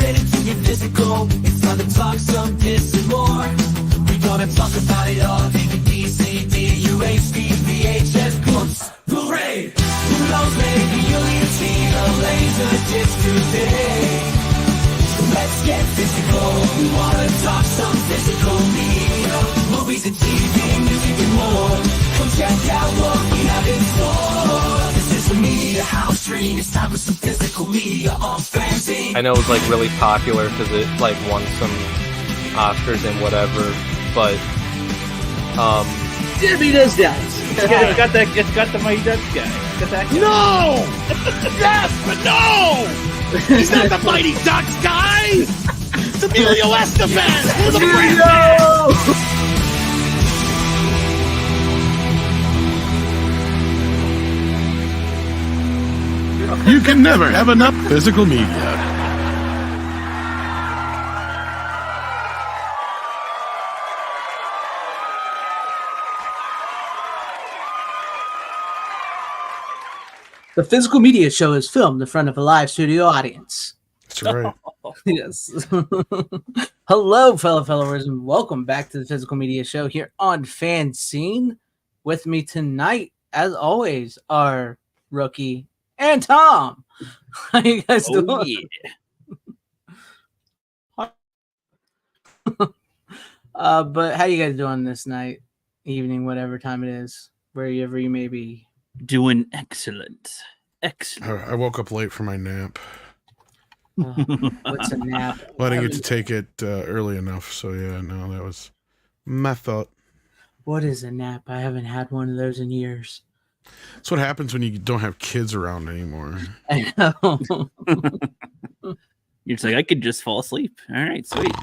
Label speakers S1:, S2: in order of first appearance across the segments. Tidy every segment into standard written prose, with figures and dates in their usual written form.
S1: get into your physical. It's time to talk some piss and more. We gonna talk about it all. DVD, CD, UHD, VHS, books, Blu-ray. Who knows, maybe you'll even see a laser disc today. So let's get physical. We wanna talk some physical media. Movies and TV, music and more. Come check out what we have in store. This is the Media House Dream. It's time for some physical media on FanZcene.
S2: I know it was like really popular because it like won some Oscars and whatever, but
S3: Debbie does that.
S4: It's got the Mighty Ducks guy. Got that guy.
S5: No! Yes, but no! He's not the Mighty Ducks guy! It's Emilio Estevez! Who's the brand man?
S6: You can never have enough physical media.
S3: The Physical Media Show is filmed in front of a live studio audience.
S6: That's right.
S3: Yes. Hello, fellow followers, and welcome back to the Physical Media Show here on FanZcene. With me tonight, as always, are Rookie and Tom. How you guys doing?
S4: Yeah.
S3: But how you guys doing this night, evening, whatever time it is, wherever you may be?
S4: Doing excellent. Excellent.
S6: I woke up late for my nap.
S3: What's a nap?
S6: Well, I didn't get to take it early enough, so yeah, no, that was my fault.
S3: What is a nap? I haven't had one of those in years.
S6: That's what happens when you don't have kids around anymore.
S3: I know.
S4: You're just like, I could just fall asleep. All right, sweet.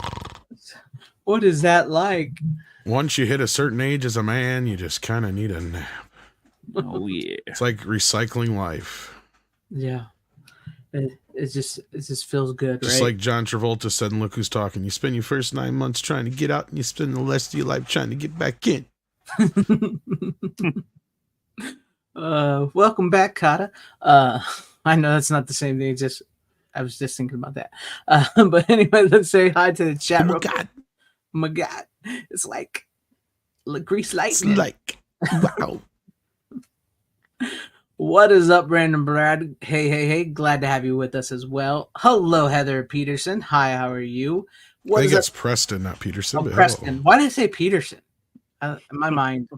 S3: What is that like?
S6: Once you hit a certain age as a man, you just kind of need a nap.
S4: Oh yeah.
S6: It's like recycling life.
S3: Yeah. It just feels good,
S6: Just
S3: right?
S6: like John Travolta said in Look Who's Talking. You spend your first 9 months trying to get out, and you spend the rest of your life trying to get back in.
S3: Welcome back, Kata. I know that's not the same thing. I was just thinking about that. But anyway, let's say hi to the chat.
S6: Oh my God.
S3: Oh my God. It's like grease
S6: It's
S3: lightning.
S6: like, wow.
S3: What is up, Brandon Brad? Hey. Glad to have you with us as well. Hello, Heather Peterson. Hi, how are you?
S6: I think it's Preston, not Peterson.
S3: Oh,
S6: but
S3: Preston.
S6: hello.
S3: Why did I say Peterson? My mind.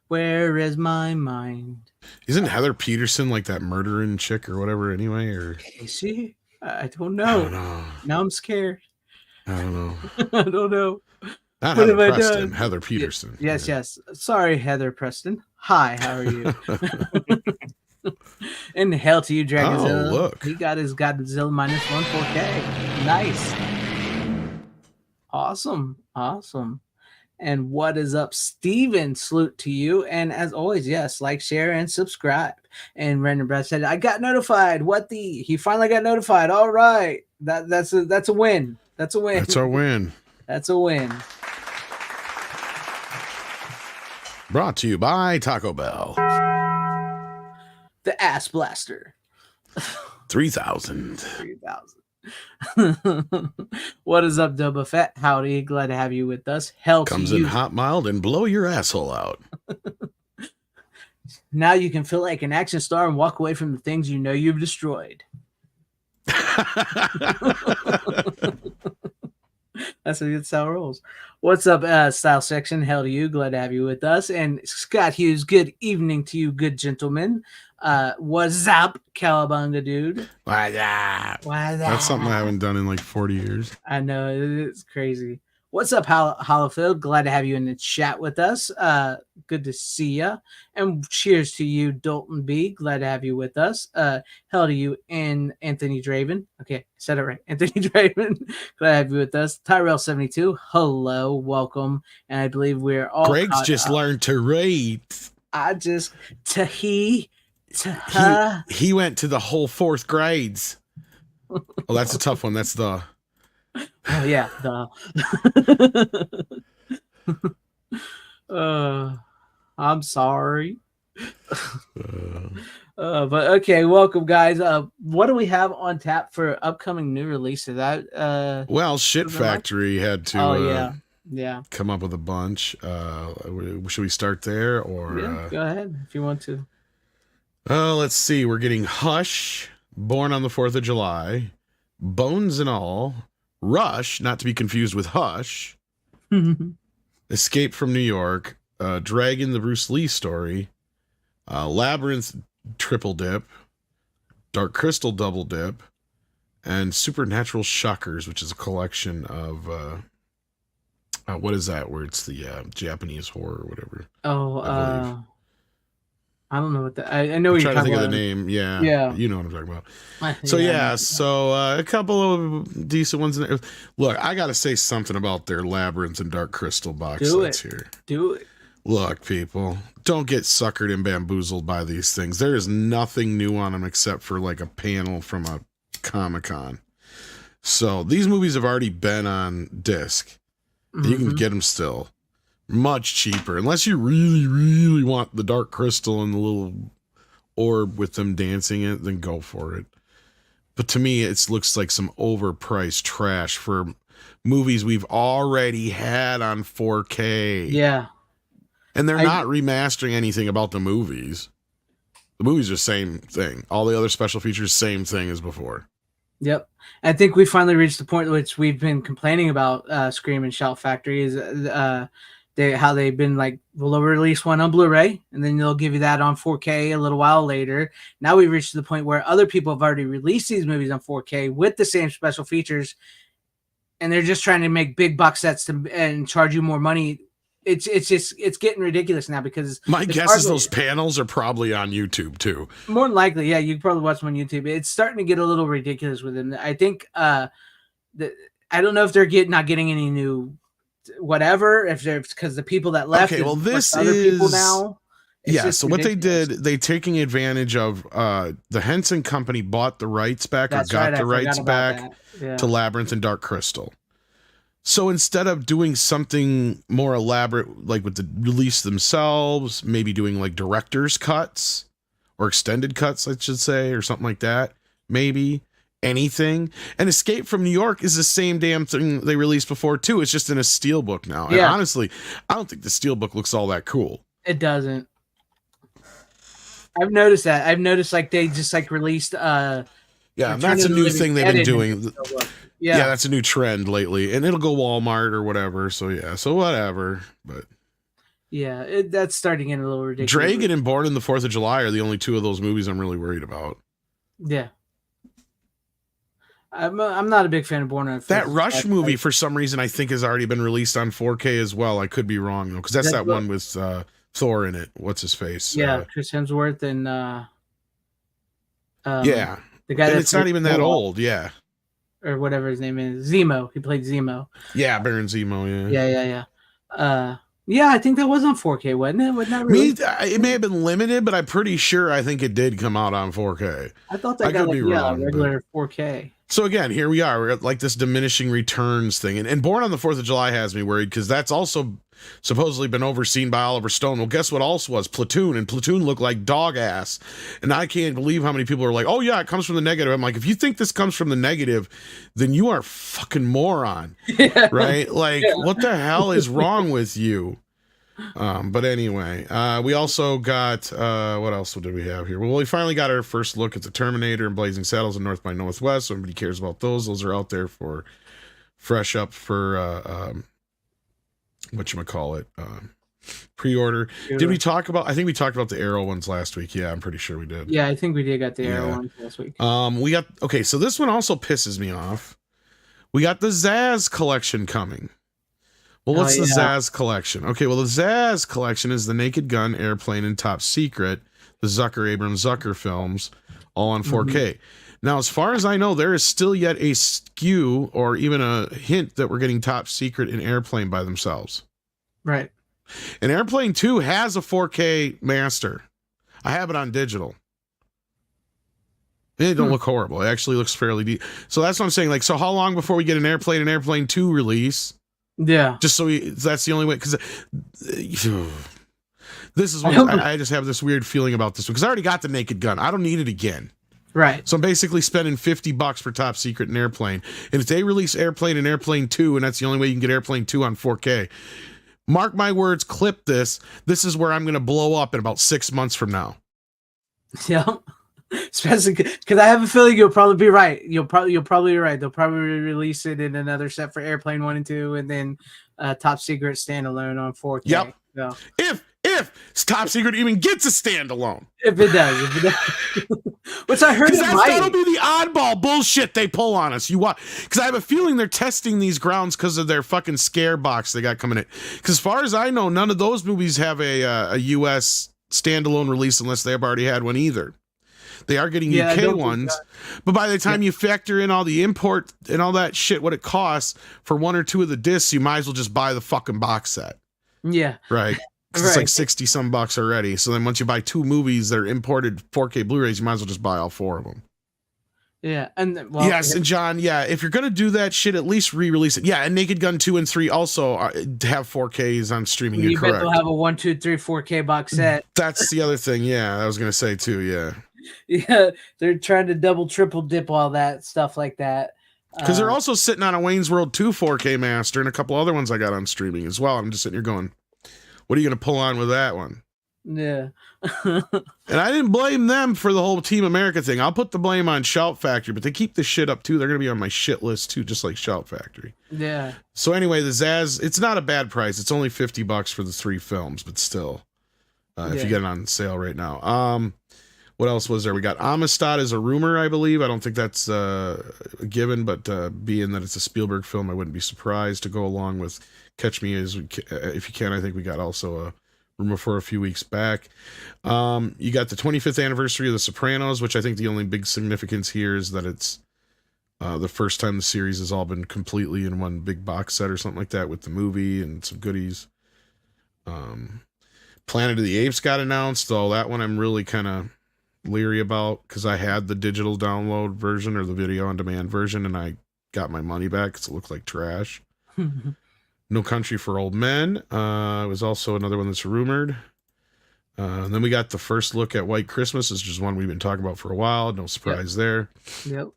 S3: Where is my mind?
S6: Isn't Heather Peterson like that murdering chick or whatever anyway? Or
S3: Is she? I don't
S6: I
S3: know.
S6: don't know.
S3: Now I'm scared.
S6: I don't know.
S3: I don't know.
S6: Not
S3: What
S6: Heather
S3: have I
S6: Preston,
S3: done?
S6: Heather Peterson.
S3: Yes. Sorry, Heather Preston. Hi, how are you? And hell to you, Dragonzilla.
S6: Oh, look.
S3: He got his Godzilla minus 1 4K. Nice. Awesome. And what is up, Steven? Salute to you. And as always, yes, like, share, and subscribe. And Brandon Brad said, I got notified. He finally got notified. All right. That's a win. That's a win.
S6: That's our win.
S3: That's a win.
S6: Brought to you by Taco Bell.
S3: The Ass Blaster.
S6: 3,000.
S3: 3,000. What is up, Dubba Fett? Howdy. Glad to have you with us. Hell
S6: Comes
S3: to
S6: in
S3: you.
S6: hot, mild, and blow your asshole out.
S3: Now you can feel like an action star and walk away from the things you know you've destroyed. That's how it rolls. What's up, Style Section? Hell to you. Glad to have you with us. And Scott Hughes, good evening to you, good gentlemen. What's up, Cowabunga dude?
S6: What's up? That's something I haven't done in like 40 years.
S3: I know, it's crazy. What's up, Hollowfield? Glad to have you in the chat with us. Good to see you. And cheers to you, Dalton B. Glad to have you with us. Hell to you and Anthony Draven. Okay, said it right. Anthony Draven. Glad to have you with us. Tyrell72. Hello, welcome. And I believe we're all
S6: Greg's just learned to read.
S3: He
S6: went to the whole 4th grades. Oh, that's a tough one. That's the...
S3: Oh yeah, I'm sorry. But okay, welcome guys. What do we have on tap for upcoming new releases?
S6: Well, Shit Factory had to
S3: yeah.
S6: come up with a bunch. Should we start there or?
S3: Yeah, go ahead if you want to.
S6: Let's see. We're getting Hush, Born on the 4th of July, Bones and All, Rush, not to be confused with Hush, Escape from New York, Dragon, the Bruce Lee story, Labyrinth, Triple Dip, Dark Crystal, Double Dip, and Supernatural Shockers, which is a collection of what is that? Where it's the Japanese horror or whatever.
S3: Oh, I don't know what that. I know.
S6: I'm
S3: what
S6: trying
S3: you're
S6: to think
S3: talking
S6: of the name. Yeah,
S3: Yeah.
S6: you know what I'm talking about. So a couple of decent ones in there. Look, I got to say something about their Labyrinth and Dark Crystal box sets here.
S3: Do it.
S6: Look, people, don't get suckered and bamboozled by these things. There is nothing new on them except for like a panel from a Comic-Con. So these movies have already been on disc. Mm-hmm. You can get them still much cheaper, unless you really, really want the Dark Crystal and the little orb with them dancing it, then go for it. But to me, it looks like some overpriced trash for movies we've already had on 4K.
S3: Yeah.
S6: And they're not remastering anything about the movies. The movies are the same thing. All the other special features, same thing as before.
S3: Yep. I think we finally reached the point which we've been complaining about Scream and Shout Factory is how they've been like, well, they'll release one on Blu-ray and then they'll give you that on 4K a little while later. Now we've reached the point where other people have already released these movies on 4K with the same special features, and they're just trying to make big box sets and charge you more money. It's getting ridiculous now because
S6: my guess is those panels are probably on YouTube too.
S3: More than likely, yeah, you can probably watch them on YouTube. It's starting to get a little ridiculous with them. I think I don't know if they're not getting any new whatever, if they're because the people that left.
S6: Okay, well, this
S3: other
S6: is
S3: people now.
S6: Yeah, so what they did, they taking advantage of the Henson Company bought the rights back or got the rights back to Labyrinth and Dark Crystal. So instead of doing something more elaborate, like with the release themselves, maybe doing like director's cuts or extended cuts, I should say, or something like that, maybe anything. And Escape from New York is the same damn thing they released before too. It's just in a steelbook now. And honestly, I don't think the steelbook looks all that cool.
S3: It doesn't. I've noticed that. I've noticed like they just like released
S6: yeah, that's a new thing they've been doing. Yeah, that's a new trend lately, and it'll go Walmart or whatever. So yeah, so whatever. But
S3: yeah, that's starting to get a little ridiculous.
S6: Dragon and Born on the 4th of July are the only two of those movies I'm really worried about.
S3: Yeah, I'm not a big fan of Born on.
S6: That Rush movie, for some reason, I think has already been released on 4K as well. I could be wrong though, because that's that one with Thor in it. What's his face?
S3: Yeah, Chris Hemsworth and
S6: yeah,
S3: the guy.
S6: And it's not even that old. Yeah.
S3: Or whatever his name is, Zemo. He played Zemo.
S6: Yeah, Baron Zemo.
S3: Yeah. Yeah, I think that was on 4K, wasn't it? Wasn't that really?
S6: It may have been limited, but I'm pretty sure I think it did come out on 4K.
S3: I thought that got wrong, regular 4K.
S6: So again, here we are. We're at like this diminishing returns thing. And Born on the 4th of July has me worried because that's also supposedly been overseen by Oliver Stone. Well, guess what else was? Platoon. And Platoon looked like dog ass. And I can't believe how many people are like, oh yeah, it comes from the negative. I'm like, if you think this comes from the negative, then you are a fucking moron. Yeah. Right? Like, what the hell is wrong with you? But anyway, we also got what else did we have here? Well, we finally got our first look at the Terminator and Blazing Saddles and North by Northwest. So nobody cares about those. Those are out there for fresh up for whatchamacallit, pre-order. Did we talk about? I think we talked about the Arrow ones last week. Yeah, I'm pretty sure we did.
S3: Yeah, I think we did get the Arrow ones last week.
S6: We got so this one also pisses me off. We got the Zaz collection coming. Well, what's the Zaz collection? Okay, well, the Zaz collection is the Naked Gun, Airplane, and Top Secret, the Zucker films, all on 4K. Mm-hmm. Now, as far as I know, there is still yet a skew or even a hint that we're getting Top Secret and Airplane by themselves.
S3: Right.
S6: And Airplane 2 has a 4K master. I have it on digital. It don't look horrible. It actually looks fairly deep. So that's what I'm saying. Like, so how long before we get an Airplane and Airplane 2 release?
S3: Yeah.
S6: Just so that's the only way, because This is one I just have this weird feeling about this one because I already got the Naked Gun. I don't need it again.
S3: Right.
S6: So I'm basically spending $50 for Top Secret and Airplane. And if they release Airplane and Airplane 2, and that's the only way you can get Airplane 2 on 4K, mark my words, clip this. This is where I'm going to blow up in about 6 months from now.
S3: Yeah. Especially because I have a feeling you'll probably be right. You'll probably be right. They'll probably release it in another set for Airplane 1 and 2, and then Top Secret standalone on 4K.
S6: Yep.
S3: So.
S6: If Top Secret even gets a standalone.
S3: If it does. Which I heard it might.
S6: That'll be the oddball bullshit they pull on us. Because I have a feeling they're testing these grounds because of their fucking scare box they got coming in. Because as far as I know, none of those movies have a U.S. standalone release unless they've already had one either. They are getting UK ones, but by the time you factor in all the import and all that shit, what it costs for one or two of the discs, you might as well just buy the fucking box set.
S3: Yeah.
S6: Right. It's like 60 some bucks already. So then once you buy 2 movies that are imported 4K Blu-rays, you might as well just buy all 4 of them.
S3: Yeah. And
S6: yes, and John, if you're going to do that shit, at least re-release it. Yeah, and Naked Gun 2 and 3 also have 4Ks on streaming.
S3: You
S6: You're
S3: bet
S6: correct.
S3: they'll have a 1, 2, 3, 4K box set.
S6: That's the other thing. Yeah, I was going to say too. Yeah.
S3: Yeah, they're trying to double, triple dip all that stuff like that.
S6: Because they're also sitting on a Wayne's World 2 4K master and a couple other ones I got on streaming as well. I'm just sitting here going, what are you going to pull on with that one?
S3: Yeah.
S6: And I didn't blame them for the whole Team America thing. I'll put the blame on Shout Factory, but they keep this shit up too. They're going to be on my shit list too, just like Shout Factory.
S3: Yeah.
S6: So anyway, the Zaz, it's not a bad price. It's only $50 for the 3 films, but still, if you get it on sale right now. What else was there? We got Amistad as a rumor, I believe. I don't think that's a given, but being that it's a Spielberg film, I wouldn't be surprised to go along with Catch Me If You Can. I think we got also a rumor for a few weeks back. You got the 25th anniversary of The Sopranos, which I think the only big significance here is that it's the first time the series has all been completely in one big box set or something like that with the movie and some goodies. Planet of the Apes got announced, though that one I'm really kind of leery about because I had the digital download version or the video on demand version and I got my money back because it looked like trash. No Country for Old Men was also another one that's rumored. And then we got the first look at White Christmas, which is one we've been talking about for a while. No surprise there.
S3: Yep.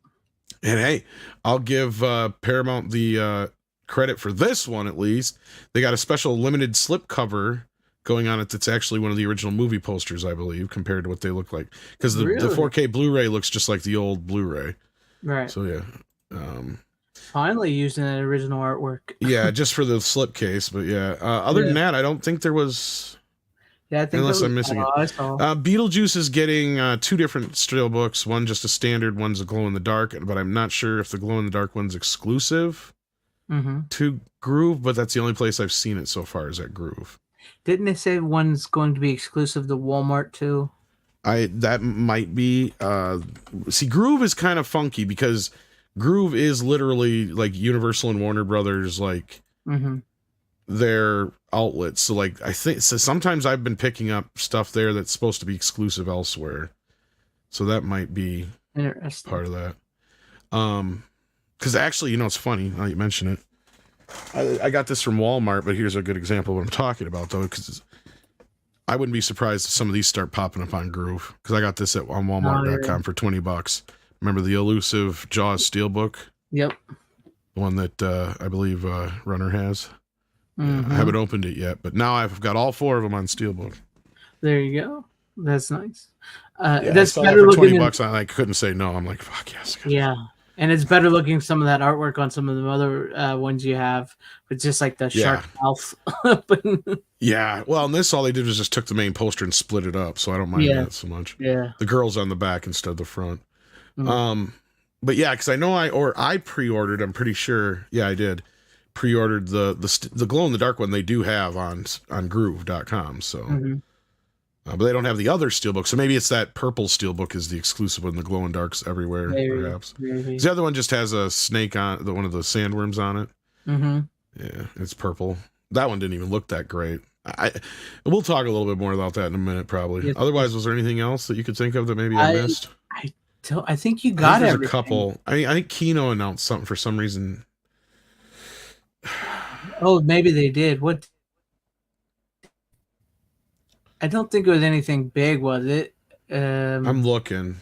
S6: And hey, I'll give Paramount the credit for this one at least. They got a special limited slipcover going on it that's actually one of the original movie posters, I believe, compared to what they look like. Because the 4K Blu-ray looks just like the old Blu-ray.
S3: Right.
S6: So yeah.
S3: Finally using that original artwork.
S6: Yeah, just for the slipcase, but yeah. Other than that, I don't think there was.
S3: Yeah, I think
S6: unless I'm missing it. Beetlejuice is getting 2 different still books. One just a standard, one's a glow in the dark, but I'm not sure if the glow in the dark one's exclusive to Groove, but that's the only place I've seen it so far is at Groove.
S3: Didn't they say one's going to be exclusive to Walmart too?
S6: That might be. See, Groove is kind of funky because Groove is literally like Universal and Warner Brothers, like their outlets. So like I think so sometimes I've been picking up stuff there that's supposed to be exclusive elsewhere. So that might be part of that. Because actually, it's funny now you mention it. I got this from Walmart, but here's a good example of what I'm talking about, though, because I wouldn't be surprised if some of these start popping up on Groove, because I got this on Walmart.com for $20. Remember the elusive Jaws Steelbook?
S3: Yep.
S6: The one that I believe Runner has. Yeah, I haven't opened it yet, but now I've got all 4 of them on Steelbook.
S3: There you go. That's nice.
S6: That's I saw that for $20. I couldn't say no. I'm like, fuck yes.
S3: Yeah. And it's better looking some of that artwork on some of the other ones you have. It's just like the shark mouth.
S6: Yeah. Well, in this, all they did was just took the main poster and split it up. So I don't mind that so much.
S3: Yeah.
S6: The girl's on the back instead of the front. But yeah, because I know I pre-ordered, I'm pretty sure. Yeah, I did. Pre-ordered the glow in the dark one they do have on groove.com. So. But they don't have the other steelbook, so maybe it's that purple steelbook is the exclusive one. The glow in dark's everywhere, perhaps. Maybe. The other one just has a snake on one of the sandworms on it. Yeah, it's purple. That one didn't even look that great. We'll talk a little bit more about that in a minute, probably. Yes. Otherwise, was there anything else that you could think of that maybe I missed?
S3: I think you got it.
S6: There's a couple. I think Kino announced something for some reason.
S3: Oh, maybe they did. What? I don't think it was anything big, was it?
S6: I'm looking.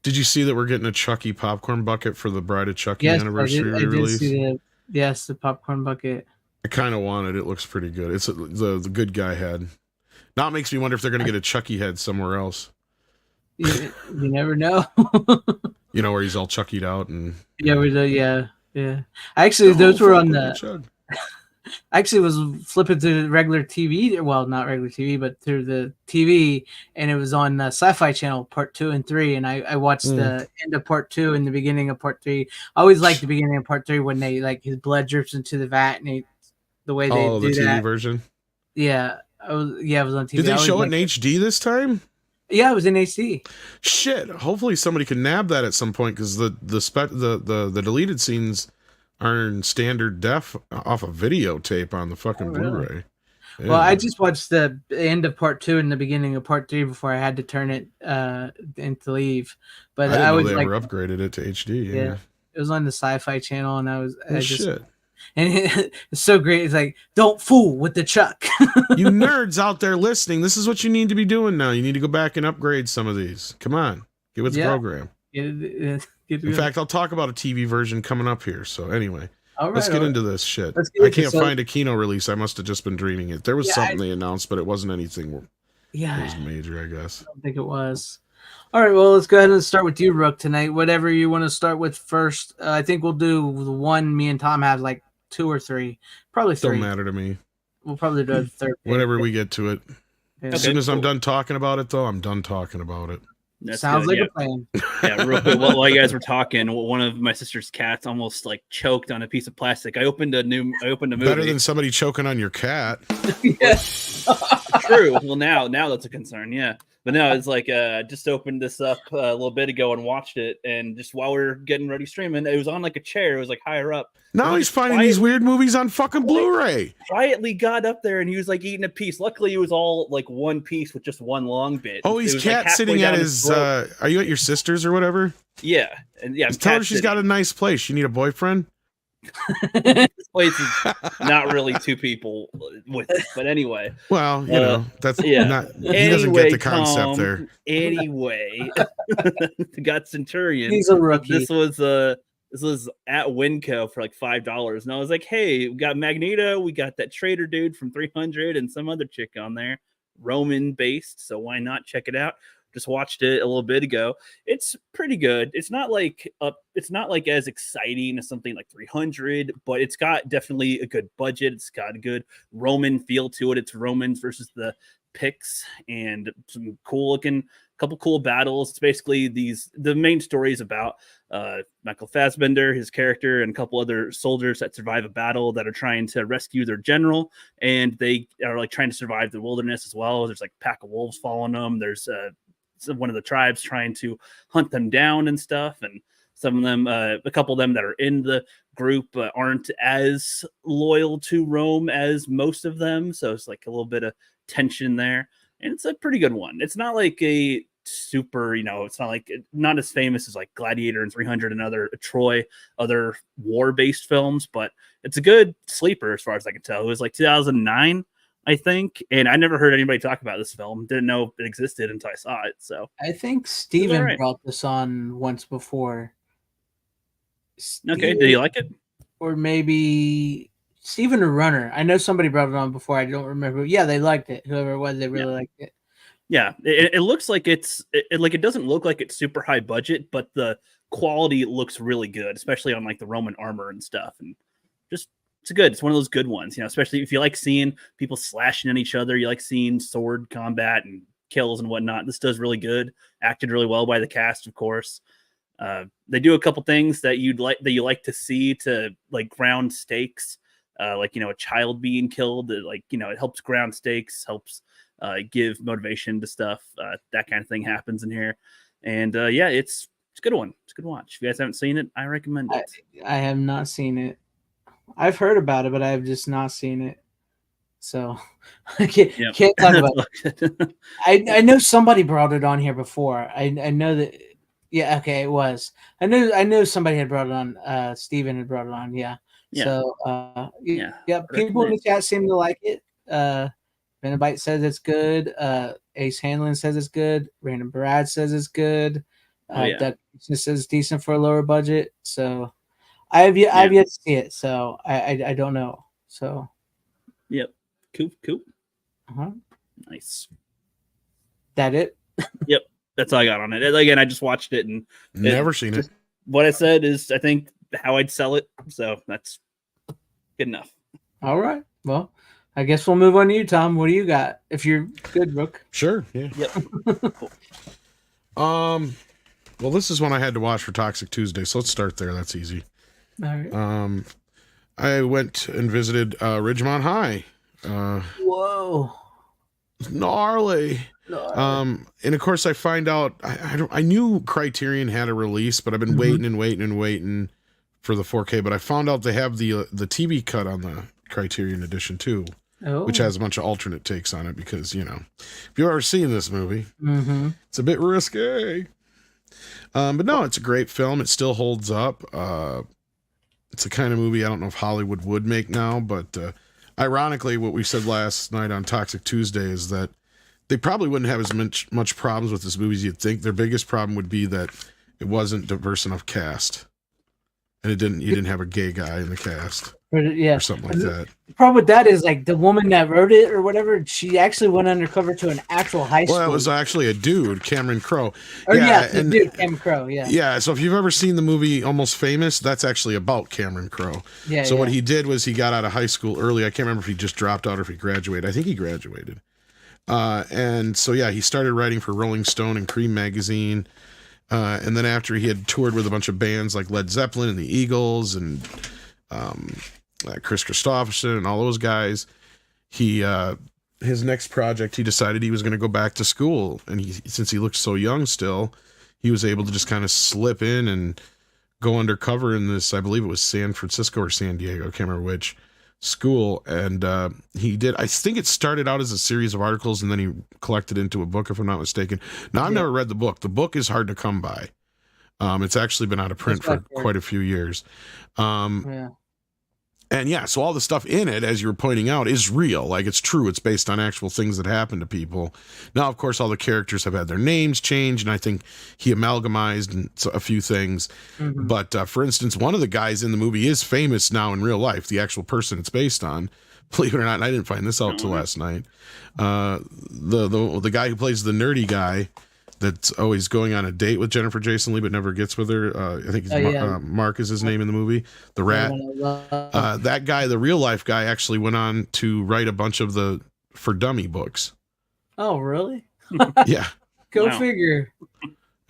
S6: Did you see that we're getting a Chucky popcorn bucket for the Bride of Chucky
S3: Yes,
S6: anniversary
S3: I did
S6: release?
S3: see the popcorn bucket.
S6: I kind of want it. It looks pretty good. It's the good guy head. Now it makes me wonder if they're going to get a Chucky head somewhere else.
S3: You never know.
S6: You know, where he's all Chuckied out and
S3: yeah. Actually, those were on the. I actually was flipping through the regular TV. Well, not regular TV, but through the TV, and it was on Sci-Fi Channel Part 2 and 3. And I watched the end of Part 2 and the beginning of Part 3. I always like the beginning of Part 3 when they like his blood drips into the vat and the way they do
S6: the TV
S3: that.
S6: version.
S3: Yeah, it was on TV.
S6: Did they show it in HD this time?
S3: Yeah, it was in HD.
S6: Shit! Hopefully somebody can nab that at some point because the deleted scenes are in standard def off a videotape on the fucking Blu-ray. Yeah.
S3: Well, I just watched the end of Part 2 and the beginning of Part 3 before I had to turn it and to leave. But
S6: I didn't know they ever upgraded it to HD. Yeah,
S3: it was on the Sci-Fi Channel, and
S6: shit.
S3: And it's so great. It's like, don't fool with the Chuck.
S6: You nerds out there listening, this is what you need to be doing now. You need to go back and upgrade some of these. Come on, get with the program. In fact, I'll talk about a TV version coming up here. So anyway, let's get into this shit. I can't find a Kino release. I must have just been dreaming it. There was something they announced, but it wasn't anything. It was major, I guess.
S3: I don't think it was. All right, well, let's go ahead and start with you, Rook, tonight. Whatever you want to start with first. I think we'll do the one me and Tom have, like 2 or 3. Probably 3.
S6: Don't matter to me.
S3: We'll probably do a third.
S6: Whenever we get to it. Yeah. As soon as I'm done talking about it, though, I'm done talking about it.
S4: That's
S3: Sounds
S4: good,
S3: like a plan.
S4: Yeah, real quick. While you guys were talking, one of my sister's cats almost like choked on a piece of plastic. I opened a movie.
S6: Better than somebody choking on your cat.
S4: True. Well, now that's a concern. Yeah. But no, it's like just opened this up a little bit ago and watched it, and just while we were getting ready streaming, it was on like a chair. It was like higher up.
S6: Now he's finding these weird movies on fucking Blu-ray.
S4: Quietly got up there and he was like eating a piece. Luckily, it was all like one piece with just one long bit.
S6: Oh, he's cat sitting at his. Are you at your sister's or whatever?
S4: Yeah, and yeah.
S6: Tell her she's got a nice place. You need a boyfriend.
S4: This place is not really 2 people with it, but anyway.
S6: Well, you know, that's not. He doesn't get the concept there.
S4: Anyway, got Centurion.
S3: He's a rookie.
S4: This was at Winco for like $5, and I was like, hey, we got Magneto, we got that Trader dude from 300, and some other chick on there, Roman based. So why not check it out? Just watched it a little bit ago. It's pretty good. It's not like as exciting as something like 300, but it's got definitely a good budget. It's got a good Roman feel to it. It's Romans versus the Picts, and some couple cool battles. It's basically the main story is about Michael Fassbender, his character, and a couple other soldiers that survive a battle that are trying to rescue their general, and they are like trying to survive the wilderness as well. There's like a pack of wolves following them. There's one of the tribes trying to hunt them down and stuff, and some of them, a couple of them that are in the group aren't as loyal to Rome as most of them, so it's like a little bit of tension there, and it's a pretty good one. It's not like a super, it's not like not as famous as like Gladiator and 300 and other Troy, other war-based films, but it's a good sleeper as far as I can tell. It was like 2009, I think, and I never heard anybody talk about this film. Didn't know it existed until I saw it. So
S3: I think Steven brought this on once before.
S4: Okay, did you like it?
S3: Or maybe Steven or Runner. I know somebody brought it on before. I don't remember. Yeah, they liked it. Whoever it was, they really liked it.
S4: Yeah, it looks like it doesn't look like it's super high budget, but the quality looks really good, especially on like the Roman armor and stuff, and just. It's one of those good ones, especially if you like seeing people slashing at each other, you like seeing sword combat and kills and whatnot. This does really good, acted really well by the cast, of course. They do a couple things that you like to see to like ground stakes, like a child being killed. It helps ground stakes, helps give motivation to stuff. That kind of thing happens in here, and it's a good one. It's a good watch. If you guys haven't seen it, I recommend it.
S3: I have not seen it. I've heard about it, but I have just not seen it. So I can't talk about it. I know somebody brought it on here before. I know that. Yeah. Okay. It was. I know somebody had brought it on. Steven had brought it on. Yeah. So, yeah. People in the chat seem to like it. Benabite says it's good. Ace Hanlon says it's good. Random Brad says it's good.
S4: Yeah.
S3: Doug says it's decent for a lower budget. So I've yet to see it, so I don't know. So
S4: Yep. Cool.
S3: uh-huh.
S4: Nice.
S3: That it?
S4: Yep. That's all I got on it. Again, I just watched it and
S6: Never seen it.
S4: What I said is, I think, how I'd sell it. So that's good enough.
S3: All right. Well, I guess we'll move on to you, Tom. What do you got? If you're good, Rook.
S6: Sure. Yeah.
S4: Yep.
S6: Well, this is one I had to watch for Toxic Tuesday, so let's start there. That's easy.
S3: All right.
S6: I went and visited Ridgemont High.
S3: Whoa.
S6: Gnarly.
S3: No.
S6: And of course I find out I knew Criterion had a release, but I've been waiting for the 4K, but I found out they have the TV cut on the Criterion edition too, which has a bunch of alternate takes on it because, you know, if you've ever seen this movie, it's a bit risque. But no, it's a great film. It still holds up. It's the kind of movie I don't know if Hollywood would make now, but ironically, what we said last night on Toxic Tuesday is that they probably wouldn't have as much problems with this movie as you'd think. Their biggest problem would be that it wasn't diverse enough cast, and you didn't have a gay guy in the cast, or something like that.
S3: The problem with that is like the woman that wrote it or whatever, she actually went undercover to an actual high school.
S6: Well, it was actually a dude, Cameron Crowe.
S3: Dude, Cameron Crowe.
S6: Yeah. So if you've ever seen the movie Almost Famous, that's actually about Cameron Crowe. So what he did was he got out of high school early. I can't remember if he just dropped out or if he graduated. I think he graduated. And so, yeah, he started writing for Rolling Stone and Cream magazine. And then after he had toured with a bunch of bands like Led Zeppelin and the Eagles and Chris Christopherson and all those guys, his next project, he decided he was going to go back to school. And since he looked so young still, he was able to just kind of slip in and go undercover in this, I believe it was San Francisco or San Diego, I can't remember which school. And he did, I think it started out as a series of articles and then he collected into a book, if I'm not mistaken. Now, I've never read the book. The book is hard to come by. It's actually been out of print for quite a few years. And yeah, so all the stuff in it, as you were pointing out, is real. Like, it's true. It's based on actual things that happen to people. Now, of course, all the characters have had their names changed, and I think he amalgamized a few things. But for instance, one of the guys in the movie is famous now in real life, the actual person it's based on. Believe it or not, and I didn't find this out till last night. The guy who plays the nerdy guy that's always going on a date with Jennifer Jason Leigh but never gets with her. I think Mark is his name in the movie. The rat. That guy, the real life guy, actually went on to write a bunch of the For Dummy books.
S3: Oh, really?
S6: Yeah.
S3: Go figure.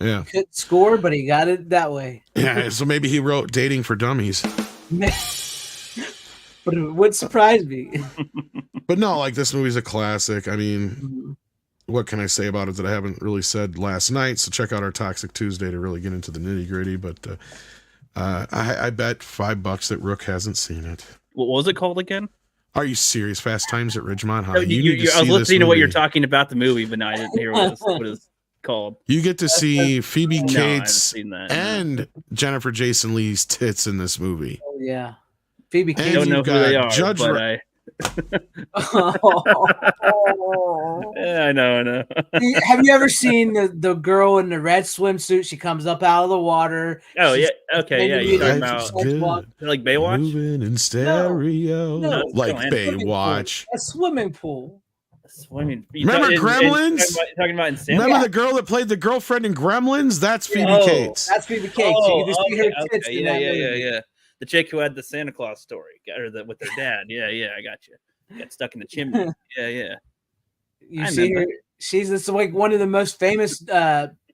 S6: Yeah.
S3: Couldn't score, but he got it that way.
S6: Yeah. So maybe he wrote Dating for Dummies.
S3: But it would surprise me.
S6: But no, like, this movie's a classic. I mean, what can I say about it that I haven't really said last night? So check out our Toxic Tuesday to really get into the nitty gritty. But I bet $5 that Rook hasn't seen it.
S4: What was it called again?
S6: Are you serious? Fast Times at Ridgemont High.
S4: I was listening to what you're talking about the movie, but no, I didn't hear what it's called.
S6: You get to see Phoebe
S4: No,
S6: Cates
S4: I haven't seen that,
S6: and Jennifer Jason Leigh's tits in this movie.
S3: Oh, yeah. Phoebe
S6: And
S4: I don't know
S6: you've
S4: who they
S6: got
S4: are,
S6: Judge
S4: but
S6: Ra-
S4: yeah, I know.
S3: Have you ever seen the girl in the red swimsuit? She comes up out of the water.
S4: Oh,
S3: She's
S4: yeah. Okay, yeah. You're talking
S6: Life is
S4: about
S6: good.
S4: like Baywatch?
S6: Moving in stereo.
S3: No.
S6: Like
S4: No,
S6: Baywatch.
S3: A swimming pool.
S4: Swimming.
S6: Remember Gremlins?
S4: Talking about in Sam?
S6: Remember the girl that played the girlfriend in Gremlins? That's Phoebe
S4: Oh.
S6: Cates.
S3: That's Phoebe Cates. You can just see her tits in that movie.
S4: Yeah. The chick who had the Santa Claus story, with their dad. Yeah, I got you. Got stuck in the chimney. Yeah.
S3: You see her. It's like one of the most famous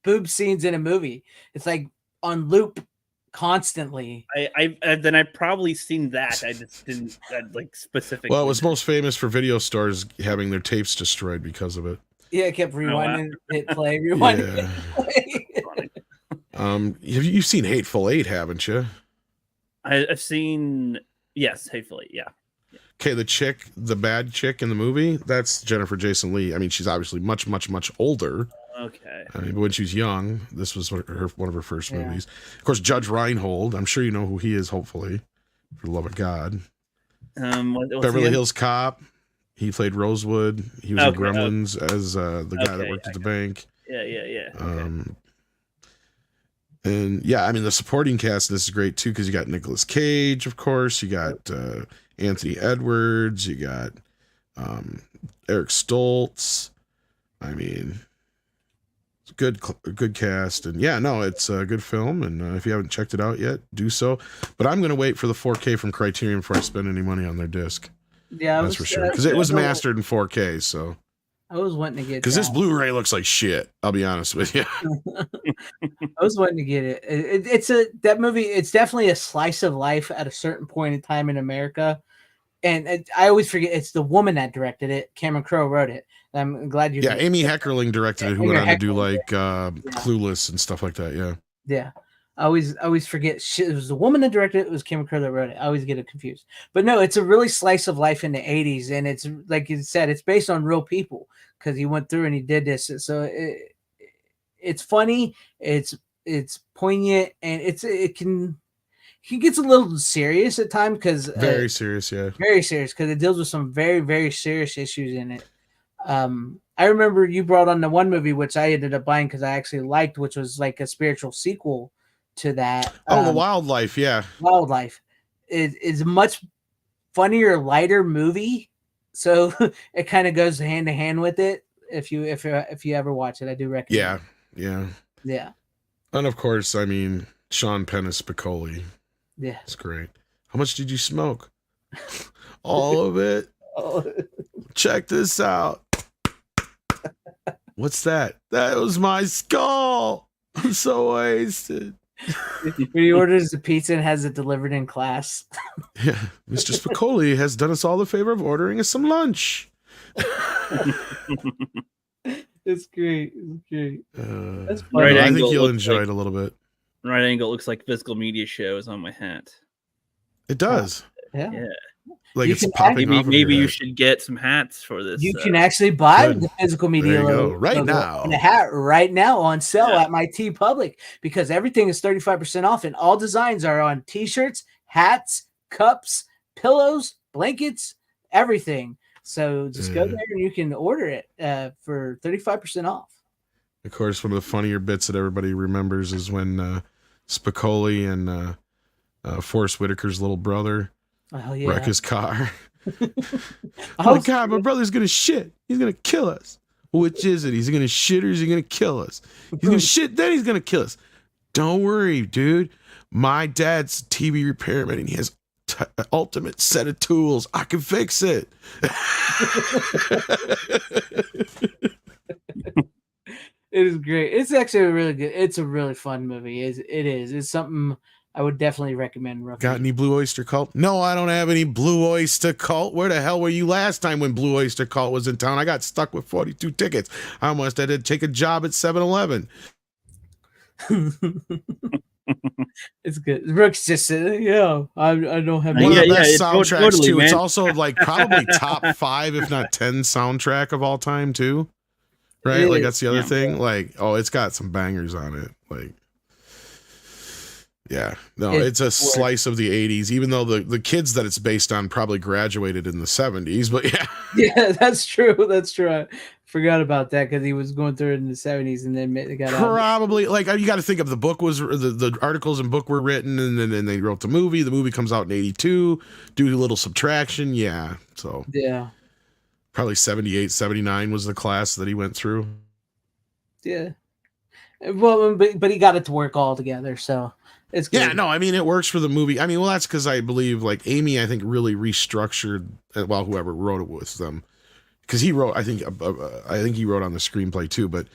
S3: boob scenes in a movie. It's like on loop constantly.
S4: I've probably seen that. I just didn't like specifically.
S6: Well, it was most famous for video stores having their tapes destroyed because of it.
S3: Yeah, it kept rewinding, hit play, rewinding,
S6: Yeah.
S3: hit play.
S6: You've seen Hateful Eight, haven't you?
S4: I've seen, yes, Hateful Eight, yeah.
S6: Okay, the bad chick in the movie, that's Jennifer Jason Leigh. I mean, she's obviously much, much, much older.
S4: Okay.
S6: I mean, but when she was young, this was one of her first movies. Of course, Judge Reinhold. I'm sure you know who he is. Hopefully, for the love of God.
S4: What's
S6: Beverly
S4: he in?
S6: Hills Cop. He played Rosewood. He was in Gremlins as the guy that worked at the bank.
S4: Yeah.
S6: And yeah, I mean the supporting cast in this is great too because you got Nicolas Cage, of course. You got Anthony Edwards. You got Eric Stoltz. I mean, it's a good cast, and yeah, no, it's a good film. And if you haven't checked it out yet, do so. But I'm gonna wait for the 4K from Criterion before I spend any money on their disc.
S3: Yeah,
S6: that's for sure because it was mastered in 4K. So
S3: I was wanting to get
S6: because this Blu-ray looks like shit. I'll be honest with you.
S3: I was wanting to get it. It's that movie. It's definitely a slice of life at a certain point in time in America, and I always forget it's the woman that directed it. Cameron Crowe wrote it. I'm glad you.
S6: Yeah, Amy Heckerling directed it. Who went on to do like Clueless and stuff like that. Yeah.
S3: Yeah. I always forget it was the woman that directed it. It was Cameron Crowe that wrote it. I always get it confused. But no, it's a really slice of life in the 80s, and it's like you said, it's based on real people because he went through and he did this. So it's funny, it's poignant, and it gets a little serious at times because
S6: very serious
S3: because it deals with some very, very serious issues in it. I remember you brought on the one movie which I ended up buying because I actually liked, which was like a spiritual sequel to that.
S6: The Wildlife, yeah.
S3: Wildlife is a much funnier, lighter movie, so it kind of goes hand to hand with it. If you ever watch it, I do recommend.
S6: Yeah. And of course, I mean, Sean Penn as Spicoli.
S3: Yeah,
S6: it's great. How much did you smoke? All of it. Check this out. What's that? That was my skull. I'm so wasted.
S3: When he orders the pizza and has it delivered in class.
S6: Yeah, Mr. Spicoli has done us all the favor of ordering us some lunch.
S3: It's great. It's great.
S6: That's funny. Right, I think you'll enjoy it a little bit.
S4: Right angle looks like Physical Media Show is on my hat.
S6: It does.
S3: Yeah.
S6: Like it's popping off.
S4: Maybe you should get some hats for this.
S3: You can actually buy the Physical Media logo
S6: right now.
S3: And a hat right now on sale at my T Public because everything is 35% off and all designs are on t-shirts, hats, cups, pillows, blankets, everything. So just go there and you can order it for 35% off.
S6: Of course, one of the funnier bits that everybody remembers is when Spicoli and Forrest Whitaker's little brother wreck his car. Oh my God, my brother's gonna shit. He's gonna kill us. Which is it? He's gonna shit or is he gonna kill us? He's gonna shit, then he's gonna kill us. Don't worry, dude. My dad's TV repairman and he has ultimate set of tools. I can fix it.
S3: It is great. It's actually a really good. It's a really fun movie. It is. It's something I would definitely recommend.
S6: Got any Blue Oyster Cult? No, I don't have any Blue Oyster Cult. Where the hell were you last time when Blue Oyster Cult was in town? I got stuck with 42 tickets. I almost had to take a job at 7-Eleven.
S3: It's good. Brooks just said, "Yeah, I don't have
S6: one of the best soundtracks too. Man. It's also like probably top 5, if not 10, soundtrack of all time too. Right? Like that's the other thing. Like, it's got some bangers on it. Like, yeah, no, it's a slice of the 80s. Even though the kids that it's based on probably graduated in the 70s, but
S3: yeah, that's true. That's true. I forgot about that because he was going through it in the 70s and then it got
S6: probably like you got to think of the book was the articles and book were written and then they wrote the movie. The movie comes out in 82. Do a little subtraction, so probably 78, 79 was the class that he went through.
S3: Yeah, well, but he got it to work all together, so. It's good.
S6: Yeah, no, I mean, it works for the movie. I mean, well, that's because I believe, like, Amy, I think, really restructured, whoever wrote it with them. Because he wrote, I think he wrote on the screenplay, too. But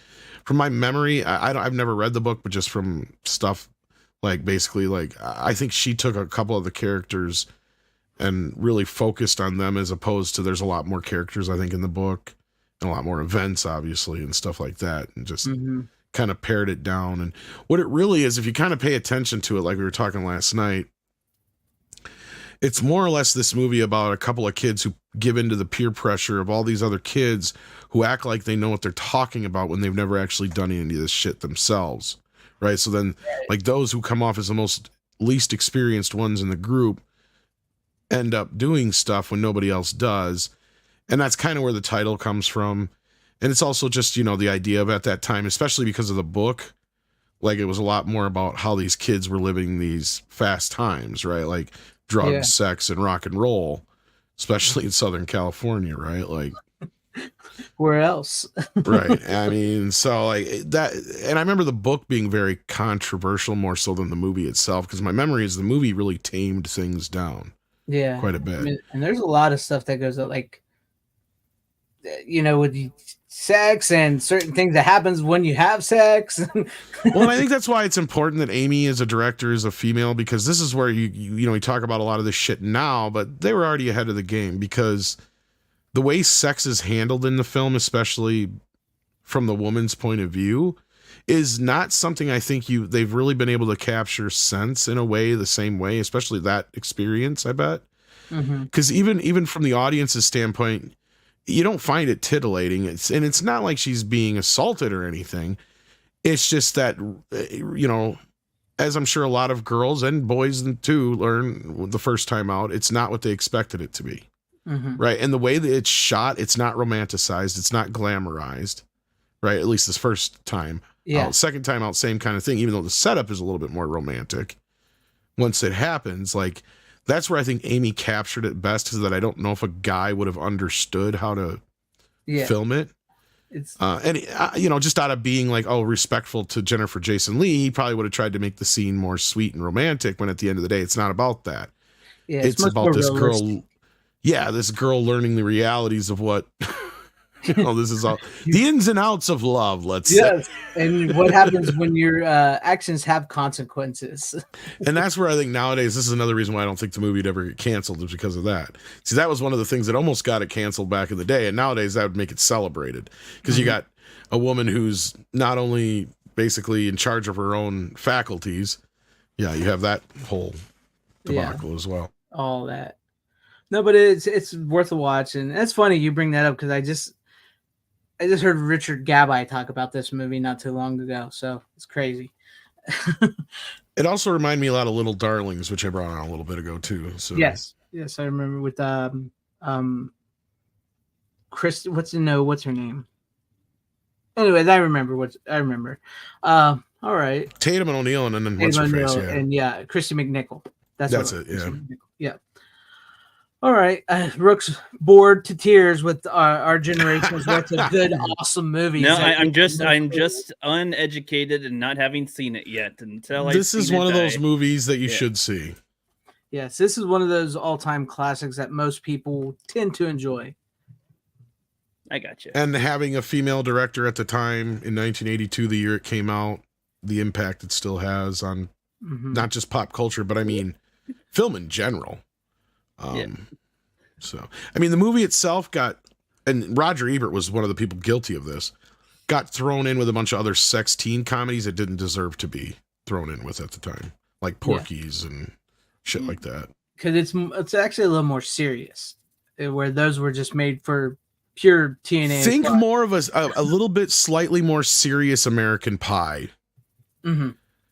S6: from my memory, I've never read the book, but just from stuff, like, basically, like, I think she took a couple of the characters and really focused on them as opposed to there's a lot more characters, I think, in the book. And a lot more events, obviously, and stuff like that. And just... kind of pared it down. And what it really is, if you kind of pay attention to it, like we were talking last night, it's more or less this movie about a couple of kids who give into the peer pressure of all these other kids who act like they know what they're talking about when they've never actually done any of this shit themselves, right? So then, like, those who come off as the least experienced ones in the group end up doing stuff when nobody else does. And that's kind of where the title comes from. And it's also just, the idea of at that time, especially because of the book, like it was a lot more about how these kids were living these fast times, right? Like drugs,
S3: Yeah.
S6: sex, and rock and roll, especially in Southern California, right? Like,
S3: Where else?
S6: right. I mean, so like that, and I remember the book being very controversial more so than the movie itself, because my memory is the movie really tamed things down
S3: Yeah.
S6: quite a bit.
S3: I mean, and there's a lot of stuff that goes up, like, with the sex and certain things that happens when you have sex.
S6: Well, and I think that's why it's important that Amy as a director is a female, because this is where you talk about a lot of this shit now, but they were already ahead of the game, because the way sex is handled in the film, especially from the woman's point of view, is not something I think they've really been able to capture since in a way, the same way, especially that experience, I bet. Because even from the audience's standpoint, you don't find it titillating. It's not like she's being assaulted or anything. It's just that, as I'm sure a lot of girls and boys too learn the first time out, it's not what they expected it to be. Right. And the way that it's shot, it's not romanticized. It's not glamorized. Right. At least this first time.
S3: Yeah.
S6: Second time out, same kind of thing, even though the setup is a little bit more romantic. Once it happens, like, that's where I think Amy captured it best, is that I don't know if a guy would have understood how to film it.
S3: It's
S6: Just out of being like, respectful to Jennifer Jason Leigh, he probably would have tried to make the scene more sweet and romantic, when at the end of the day, it's not about that.
S3: yeah,
S6: It's
S3: much
S6: about
S3: more
S6: this
S3: realistic.
S6: girl. Yeah, this girl learning the realities of what, this is all the ins and outs of love, let's say.
S3: Yes, and what happens when your actions have consequences.
S6: And that's where I think nowadays, this is another reason why I don't think the movie would ever get canceled, is because of that. See, that was one of the things that almost got it canceled back in the day, and nowadays that would make it celebrated, because you got a woman who's not only basically in charge of her own faculties. Yeah, you have that whole debacle as well.
S3: All that. No, but it's worth a watch, and it's funny you bring that up, because I just heard Richard Gabby talk about this movie not too long ago, so it's crazy.
S6: It also reminded me a lot of Little Darlings, which I brought on a little bit ago too. So
S3: Yes, I remember with Chris. What's her name? Anyways, I remember. All right,
S6: Tatum and O'Neal, and then what's her face? Yeah,
S3: and Christy McNichol. That's
S6: it. Yeah.
S3: Yeah. All right, Rook's bored to tears with our generation's worth of good, awesome movies.
S4: No, I'm just uneducated and not having seen it yet.
S6: This is one of those movies that you should see.
S3: Yes, this is one of those all-time classics that most people tend to enjoy.
S4: I got you.
S6: And having a female director at the time in 1982, the year it came out, the impact it still has on not just pop culture, but I mean film in general. So, I mean, the movie itself and Roger Ebert was one of the people guilty of this, got thrown in with a bunch of other sex teen comedies it didn't deserve to be thrown in with at the time, like Porky's and shit like that.
S3: Because it's actually a little more serious, where those were just made for pure TNA.
S6: Think more of a little bit slightly more serious American Pie.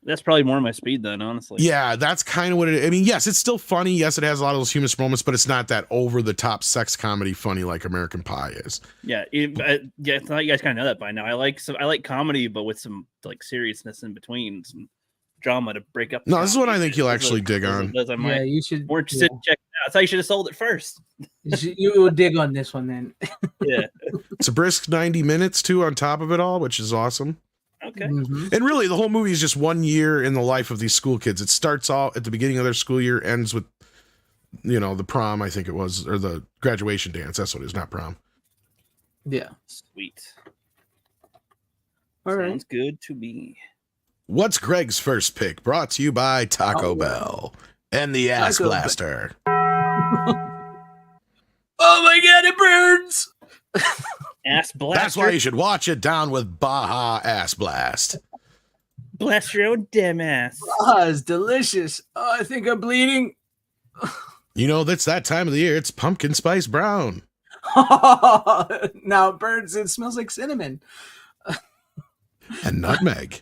S4: That's probably more my speed then, honestly.
S6: Yeah, that's kind of what it is. I mean, yes, it's still funny. Yes, it has a lot of those humorous moments, but it's not that over-the-top sex comedy funny like American Pie is.
S4: Yeah, I thought you guys kind of know that by now. I like comedy, but with some like seriousness in between, some drama to break up.
S6: No, this is what I think you'll actually dig on.
S3: Yeah, you should.
S4: More interested in checking it out. I thought you should have sold it first.
S3: You will dig on this one then.
S4: Yeah.
S6: It's a brisk 90 minutes, too, on top of it all, which is awesome.
S4: Okay.
S6: And really, the whole movie is just 1 year in the life of these school kids. It starts out at the beginning of their school year, ends with, the prom, I think it was, or the graduation dance. That's what it is, not prom.
S3: Yeah.
S4: Sweet.
S3: All right.
S4: Sounds good to me.
S6: What's Greg's first pick? Brought to you by Taco Bell and the Ass Blaster.
S3: Oh my God, it burns!
S4: Ass Blaster.
S6: That's why you should watch it down with Baja Ass Blast.
S4: Blast your own damn ass.
S3: It's delicious. Oh, I think I'm bleeding.
S6: That's that time of the year. It's pumpkin spice brown.
S3: Now it burns. It smells like cinnamon.
S6: And nutmeg.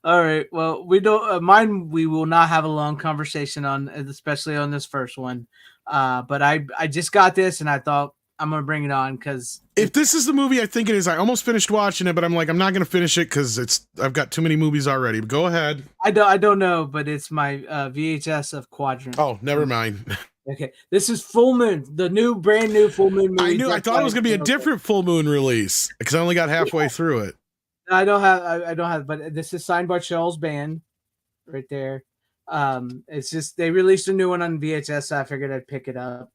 S3: All right. Well, we don't. We will not have a long conversation on, especially on this first one. But I just got this and I thought I'm gonna bring it on because
S6: If this is the movie I think it is, I almost finished watching it, but I'm like, I'm not gonna finish it because I've got too many movies already. But go ahead.
S3: I don't know, but it's my VHS of Quadrant.
S6: Oh, never mind.
S3: Okay, this is Full Moon, the brand new Full Moon movie.
S6: I thought it was gonna be a different full moon release because I only got halfway through it.
S3: I don't have, but this is signed by Charles Band, right there. It's just they released a new one on VHS, so I figured I'd pick it up,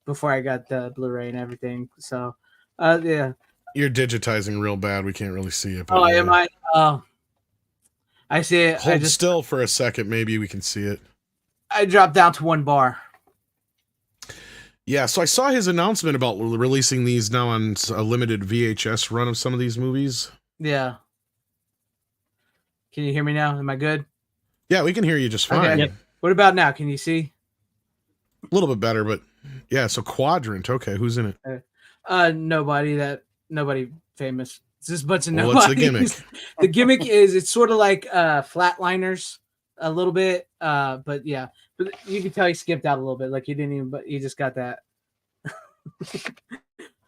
S3: before I got the Blu-ray and everything. So, yeah.
S6: You're digitizing real bad. We can't really see it. But
S3: Oh, am I? I see it.
S6: Hold still for a second. Maybe we can see it.
S3: I dropped down to 1 bar.
S6: Yeah, so I saw his announcement about releasing these now on a limited VHS run of some of these movies.
S3: Yeah. Can you hear me now? Am I good?
S6: Yeah, we can hear you just fine.
S3: Okay.
S4: Yep.
S3: What about now? Can you see?
S6: A little bit better, but yeah, so Quadrant. Okay, who's in it?
S3: Nobody famous. It's just a bunch of
S6: Well,
S3: nobody.
S6: what's the gimmick?
S3: The gimmick is it's sort of like Flatliners a little bit. But yeah. But you can tell he skipped out a little bit. Like he didn't even, but he just got that.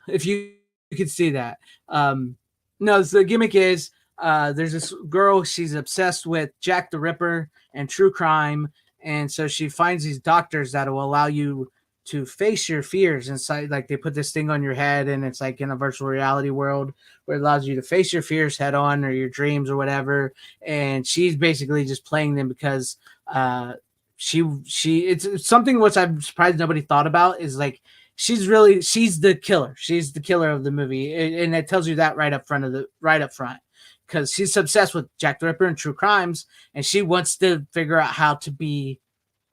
S3: If you could see that. No, so the gimmick is there's this girl, she's obsessed with Jack the Ripper and true crime, and so she finds these doctors that will allow you to face your fears inside. Like they put this thing on your head, and it's like in a virtual reality world where it allows you to face your fears head on, or your dreams or whatever. And she's basically just playing them because it's something which I'm surprised nobody thought about is like she's the killer. She's the killer of the movie, and it tells you that right up front because she's obsessed with Jack the Ripper and true crimes, and she wants to figure out how to be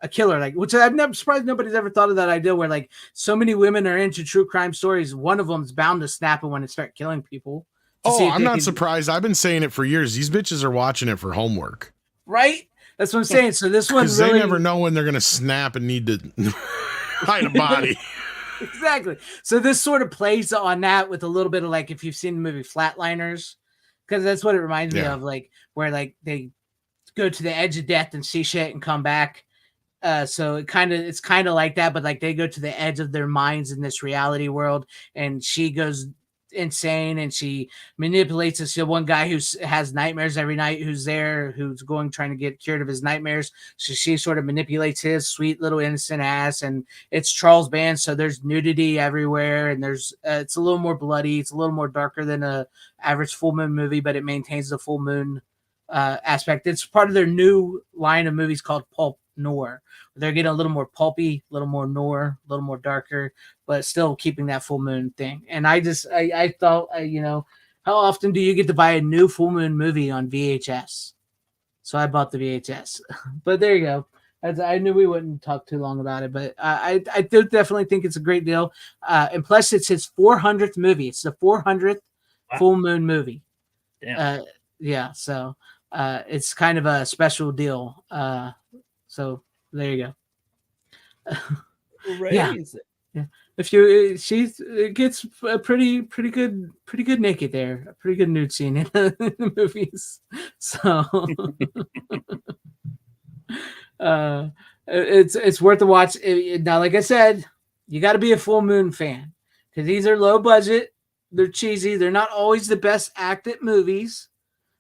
S3: a killer. Like, which I'm never surprised nobody's ever thought of that idea. Where like so many women are into true crime stories, one of them's bound to snap when it start killing people.
S6: Oh, I'm not surprised. I've been saying it for years. These bitches are watching it for homework,
S3: right? That's what I'm saying. So this one
S6: because
S3: really,
S6: they never know when they're gonna snap and need to hide a body.
S3: Exactly. So this sort of plays on that with a little bit of like if you've seen the movie Flatliners, because that's what it reminds me of, like where like they go to the edge of death and see shit and come back. So it's kind of like that, but like they go to the edge of their minds in this reality world, and she goes insane and she manipulates this one guy who has nightmares every night, who's going trying to get cured of his nightmares. So she sort of manipulates his sweet little innocent ass, and it's Charles Band, so there's nudity everywhere, and there's it's a little more bloody, it's a little more darker than a average full moon movie, but it maintains the full moon aspect. It's part of their new line of movies called Pulp Noir. They're getting a little more pulpy, a little more noir, a little more darker, but still keeping that full moon thing. And I thought, how often do you get to buy a new full moon movie on VHS? So I bought the VHS. But there you go. I knew we wouldn't talk too long about it, but I do definitely think it's a great deal. And plus, it's his 400th movie. It's the 400th full moon movie.
S4: Damn.
S3: Yeah, so it's kind of a special deal. So there you go. Yeah. If you, it gets a pretty good naked there, a pretty good nude scene in the movies. So it's worth a watch. Now, like I said, you got to be a full moon fan because these are low budget, they're cheesy, they're not always the best acted movies.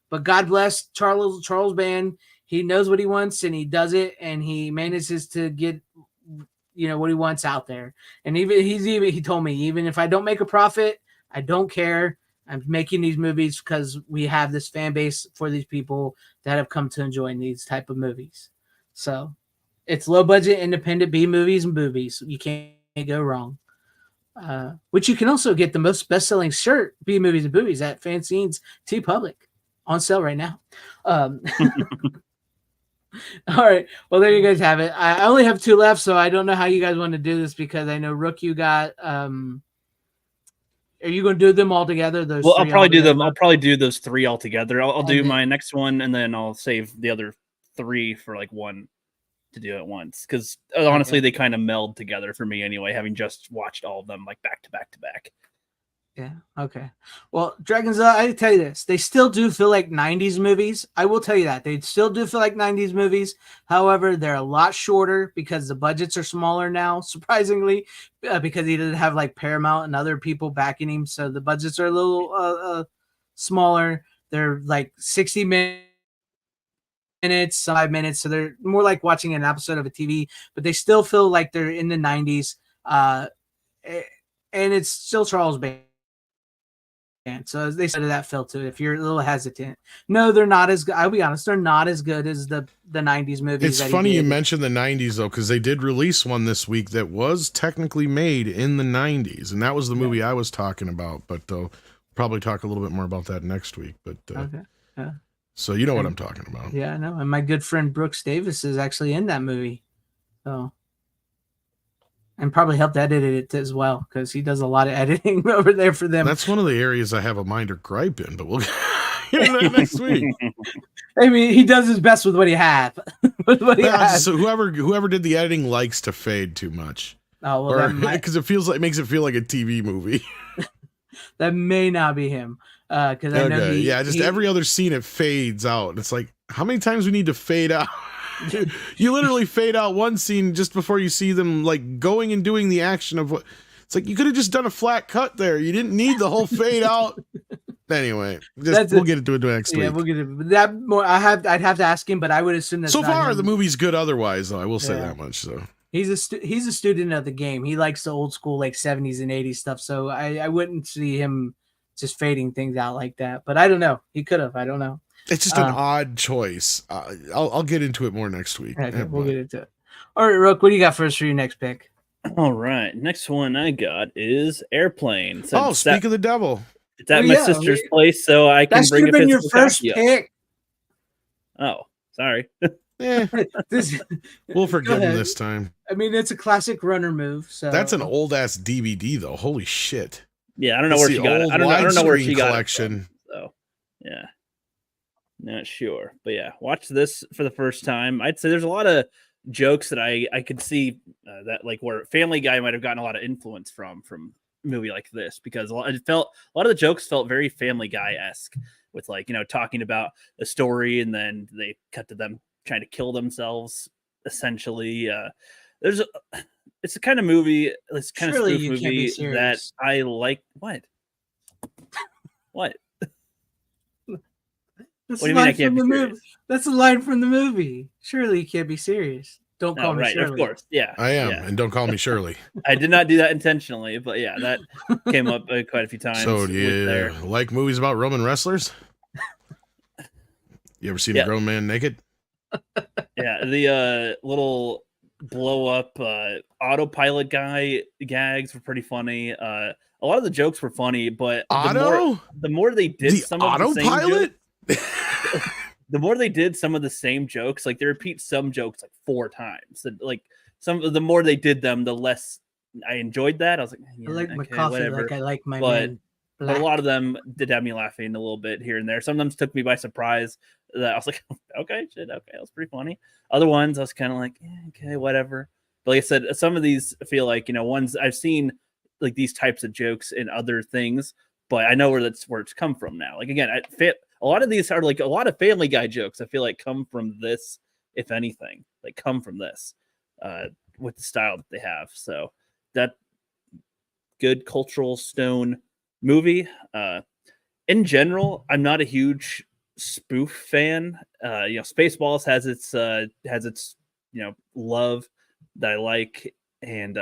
S3: But God bless Charles Band. He knows what he wants and he does it, and he manages to get what he wants out there. And he told me, even if I don't make a profit, I don't care. I'm making these movies because we have this fan base for these people that have come to enjoy these type of movies. So it's low budget, independent B movies and boobies. You can't go wrong. Which you can also get the most best-selling shirt, B movies and boobies, at FanZcene's TeePublic. On sale right now. All right. Well, there you guys have it. I only have 2 left, so I don't know how you guys want to do this because I know Rook, you got. Are you going to do them all together?
S4: Well, I'll probably do them. I'll probably do those 3 all together. I'll do my next one, and then I'll save the other 3 for like one to do at once. Because honestly, they kind of meld together for me anyway, having just watched all of them like back to back to back.
S3: Yeah. Okay. Well, Dragons, I tell you this, they still do feel like 90s movies. I will tell you that. They still do feel like 90s movies. However, they're a lot shorter because the budgets are smaller now, surprisingly, because he didn't have like Paramount and other people backing him. So the budgets are a little smaller. They're like 60 minutes, 5 minutes. So they're more like watching an episode of a TV, but they still feel like they're in the 90s. And it's still Charles Band. So as they said that feel to it, if you're a little hesitant, no, they're not as good. I'll be honest, they're not as good as the 90s movies.
S6: It's funny you mentioned the 90s though, because they did release one this week that was technically made in the 90s, and that was the movie I was talking about. But we'll probably talk a little bit more about that next week. But
S3: Okay. Yeah.
S6: So you know what I'm talking about.
S3: Yeah, I know. And my good friend Brooks Davis is actually in that movie. So and probably helped edit it as well, because he does a lot of editing over there for them.
S6: That's one of the areas I have a minor gripe in, but we'll get into that next week.
S3: I mean, he does his best with what he has.
S6: So whoever did the editing likes to fade too much.
S3: Oh well,
S6: because it makes it feel like a TV movie.
S3: That may not be him. Because I know
S6: every other scene it fades out. It's like, how many times we need to fade out? You literally fade out one scene just before you see them like going and doing the action of what. It's like you could have just done a flat cut there. You didn't need the whole fade out. Anyway, we'll get into it next week.
S3: Yeah, we'll get into that more. I'd have to ask him, but I would assume that
S6: so far the movie's good. Otherwise, though, I will say that much. So
S3: he's a student of the game. He likes the old school like 70s and 80s stuff. So I wouldn't see him just fading things out like that. But I don't know. He could have. I don't know.
S6: It's just an odd choice. I'll get into it more next week.
S3: Okay, we'll get into it. All right, Rook, what do you got for us for your next pick?
S4: All right, next one I got is Airplane.
S6: Speak of the devil.
S4: It's at my sister's place, so I can bring a physical
S3: your first pick.
S4: Oh, sorry.
S6: We'll forgive him this time.
S3: I mean, it's a classic runner move. So
S6: that's an old ass DVD, though. Holy shit!
S4: Yeah, I don't know where she got it. I don't know where she got
S6: collection.
S4: It from, so yeah. Not sure, but yeah, watch this for the first time. I'd say there's a lot of jokes that I could see that like where Family Guy might have gotten a lot of influence from a movie like this, because a lot of the jokes felt very Family Guy-esque, with like, you know, talking about a story and then they cut to them trying to kill themselves essentially. It's a kind of movie, it's kind of spoof movie that I like. What?
S3: That's
S4: what do you mean I can't be serious?
S3: That's a line from the movie. Surely you can't be serious. Don't call me Shirley.
S4: Of course. Yeah.
S6: I am. Yeah. And don't call me Shirley.
S4: I did not do that intentionally, but yeah, that came up quite a few times.
S6: So do you like movies about Roman wrestlers? You ever seen a grown man naked?
S4: Yeah. The little blow up autopilot guy gags were pretty funny. A lot of the jokes were funny, but the more they did some of the same jokes, the more they did some of the same jokes, like they repeat some jokes like 4 times. And like the more they did them, the less I enjoyed that. I was like,
S3: I like my coffee,
S4: whatever.
S3: like I like my
S4: but a lot of them did have me laughing a little bit here and there. Sometimes took me by surprise. That I was like, okay, that was pretty funny. Other ones I was kind of like, okay, whatever. But like I said, some of these feel like, you know, ones I've seen like these types of jokes in other things, but I know where it's come from now. Like again, a lot of these are like a lot of Family Guy jokes I feel like come from this, if anything, like come from this with the style that they have. So that good cultural stone movie. In general, I'm not a huge spoof fan. You know, Spaceballs has its you know, love that I like, and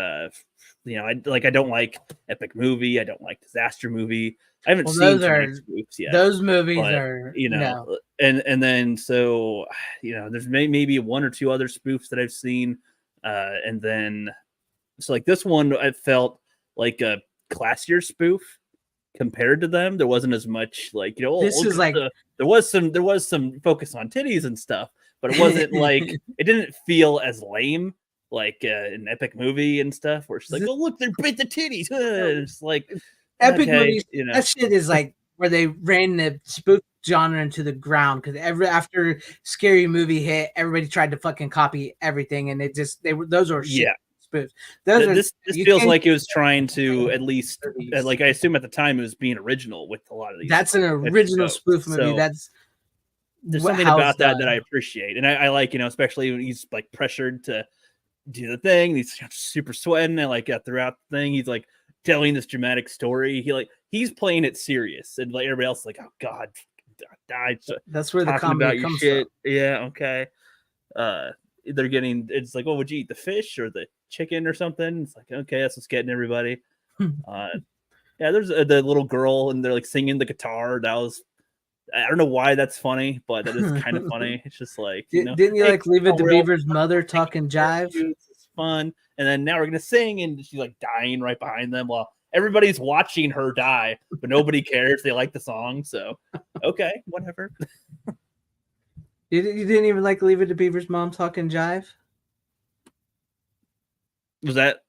S4: you know, I don't like epic movie. I don't like disaster movie. I haven't seen spoofs yet.
S3: Those movies are,
S4: you know, and then so, you know, there's maybe 1 or 2 other spoofs that I've seen, and then so like this one, I felt like a classier spoof compared to them. There wasn't as much like, you know,
S3: this is like
S4: there was some focus on titties and stuff, but it wasn't like it didn't feel as lame like an epic movie and stuff where she's like, oh look, they bit the titties. It's like
S3: epic movies. You know, that shit is like where they ran the spoof genre into the ground, because after Scary Movie hit, everybody tried to fucking copy everything, and those were shit spoofs. Those are
S4: This
S3: you
S4: feels
S3: can't-
S4: like it was trying to at least,
S3: 30s.
S4: like I assume at the time it was being original with a lot of these.
S3: That's an original
S4: jokes.
S3: spoof movie.
S4: So
S3: That's
S4: there's
S3: wha-
S4: something
S3: how
S4: about
S3: it's
S4: that
S3: done.
S4: I appreciate, and I like, especially when he's like pressured to do the thing. He's super sweating, and like throughout the thing, he's like telling this dramatic story. He's playing it serious, and like everybody else is like, oh god, die.
S3: That's where the
S4: Talking
S3: comedy
S4: about your
S3: comes
S4: shit.
S3: from.
S4: Yeah, okay. They're getting, it's like, oh, would you eat the fish or the chicken or something? It's like, okay, that's what's getting everybody. Yeah, there's the little girl and they're like singing the guitar. That was, I don't know why that's funny, but that is kind of funny. It's just like,
S3: Didn't you
S4: hey,
S3: like Leave It to
S4: we're all
S3: Beaver's mother talking jive?
S4: It's fun. And then now we're gonna sing, and she's like dying right behind them while everybody's watching her die, but nobody cares. They like the song, so okay, whatever.
S3: You didn't even like Leave It to Beaver's mom talking jive?
S4: Was that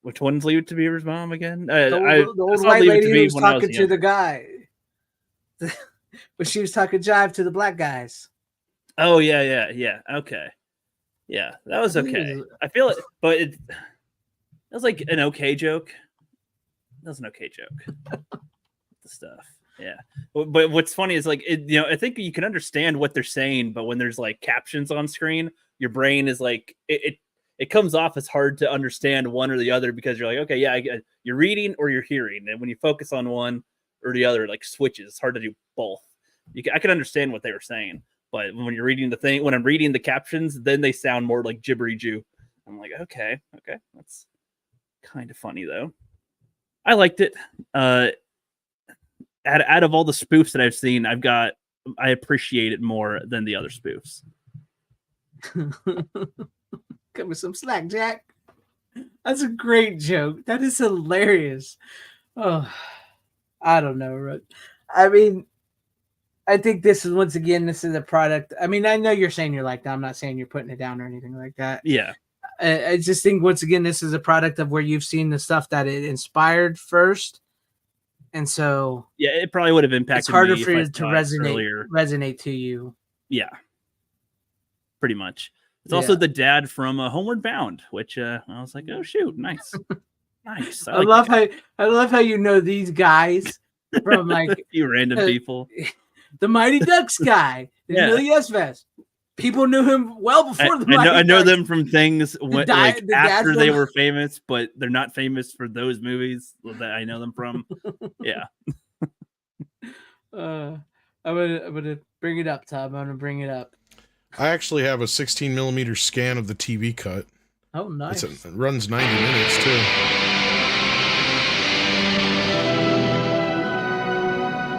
S4: which one's Leave It to Beaver's mom again?
S3: The old
S4: saw
S3: white
S4: Leave It to
S3: lady who
S4: Beaver
S3: was
S4: when I
S3: talking to
S4: younger.
S3: the guy. But she was talking jive to the black guys.
S4: Oh yeah. Okay, yeah, that was
S3: I believe
S4: okay.
S3: it was-
S4: I feel it, but it was like an okay joke. That was an okay joke. The stuff, yeah. But what's funny is like I think you can understand what they're saying, but when there's like captions on screen, your brain is like it comes off as hard to understand one or the other because you're like, okay, yeah, you're reading or you're hearing, and when you focus on one or the other, like switches. It's hard to do both. I can understand what they were saying, but when you're reading the thing, when I'm reading the captions, then they sound more like gibbery Jew. I'm like, okay, that's kind of funny though. I liked it. Out of all the spoofs that I've seen, I appreciate it more than the other spoofs.
S3: Cut me some slack, Jack. That's a great joke. That is hilarious. Oh, I don't know, Rook. I mean, I think this is this is a product. I mean, I know you're saying you're like that. I'm not saying you're putting it down or anything like that.
S4: Yeah.
S3: I just think once again, this is a product of where you've seen the stuff that it inspired first, and so
S4: Yeah, it probably would have impacted.
S3: it's harder
S4: me
S3: for
S4: if I
S3: it to
S4: saw
S3: resonate to you.
S4: Yeah, pretty much. It's also the dad from Homeward Bound, which I was like, oh shoot, nice, nice.
S3: I love how you know these guys from like
S4: a few random people.
S3: The Mighty Ducks guy,
S4: Yeah.
S3: Emilio Estevez. People knew him well before the Mighty
S4: I know
S3: Ducks.
S4: them from things when, like
S3: the dad
S4: after
S3: from-
S4: they were famous, but they're not famous for those movies that I know them from. Yeah.
S3: I'm gonna bring it up, Tom. I'm gonna bring it up.
S6: I actually have a 16 millimeter scan of the TV cut.
S3: Oh, nice.
S6: It runs 90 minutes too.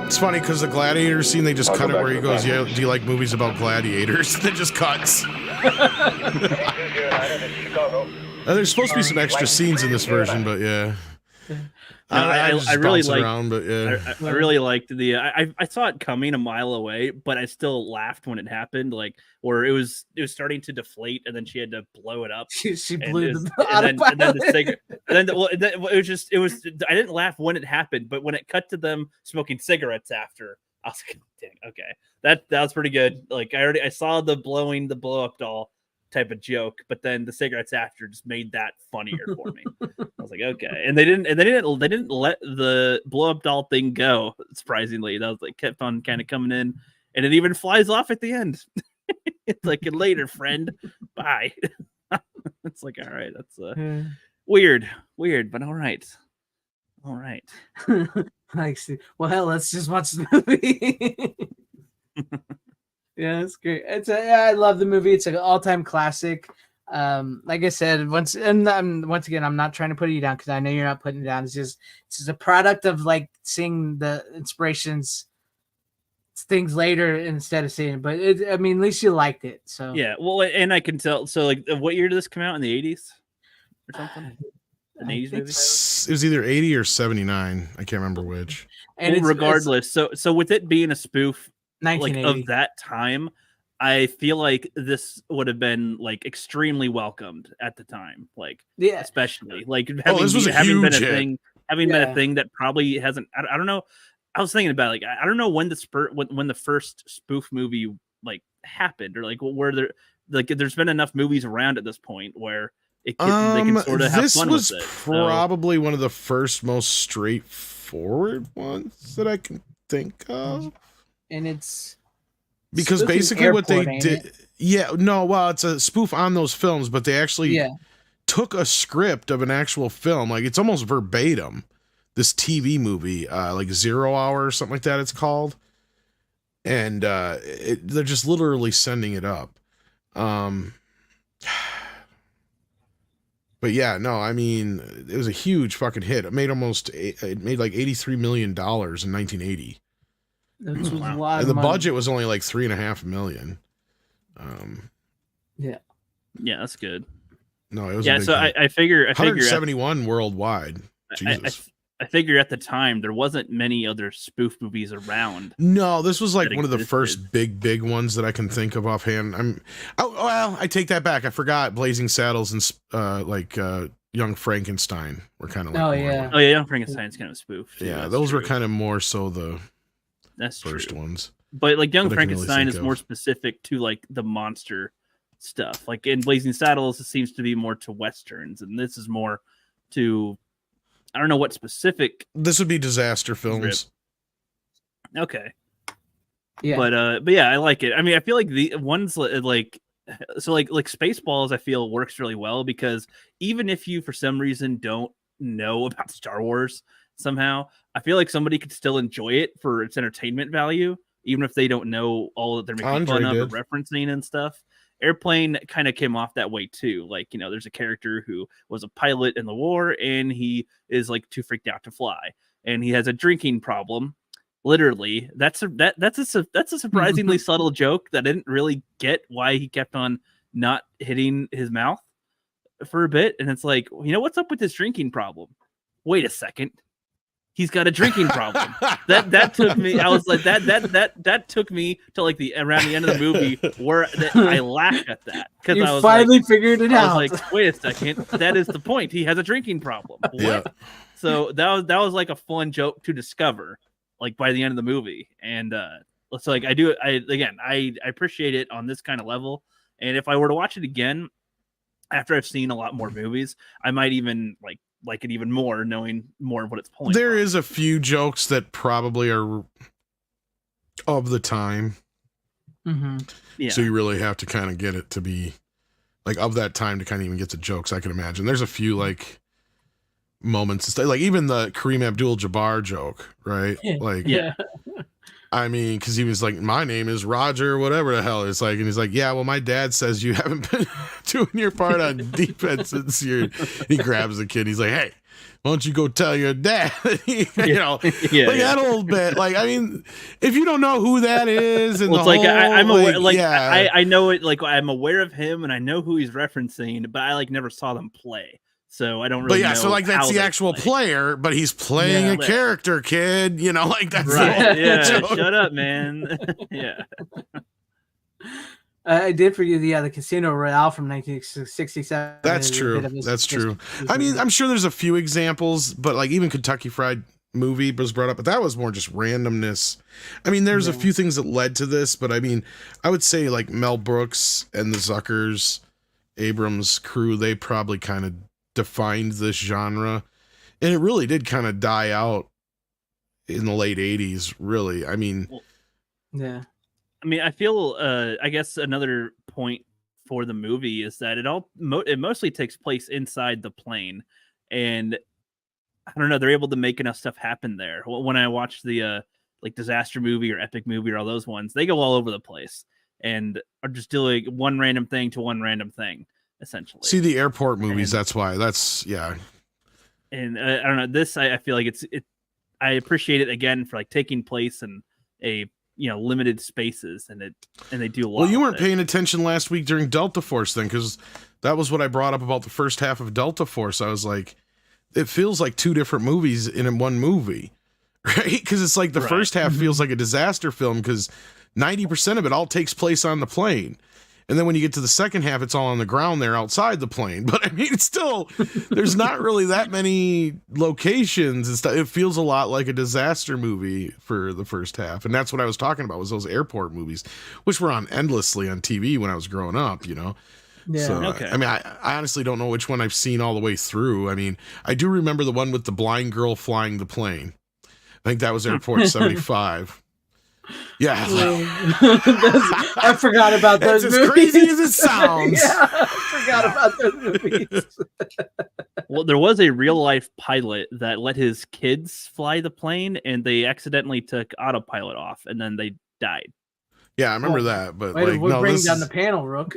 S6: It's funny because the gladiator scene, they just cut it where he goes, "Yeah, do you like movies about gladiators?" It just cuts. There's supposed to be some extra scenes in this version, but yeah. I really
S4: like.
S6: around, but yeah.
S4: I really liked the. I saw it coming a mile away, but I still laughed when it happened. Like, where it was starting to deflate, and then she had to blow it up.
S3: She blew the
S4: and then the
S3: autopilot.
S4: cigarette. And then it was. I didn't laugh when it happened, but when it cut to them smoking cigarettes after, I was like, dang, okay, that was pretty good. Like I saw the blow up doll type of joke, but then the cigarettes after just made that funnier for me. I was like, okay, and they didn't let the blow up doll thing go. Surprisingly, that was like kept on kind of coming in, and it even flies off at the end. It's like, later, friend, bye. It's like, all right, that's weird, but all right.
S3: Like, well, hell, let's just watch the movie. Yeah, it's great. I love the movie. It's an all-time classic. Like I said, once again, I'm not trying to put you down because I know you're not putting it down. It's just a product of like seeing the inspirations, things later instead of seeing it. But at least you liked it. So
S4: yeah, well, and I can tell. So, like, what year did this come out? In the 80s or something? An 80s movie?
S6: It was either 80 or 79. I can't remember which.
S3: And
S4: well, regardless, so with it being a spoof like
S3: 1980.
S4: of that time, I feel like this would have been like extremely welcomed at the time, like especially like having
S6: this was a
S4: having been
S6: huge
S4: a
S6: hit.
S4: thing, been a thing that probably hasn't. I don't know. I was thinking about, like, I don't know when when the first spoof movie like happened, or like where there, like, there's been enough movies around at this point where they can sort of have
S6: this
S4: fun
S6: was
S4: with it.
S6: probably one of the first most straightforward ones that I can think of.
S3: And it's
S6: Because
S3: spoofing
S6: basically what they
S3: Airport, ain't
S6: did,
S3: it?
S6: yeah, no, well, it's a spoof on those films, but they actually took a script of an actual film, like it's almost verbatim. This TV movie, like 0 Hour or something like that, it's called, and they're just literally sending it up. But yeah, no, I mean, it was a huge fucking hit. It made like $83 million in 1980.
S3: Which was a
S4: Wow.
S3: lot
S6: And
S3: of
S6: the
S3: money.
S6: budget was only like $3.5 million.
S3: Yeah.
S4: Yeah, that's good.
S6: No, it was
S4: Yeah,
S6: a big
S4: so
S6: hit.
S4: I figure
S6: 171 worldwide. Jesus.
S4: I figure at the time there wasn't many other spoof movies around.
S6: No, this was like
S4: that
S6: one of the
S4: existed.
S6: first big ones that I can think of offhand. Well, I take that back. I forgot Blazing Saddles and Young Frankenstein were kind of like
S3: Oh,
S6: more
S3: yeah.
S6: like-
S4: Oh yeah, Young Frankenstein's kind of spoof. Too.
S6: yeah,
S4: That's
S6: those were
S4: true.
S6: kind of more so the
S4: That's
S6: first
S4: true.
S6: ones.
S4: But like Young
S6: that I can really
S4: Frankenstein
S6: think
S4: is more
S6: of.
S4: specific to like the monster stuff. Like in Blazing Saddles, it seems to be more to westerns, and this is more to I don't know what specific.
S6: This would be disaster films.
S4: Okay,
S3: Yeah.
S4: but yeah, I like it. I mean, I feel like the ones like Spaceballs, I feel works really well because even if you for some reason don't know about Star Wars somehow, I feel like somebody could still enjoy it for its entertainment value, even if they don't know all that they're making
S6: Andre
S4: fun of
S6: did.
S4: or referencing and stuff. Airplane kind of came off that way too. Like, you know, there's a character who was a pilot in the war and he is like too freaked out to fly, and he has a drinking problem. Literally, that's a surprisingly subtle joke that I didn't really get why he kept on not hitting his mouth for a bit. And it's like, you know, what's up with this drinking problem? Wait a second. He's got a drinking problem. That took me. I was like, that took me to like around the end of the movie where I laughed at that because
S3: You
S4: I was
S3: finally
S4: like,
S3: figured it out.
S4: I was like, wait a second, that is the point. He has a drinking problem. What?
S6: Yeah.
S4: So that was like a fun joke to discover, like by the end of the movie. And so like I appreciate it on this kind of level. And if I were to watch it again after I've seen a lot more movies, I might even like it even more, knowing more of what it's pulling.
S6: There
S4: from.
S6: is a few jokes that probably are of the time.
S3: Mm-hmm.
S4: Yeah.
S6: So you really have to kind of get it to be like of that time to kind of even get the jokes. I can imagine there's a few like moments and stuff, like even the Kareem Abdul-Jabbar joke, right? Like,
S4: Yeah.
S6: I mean, because he was like, my name is Roger, whatever the hell it's like, and he's like, yeah, well, my dad says you haven't been doing your part on defense since you're. He grabs the kid, he's like, hey, why don't you go tell your dad? You know,
S4: Yeah,
S6: like that a little bit. Like, I mean, if you don't know who that is, and
S4: Well,
S6: the
S4: it's like
S6: whole,
S4: I'm aware, like
S6: yeah.
S4: I know it, like I'm aware of him and I know who he's referencing, but I like never saw them play, so I don't really.
S6: But yeah,
S4: know
S6: so like that's
S4: how
S6: the
S4: they
S6: actual
S4: play.
S6: player, but he's playing
S3: Yeah.
S6: a character, kid. You know, like that's the
S4: Right?
S6: whole
S4: Yeah.
S6: joke.
S4: Shut up, man. Yeah.
S3: I did for you the Casino Royale from 1967.
S6: That's
S3: is a
S6: true.
S3: bit of a-
S6: That's true. I mean, I'm sure there's a few examples, but like even Kentucky Fried Movie was brought up, but that was more just randomness. I mean, there's a
S3: Yeah.
S6: few things that led to this, but I mean, I would say like Mel Brooks and the Zuckers, Abrams crew, they probably kind of defined this genre, and it really did kind of die out in the late 80s, really. I mean,
S3: Yeah.
S4: I mean, I feel. I guess another point for the movie is that it mostly takes place inside the plane, and I don't know. They're able to make enough stuff happen there. When I watch the like disaster movie or epic movie or all those ones, they go all over the place and are just doing one random thing to one random thing, essentially.
S6: see the airport movies,
S4: And-
S6: that's why. That's, yeah.
S4: And I don't know. This I feel like it. I appreciate it again for like taking place in a limited spaces, and they do a lot.
S6: Well, you
S4: with
S6: weren't
S4: it.
S6: paying attention last week during Delta Force then, because that was what I brought up about the first half of Delta Force. I was like, it feels like two different movies in one movie, right? Because it's like the
S4: Right.
S6: first half feels like a disaster film because 90% of it all takes place on the plane. And then when you get to the second half, it's all on the ground there outside the plane. But I mean, it's still, there's not really that many locations and stuff. It feels a lot like a disaster movie for the first half. And that's what I was talking about, was those airport movies, which were on endlessly on TV when I was growing up, you know.
S3: Yeah.
S6: So,
S4: Okay.
S6: I mean, I honestly don't know which one I've seen all the way through. I mean, I do remember the one with the blind girl flying the plane. I think that was Airport 75. Yeah.
S3: I forgot about those
S6: It's as
S3: movies.
S6: crazy as it sounds.
S3: Yeah, I forgot about those movies.
S4: Well, there was a real life pilot that let his kids fly the plane, and they accidentally took autopilot off, and then they died.
S6: Yeah, I remember that, but
S3: Wait,
S6: like,
S3: we're
S6: no,
S3: bringing
S6: this
S3: down
S6: is,
S3: the panel, Rook.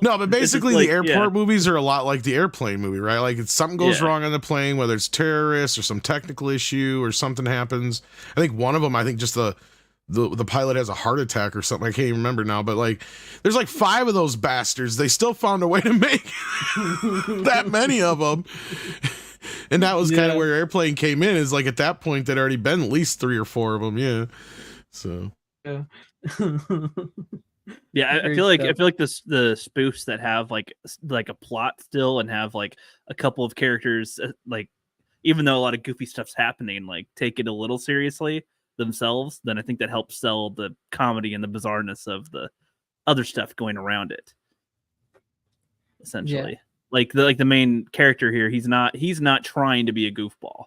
S6: no, but basically
S4: like,
S6: the airport
S4: yeah.
S6: movies are a lot like the airplane movie, right? Like, if something goes
S4: Yeah.
S6: wrong on the plane, whether it's terrorists or some technical issue or something happens. I think one of them, I think just the pilot has a heart attack or something. I can't even remember now, but like, there's like 5 of those bastards. They still found a way to make that many of them. And that was kind of where Airplane came in, is like at that point there'd already been at least 3 or 4 of them. Yeah. So.
S3: Yeah.
S4: Yeah, I
S3: Great
S4: feel like
S3: stuff.
S4: the spoofs that have like a plot still and have like a couple of characters like, even though a lot of goofy stuff's happening, like take it a little seriously themselves, then I think that helps sell the comedy and the bizarreness of the other stuff going around it. Essentially, like the main character here, he's not trying to be a goofball,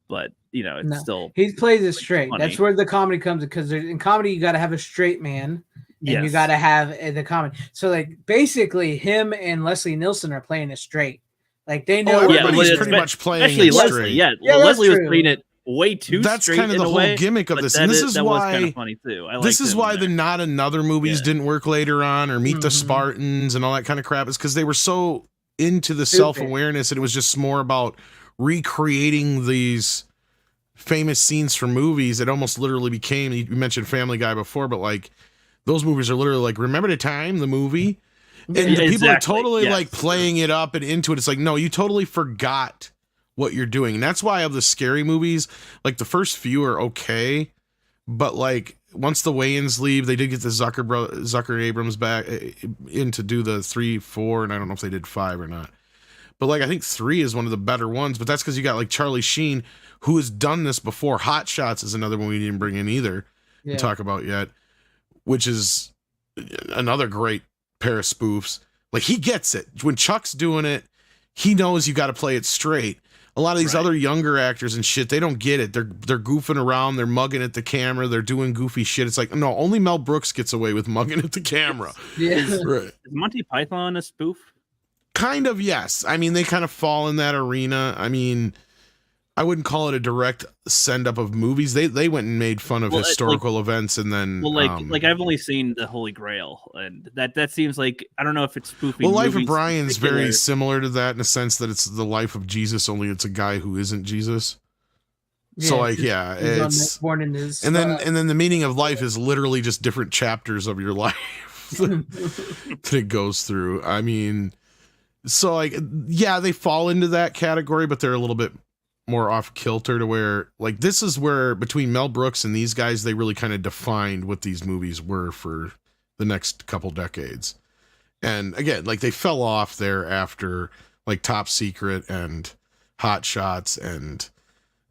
S4: but it's still
S3: he plays it straight.
S4: funny.
S3: That's where the comedy comes, because in comedy you got to have a straight man, and you got to have the comedy. So like basically, him and Leslie Nielsen are playing it straight. Like they know.
S6: everybody's pretty much playing
S4: especially
S6: it
S4: Leslie.
S6: straight.
S4: Yeah,
S3: that's
S4: Leslie was
S3: true.
S4: playing it way too.
S6: That's
S4: straight
S6: kind of
S4: in
S6: the
S4: a
S6: whole
S4: way,
S6: gimmick of
S4: but
S6: this,
S4: that
S6: and this
S4: is-
S6: is
S4: that was
S6: why
S4: kind of funny too.
S6: this is why the Not Another movies
S4: Yeah.
S6: didn't work later on, or Meet the Spartans and all that kind of crap, is because they were so into the
S3: Stupid.
S6: self-awareness, and it was just more about recreating these famous scenes from movies. It almost literally became, you mentioned Family Guy before, but like those movies are literally like, remember the time, the movie? And
S4: Yeah,
S6: the people are
S4: exactly.
S6: totally
S4: Yes.
S6: like playing it up and into it. It's like, no, you totally forgot what you're doing. And that's why of the scary movies, like the first few are okay, but like once the Wayans leave, they did get the Zucker Abrams back in to do the 3, 4, and I don't know if they did 5 or not. But like, I think 3 is one of the better ones, but that's because you got like Charlie Sheen, who has done this before. Hot Shots is another one we didn't bring in either to talk about yet, which is another great pair of spoofs. Like, he gets it. When Chuck's doing it, he knows you got to play it straight. A lot of these other younger actors and shit, they don't get it. They're goofing around, they're mugging at the camera, they're doing goofy shit. It's like, no, only Mel Brooks gets away with mugging at the camera. Right.
S4: Is Monty Python a spoof?
S6: Kind of, yes. I mean, they kind of fall in that arena. I mean, I wouldn't call it a direct send up of movies. They went and made fun of historical events, and then
S4: like I've only seen The Holy Grail, and that seems like, I don't know if it's spoofing.
S6: well, Life of
S4: movies
S6: Brian's
S4: in particular.
S6: very similar to that in the sense that it's the life of Jesus, only it's a guy who isn't Jesus. So like, yeah, it's
S3: born in his,
S6: and then the meaning of life is literally just different chapters of your life that it goes through. I mean, so like, yeah, they fall into that category, but they're a little bit more off kilter to where, like, this is where between Mel Brooks and these guys, they really kind of defined what these movies were for the next couple decades. And again, like, they fell off there after like Top Secret and Hot Shots and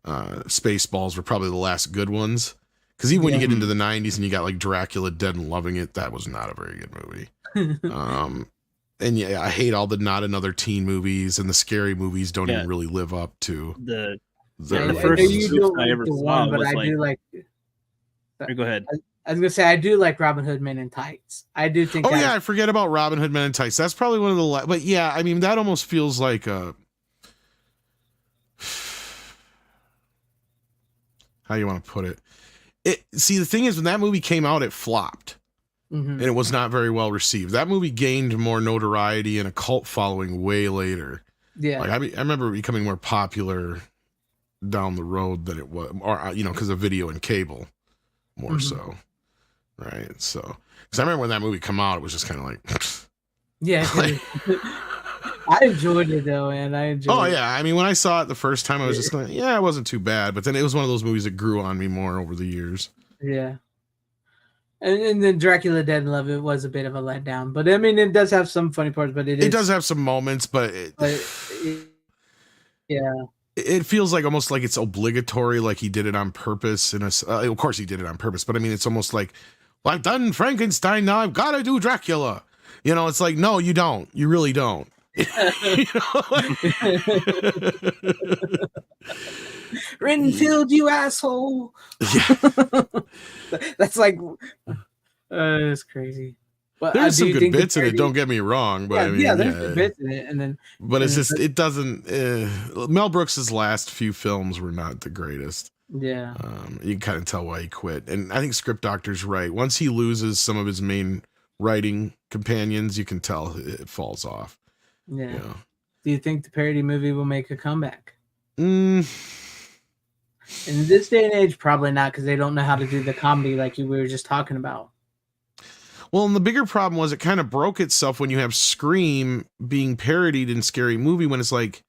S6: Spaceballs were probably the last good ones. Because even when you get into the 90s and you got like Dracula Dead and Loving It, that was not a very good movie. And yeah, I hate all the Not Another Teen movies, and the scary movies don't even really live up to
S4: the
S6: their
S4: first
S6: movies.
S3: you
S4: spoof
S3: don't
S4: I
S3: like
S4: ever
S3: the
S4: saw
S3: one, but
S4: was
S3: I
S4: like,
S3: do like.
S4: go ahead.
S3: I was gonna say I do like Robin Hood Men in Tights. I do think.
S6: Oh yeah, I forget about Robin Hood Men in Tights. That's probably one of the but yeah, I mean, that almost feels like a, how you want to put it. See, the thing is, when that movie came out, it flopped. And it was not very well received. That movie gained more notoriety and a cult following way later.
S3: Yeah,
S6: like I remember it becoming more popular down the road than it was, or because of video and cable, more so, right? So, because I remember when that movie came out, it was just kind of like,
S3: yeah. I enjoyed it though, and I enjoyed.
S6: Oh yeah, I mean, when I saw it the first time, I was just like, yeah, it wasn't too bad. But then it was one of those movies that grew on me more over the years.
S3: Yeah. And then Dracula Dead and Love It was a bit of a letdown, but I mean, it does have some funny parts. But it
S6: does have some moments, but
S3: yeah,
S6: it feels like almost like it's obligatory, like he did it on purpose. And of course, he did it on purpose, but I mean, it's almost like, well, I've done Frankenstein, now I've got to do Dracula. You know, it's like, no, you don't. You really don't.
S3: Renfield, you asshole.
S6: Yeah.
S3: That's like, it's crazy. But
S6: There's
S3: do
S6: some
S3: you
S6: good
S3: think the
S6: bits in it.
S3: parody-
S6: Don't get me wrong, but
S3: Yeah,
S6: I mean,
S3: yeah, there's good bits in it, and then
S6: but it's
S3: and
S6: just, it doesn't. Mel Brooks's last few films were not the greatest.
S3: yeah,
S6: You can kind of tell why he quit, and I think Script Doctor's right. Once he loses some of his main writing companions, you can tell it falls off.
S3: yeah.
S6: You know?
S3: Do you think the parody movie will make a comeback?
S6: Mm,
S3: In this day and age, probably not, because they don't know how to do the comedy like we were just talking about.
S6: well, and the bigger problem was it kind of broke itself when you have Scream being parodied in Scary Movie, when it's like,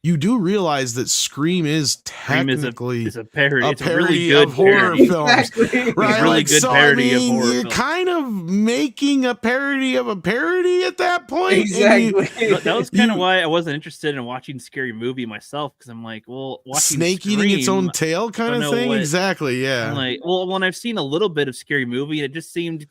S6: you do realize that Scream is technically
S4: is a parody.
S6: a
S4: It's a really
S6: parody
S4: good
S6: of horror
S4: parody.
S6: films,
S3: Exactly.
S6: right?
S4: really
S6: Like,
S4: good
S6: so,
S4: parody
S6: I
S4: of
S6: mean,
S4: horror
S6: you're
S4: films.
S6: kind of making a parody of a parody at that point. and
S3: Exactly.
S4: That was kind of
S6: You-
S4: why I wasn't interested in watching Scary Movie myself, because I'm like, well, watching
S6: snake eating its own
S4: Scream,
S6: tail kind
S4: don't
S6: of
S4: know
S6: thing.
S4: what-
S6: Exactly. Yeah.
S4: I'm like, well, when I've seen a little bit of Scary Movie, it seemed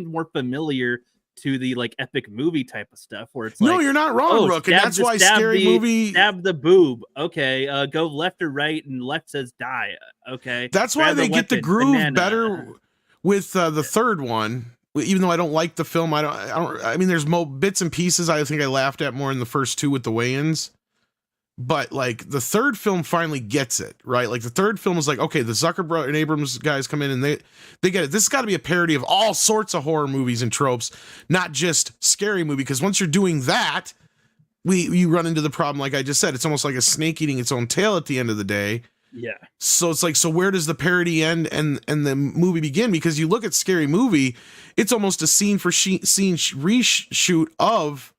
S4: more familiar to the like epic movie type of stuff, where it's like,
S6: No, you're not wrong, Rook, and
S4: stab
S6: that's
S4: the-
S6: why
S4: stab
S6: Scary
S4: the-
S6: Movie.
S4: stab the boob. Okay, go left or right, and left says die. Okay,
S6: That's why
S4: grab
S6: they get the
S4: weapon,
S6: groove
S4: banana.
S6: better with the third one. Even though I don't like the film, I mean, there's bits and pieces I think I laughed at more in the first two with the weigh-ins. But like the third film finally gets it, right? Like the third film is like, okay, the Zuckerberg and Abrams guys come in and they get it. This has got to be a parody of all sorts of horror movies and tropes, not just Scary Movie. Because once you're doing that, you run into the problem, like I just said, it's almost like a snake eating its own tail at the end of the day.
S4: Yeah.
S6: So it's like, so where does the parody end and the movie begin? Because you look at Scary Movie, it's almost a scene for scene reshoot of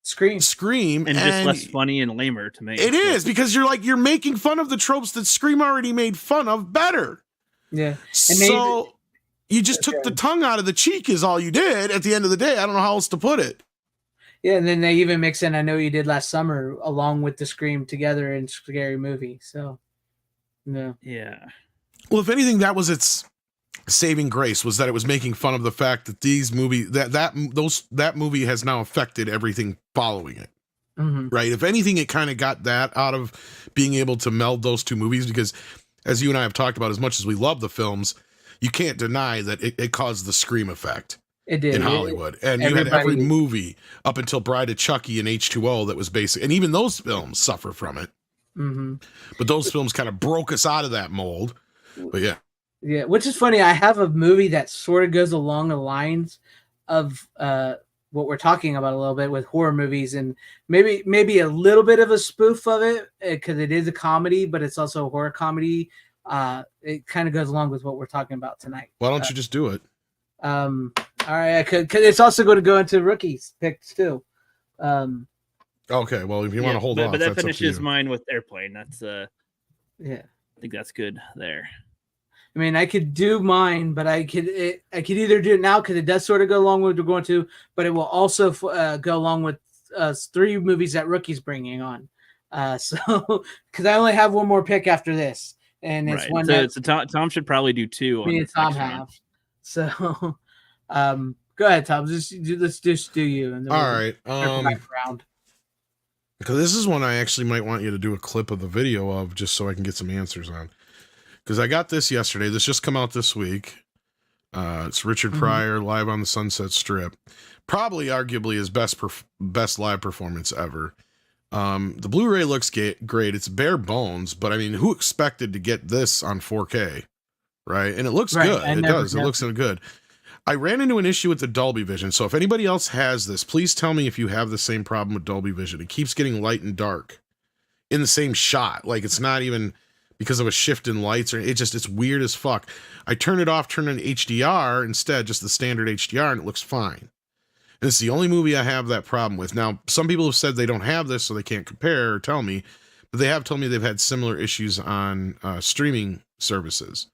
S6: Scream,
S4: And just less funny and lamer to me.
S6: It is, because you're making fun of the tropes that Scream already made fun of better.
S3: Yeah. And
S6: So you just took the tongue out of the cheek is all you did at the end of the day. I don't know how else to put it.
S3: Yeah, and then they even mix in I Know You Did Last Summer along with the Scream together in Scary Movie. So, no.
S4: Yeah.
S6: Well, if anything, that was its saving grace, was that it was making fun of the fact that that movie has now affected everything following it.
S3: Mm-hmm.
S6: Right? If anything, it kind of got that out of being able to meld those two movies, because as you and I have talked about, as much as we love the films, you can't deny that it caused the Scream effect.
S3: It did.
S6: In Hollywood. And you had every movie up until Bride of Chucky and H2O that was basic. And even those films suffer from it.
S3: Mm-hmm.
S6: But those films kind of broke us out of that mold. But yeah.
S3: Yeah, which is funny. I have a movie that sort of goes along the lines of what we're talking about a little bit with horror movies, and maybe a little bit of a spoof of it, because it is a comedy, but it's also a horror comedy. It kind of goes along with what we're talking about tonight.
S6: Why don't you just do it?
S3: All right, I could, because it's also going to go into rookies picks too.
S6: Okay, well, if you want to hold off,
S4: but that
S6: that's
S4: finishes
S6: up to you.
S4: mine with Airplane. That's
S3: Yeah.
S4: I think that's good there.
S3: I mean, I could do mine, but I could either do it now because it does sort of go along with what we're going to, but it will also go along with 3 movies that Rookie's bringing on. So because I only have one more pick after this, and it's one
S4: so Tom should probably do 2.
S3: Me and Tom have. So, go ahead, Tom. Let's just do you. And then
S6: all right.
S3: Round.
S6: Because this is one I actually might want you to do a clip of the video of, just so I can get some answers on. Because I got this yesterday. This just come out this week. It's Richard Pryor live on the Sunset Strip. Probably, arguably, his best live performance ever. The Blu-ray looks great. It's bare bones, but I mean, who expected to get this on 4K, right? And it looks good. It does. It looks good. I ran into an issue with the Dolby Vision. So if anybody else has this, please tell me if you have the same problem with Dolby Vision. It keeps getting light and dark in the same shot. Like, it's not even because of a shift in lights, or it's weird as fuck. I turn it off, turn on HDR instead, just the standard HDR, and it looks fine. And it's the only movie I have that problem with. Now, some people have said they don't have this, so they can't compare or tell me, but they have told me they've had similar issues on streaming services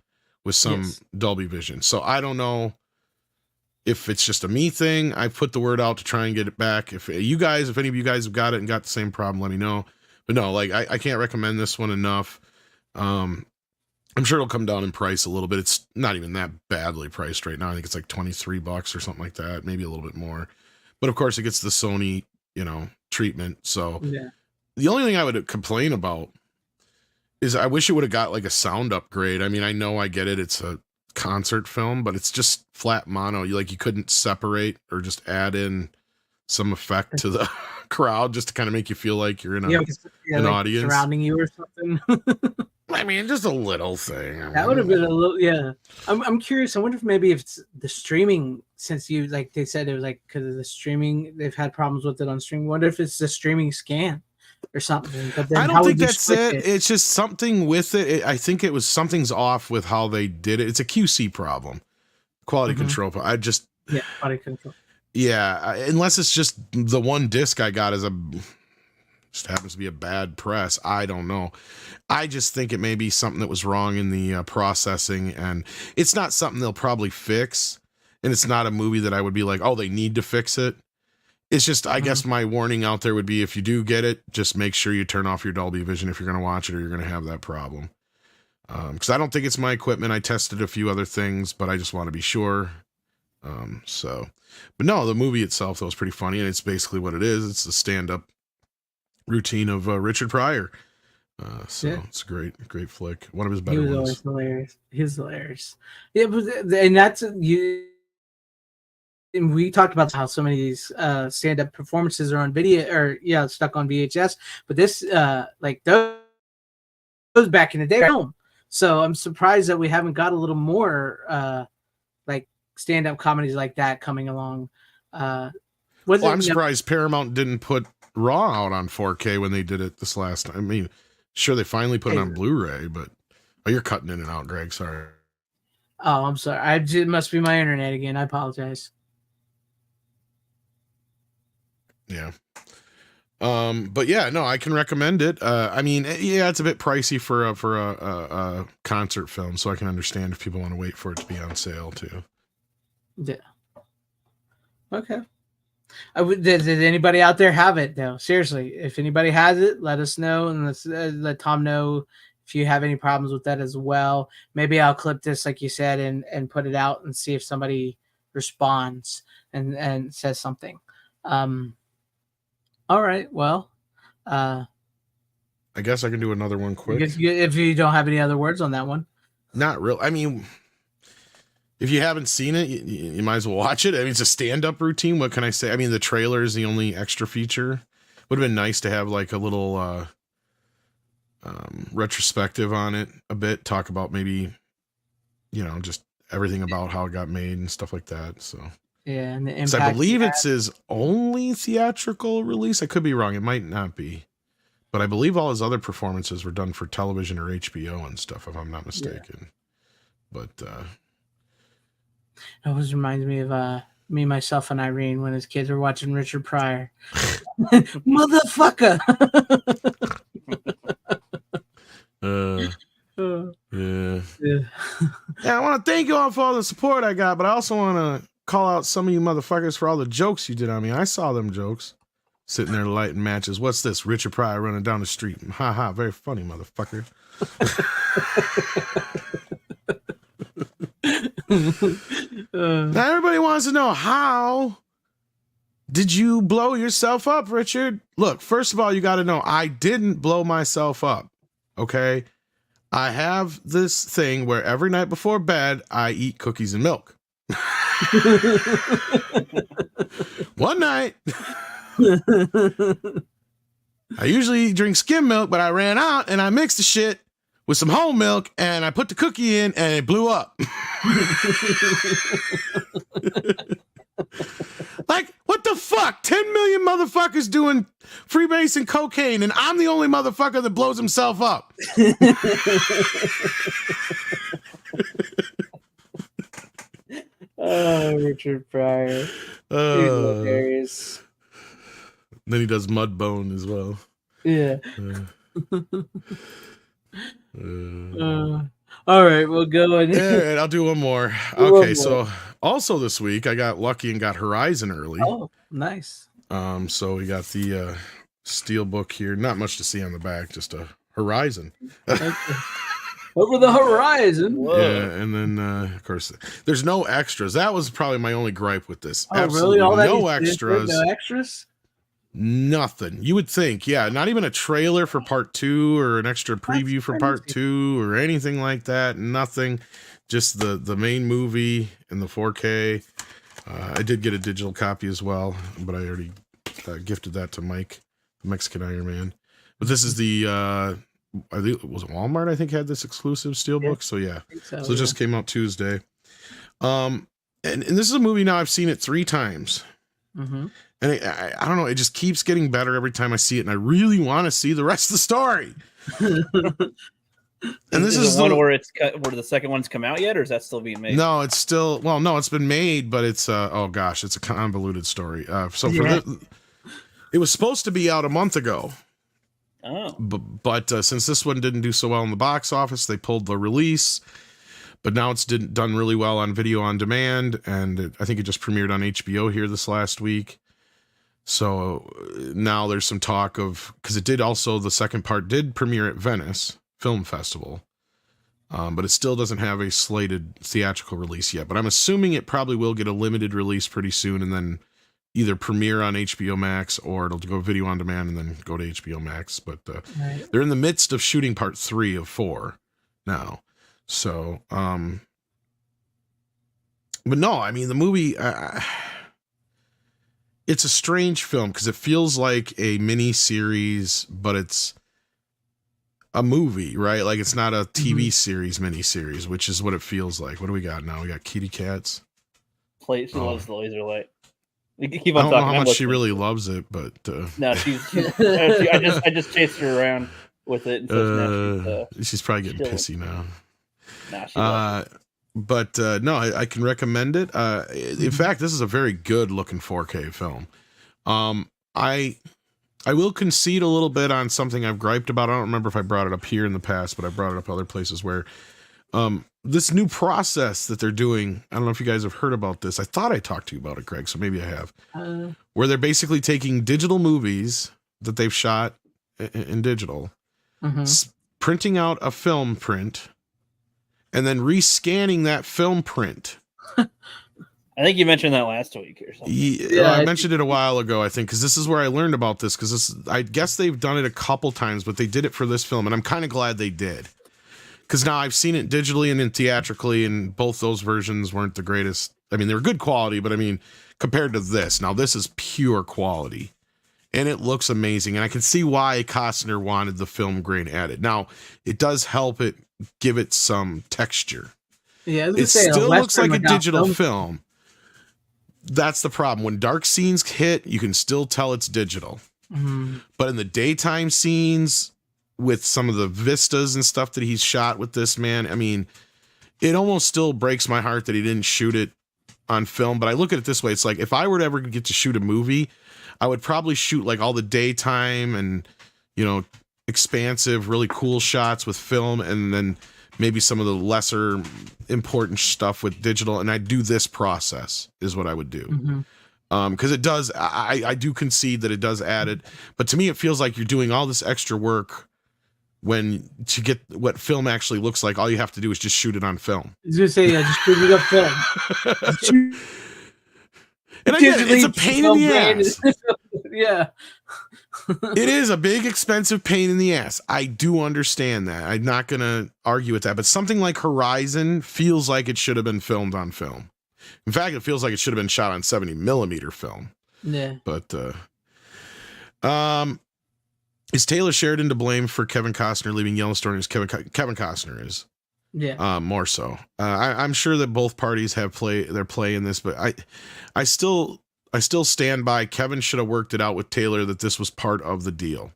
S6: with some Dolby Vision. So I don't know if it's just a me thing. I put the word out to try and get it back. If any of you guys have got it and got the same problem, let me know. But no, like I can't recommend this one enough. I'm sure it'll come down in price a little bit. It's not even that badly priced right now. I think it's like $23 or something like that, maybe a little bit more. But of course, it gets the Sony, treatment. So
S3: Yeah.
S6: the only thing I would complain about is I wish it would have got like a sound upgrade. I mean, I know I get it. It's a concert film, but it's just flat mono. You couldn't separate or just add in some effect to the crowd just to kind of make you feel like you're in an audience
S3: surrounding you or something.
S6: I mean, just a little thing.
S3: That would have been a little, yeah. I'm curious. I wonder if maybe if it's the streaming, since you they said it was because of the streaming, they've had problems with it on streaming. Wonder if it's the streaming scan or something. But then
S6: I don't think that's it. It's just something with it. I think it was something's off with how they did it. It's a QC problem, quality control.
S3: Quality control.
S6: Yeah, unless it's just the one disc I got just happens to be a bad press. I don't know. I just think it may be something that was wrong in the processing, and it's not something they'll probably fix. And it's not a movie that I would be like, oh, they need to fix it. It's just, I guess my warning out there would be, if you do get it, just make sure you turn off your Dolby Vision if you're going to watch it, or you're going to have that problem. Because I don't think it's my equipment. I tested a few other things, but I just want to be sure. But no, the movie itself, though, was pretty funny, and it's basically what it is. It's the stand-up routine of Richard Pryor. It's a great flick. One of his better ones.
S3: He was always hilarious. He was hilarious. Yeah, and that's you. And we talked about how so many of these stand-up performances are on video, or stuck on VHS. But this, those back in the day, film. So I'm surprised that we haven't got a little more stand-up comedies like that coming along. I'm
S6: surprised Paramount didn't put Raw out on 4K when they did it this last time. I mean, sure, they finally put it on Blu-ray, but you're cutting in and out, Greg. Sorry.
S3: Oh, I'm sorry. It must be my internet again. I apologize.
S6: Yeah. But yeah, no, I can recommend it. I mean, it's a bit pricey for a concert film, so I can understand if people want to wait for it to be on sale too.
S3: Yeah. Okay. Did anybody out there have it though? Seriously, if anybody has it, let us know, and let Tom know if you have any problems with that as well. Maybe I'll clip this, like you said, and put it out and see if somebody responds and says something. All right. Well, I
S6: guess I can do another one quick.
S3: If you don't have any other words on that one.
S6: Not real. I mean, if you haven't seen it, you might as well watch it. I mean, it's a stand-up routine. What can I say? I mean, the trailer is the only extra feature. Would have been nice to have like a little retrospective on it a bit. Talk about maybe, just everything about how it got made and stuff like that. So
S3: yeah, and the impact.
S6: I believe it's his only theatrical release. I could be wrong. It might not be. But I believe all his other performances were done for television or HBO and stuff, if I'm not mistaken. Yeah. But
S3: it always reminds me of me, myself, and Irene when his kids were watching Richard Pryor. Motherfucker.
S6: Yeah, I want to thank you all for all the support I got, but I also want to call out some of you motherfuckers for all the jokes you did on me. I saw them jokes. Sitting there lighting matches. What's this? Richard Pryor running down the street. Ha ha, very funny, motherfucker. Now everybody wants to know, how did you blow yourself up, Richard? Look, first of all, you got to know I didn't blow myself up. Okay? I have this thing where every night before bed, I eat cookies and milk. One night, I usually drink skim milk, but I ran out and I mixed the shit with some whole milk and I put the cookie in and it blew up. Like, what the fuck? 10 million motherfuckers doing freebase and cocaine, and I'm the only motherfucker that blows himself up.
S3: Oh, Richard Pryor. He's hilarious.
S6: Then he does Mudbone as well.
S3: Yeah. All right, we'll go.
S6: Yeah, I'll do one more. Okay, so also this week I got lucky and got Horizon early.
S3: Oh, nice.
S6: So we got the steel book here. Not much to see on the back, just a Horizon.
S3: Okay. Over the horizon.
S4: Whoa.
S6: Yeah, and then of course there's no extras. That was probably my only gripe with this.
S3: Oh,
S6: Absolutely
S3: really? All that
S6: no
S3: you did for
S6: extras.
S3: No extras?
S6: Nothing. You would think, yeah, not even a trailer for part 2 or an extra preview for part
S3: crazy.
S6: 2 or anything like that. Nothing. Just the main movie in the 4K. I did get a digital copy as well, but I already gifted that to Mike, the Mexican Iron Man. But this is the I think was it Walmart, I think, had this exclusive steelbook. So yeah. So it just came out Tuesday. And this is a movie now I've seen it 3 times.
S3: Mm-hmm.
S6: And I don't know, it just keeps getting better every time I see it, and I really want to see the rest of the story. And this is
S4: the one where where the second one's come out yet, or is that still being made?
S6: No, it's still, well, no, it's been made, but it's oh gosh, it's a convoluted story. So it was supposed to be out a month ago.
S4: Oh,
S6: but since this one didn't do so well in the box office, they pulled the release. But now it's done really well on video on demand, and I think it just premiered on HBO here this last week. So now there's some talk of, because it did also, the second part did premiere at Venice Film Festival, but it still doesn't have a slated theatrical release yet. But I'm assuming it probably will get a limited release pretty soon, and then either premiere on HBO Max or it'll go video on demand and then go to HBO Max. But they're in the midst of shooting part 3 of 4 now. So, but no, I mean, the movie, it's a strange film because it feels like a mini series, but it's a movie, right? Like it's not a TV series, mini series, which is what it feels like. What do we got now? We got kitty cats.
S4: She loves the laser light. We can keep
S6: I
S4: on
S6: don't know
S4: talking.
S6: how much she really loves it, but
S4: no, I just chased her around with it. And so
S6: she's probably getting pissy now.
S4: Nah, she loves it.
S6: But no, I can recommend it. In fact, this is a very good looking 4K film. I will concede a little bit on something I've griped about. I don't remember if I brought it up here in the past, but I brought it up other places where this new process that they're doing, I don't know if you guys have heard about this. I thought I talked to you about it, Greg, so maybe I have. Where they're basically taking digital movies that they've shot in digital, printing out a film print, and then rescanning that film print.
S4: I think you mentioned that last week or something.
S6: Yeah, I mentioned it a while ago, I think, because this is where I learned about this, because I guess they've done it a couple times, but they did it for this film, and I'm kind of glad they did. Because now I've seen it digitally and theatrically, and both those versions weren't the greatest. I mean, they were good quality, but I mean, compared to this, now this is pure quality. And it looks amazing, and I can see why Costner wanted the film grain added. Now, it does help it give it some texture.
S3: Yeah,
S6: it still looks like a digital film. That's the problem. When dark scenes hit, you can still tell it's digital. But in the daytime scenes, with some of the vistas and stuff that he's shot with this, man, I mean, it almost still breaks my heart that he didn't shoot it on film. But I look at it this way. It's like, if I were to ever get to shoot a movie, I would probably shoot like all the daytime and, you know, expansive, really cool shots with film, and then maybe some of the lesser important stuff with digital. And I'd do this process is what I would do. Because it does, I do concede that it does add it. But to me, it feels like you're doing all this extra work when to get what film actually looks like. All you have to do is just shoot it on film.
S3: I was going to say, just shoot it up film.
S6: And I get it, it's a pain in the ass.
S3: Yeah.
S6: It is a big, expensive pain in the ass. I do understand that. I'm not going to argue with that. But something like Horizon feels like it should have been filmed on film. In fact, it feels like it should have been shot on 70 millimeter film.
S3: Yeah.
S6: But is Taylor Sheridan to blame for Kevin Costner leaving Yellowstone? As Kevin Costner is. Yeah. More so. I'm sure that both parties have their play in this, but I still stand by Kevin should have worked it out with Taylor that this was part of the deal.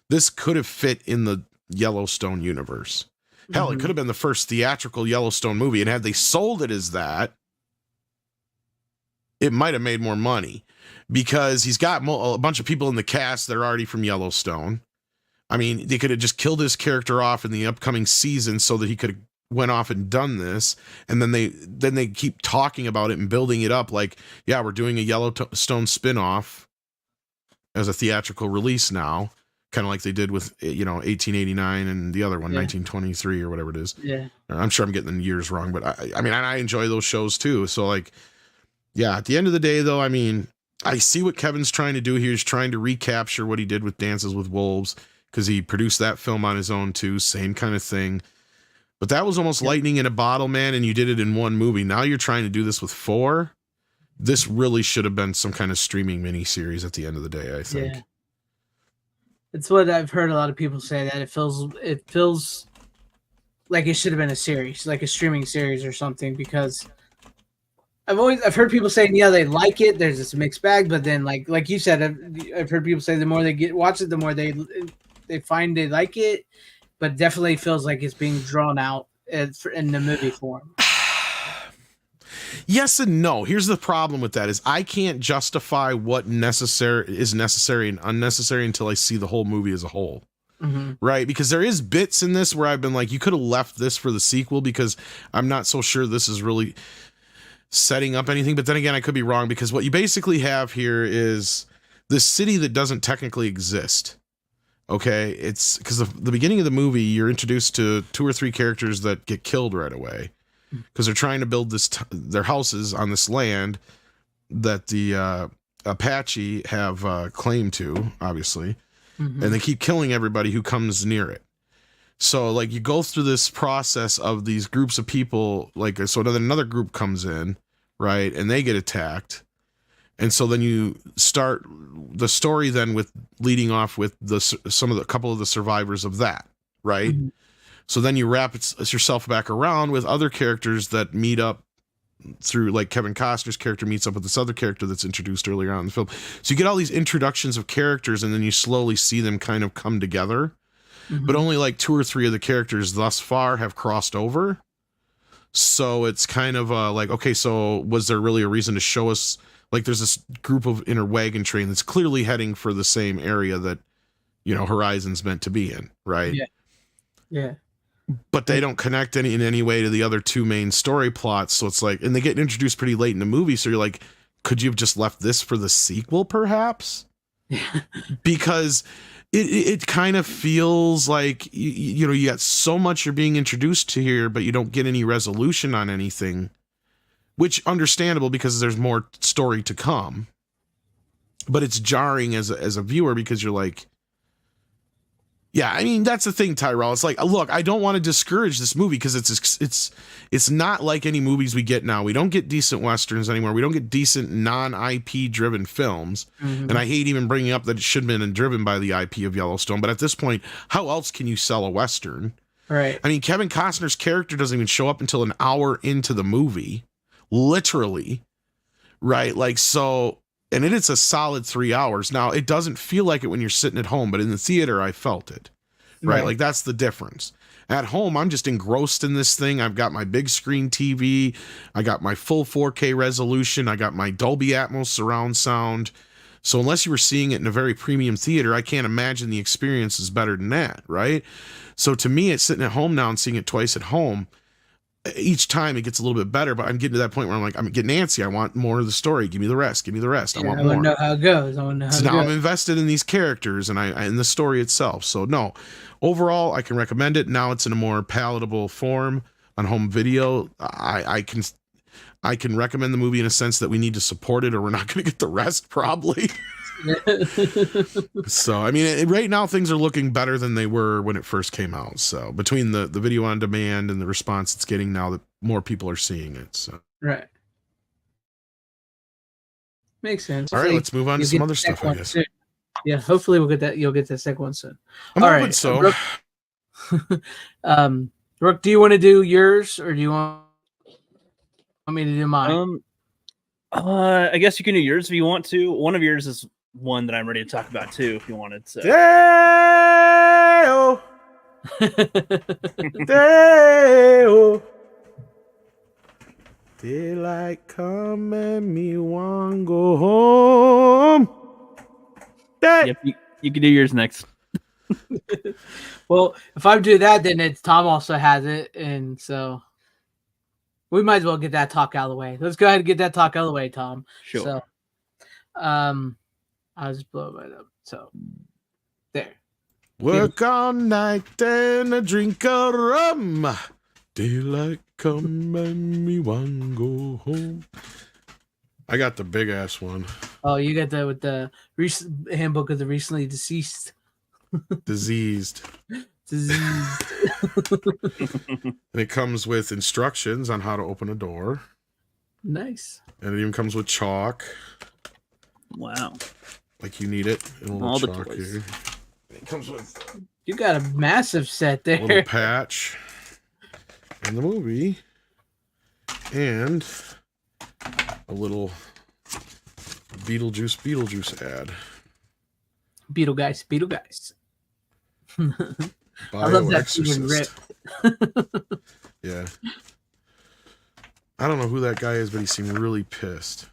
S6: This could have fit in the Yellowstone universe. Hell, it could have been the first theatrical Yellowstone movie, and had they sold it as that, it might have made more money, because he's got a bunch of people in the cast that are already from Yellowstone. I mean, they could have just killed his character off in the upcoming season so that he could have went off and done this, and then they keep talking about it and building it up like, yeah, we're doing a Yellowstone spinoff as a theatrical release now, kind of like they did with 1889 and the other one, 1923 or whatever it is.
S3: Yeah.
S6: I'm sure I'm getting the years wrong, but I mean, I enjoy those shows too. So like, yeah, at the end of the day, though, I mean, I see what Kevin's trying to do here. He's trying to recapture what he did with Dances with Wolves, because he produced that film on his own too. Same kind of thing. But that was almost lightning in a bottle, man, and you did it in one movie. Now you're trying to do this with 4. This really should have been some kind of streaming miniseries at the end of the day, I think.
S3: Yeah. It's what I've heard a lot of people say, that it feels like it should have been a series, like a streaming series or something, because I've heard people saying, yeah, they like it. There's this mixed bag, but then like you said, I've heard people say the more they watch it, the more they find they like it, but definitely feels like it's being drawn out in the movie form.
S6: Yes and no. Here's the problem with that is I can't justify what is necessary and unnecessary until I see the whole movie as a whole.
S3: Mm-hmm.
S6: Right? Because there is bits in this where I've been like, you could have left this for the sequel, because I'm not so sure this is really setting up anything. But then again, I could be wrong, because what you basically have here is this city that doesn't technically exist. Okay? It's because the beginning of the movie, you're introduced to 2 or 3 characters that get killed right away, because they're trying to build their houses on this land that the Apache have claim to, obviously.
S3: Mm-hmm.
S6: And they keep killing everybody who comes near it. So like you go through this process of these groups of people, like, so then another group comes in, right, and they get attacked. And so then you start the story then with leading off with a couple of the survivors of that, right?
S3: Mm-hmm.
S6: So then you wrap yourself back around with other characters that meet up through, like Kevin Costner's character meets up with this other character that's introduced earlier on in the film. So you get all these introductions of characters, and then you slowly see them kind of come together. Mm-hmm. But only like 2 or 3 of the characters thus far have crossed over. So it's kind of like, okay, so was there really a reason to show us, like, there's this group in a wagon train that's clearly heading for the same area that, Horizon's meant to be in, right?
S3: Yeah. Yeah.
S6: But they don't connect in any way to the other 2 main story plots. So it's like, and they get introduced pretty late in the movie. So you're like, could you have just left this for the sequel, perhaps? Because it kind of feels like, you got so much you're being introduced to here, but you don't get any resolution on anything, which understandable because there's more story to come. But it's jarring as a viewer, because you're like, yeah, I mean, that's the thing, Tyrell. It's like, look, I don't want to discourage this movie, because it's not like any movies we get now. We don't get decent Westerns anymore. We don't get decent non-IP driven films. Mm-hmm. And I hate even bringing up that it should have been driven by the IP of Yellowstone. But at this point, how else can you sell a Western?
S3: Right.
S6: I mean, Kevin Costner's character doesn't even show up until an hour into the movie. Literally. Right? Like, so... And it's a solid 3 hours. Now, it doesn't feel like it when you're sitting at home, but in the theater, I felt it. Right? Like, that's the difference. At home, I'm just engrossed in this thing. I've got my big screen TV. I got my full 4K resolution. I got my Dolby Atmos surround sound. So unless you were seeing it in a very premium theater, I can't imagine the experience is better than that, right? So to me, it's sitting at home now and seeing it twice at home. Each time it gets a little bit better, but I'm getting to that point where I'm like, I'm getting antsy. I want more of the story. Give me the rest. Give me the rest. I want more.
S3: I want to know how it goes.
S6: So now I'm invested in these characters and in the story itself. So no, overall, I can recommend it. Now it's in a more palatable form on home video. I can recommend the movie in a sense that we need to support it, or we're not going to get the rest probably. So I mean, right now things are looking better than they were when it first came out. So between the video on demand and the response it's getting now, that more people are seeing it. So
S3: right, makes sense.
S6: All right, let's move on to some other stuff, I guess.
S3: Soon. Yeah, hopefully we'll get that. You'll get the second one soon.
S6: I'm hoping so.
S3: Brooke, do you want to do yours, or do you want me to do mine?
S4: I guess you can do yours if you want to. One of yours is one that I'm ready to talk about too, if you wanted. So.
S6: Day-o. Day-o. Daylight come and me want go home.
S4: Yep, you can do yours next.
S3: Well, if I do that, then it's Tom also has it, and so we might as well get that talk out of the way. Let's go ahead and get that talk out of the way, Tom.
S4: Sure.
S3: So, I'll just blow it up. So, there.
S6: Work all night and a drink of rum. Daylight come and me one go home. I got the big ass one.
S3: Oh, you got that with the handbook of the recently deceased.
S6: Diseased.
S3: Disease.
S6: And it comes with instructions on how to open a door.
S3: Nice.
S6: And it even comes with chalk.
S4: Wow.
S6: Like you need it. And a little
S4: All the
S6: chalk
S4: toys.
S6: here. It comes with
S3: You got a massive set
S6: a little
S3: there.
S6: patch. And the movie. And a little Beetlejuice ad.
S3: Beetle guys. I
S6: Bio
S3: love that even
S6: Exorcist.
S3: ripped.
S6: Yeah. I don't know who that guy is, but he seemed really pissed.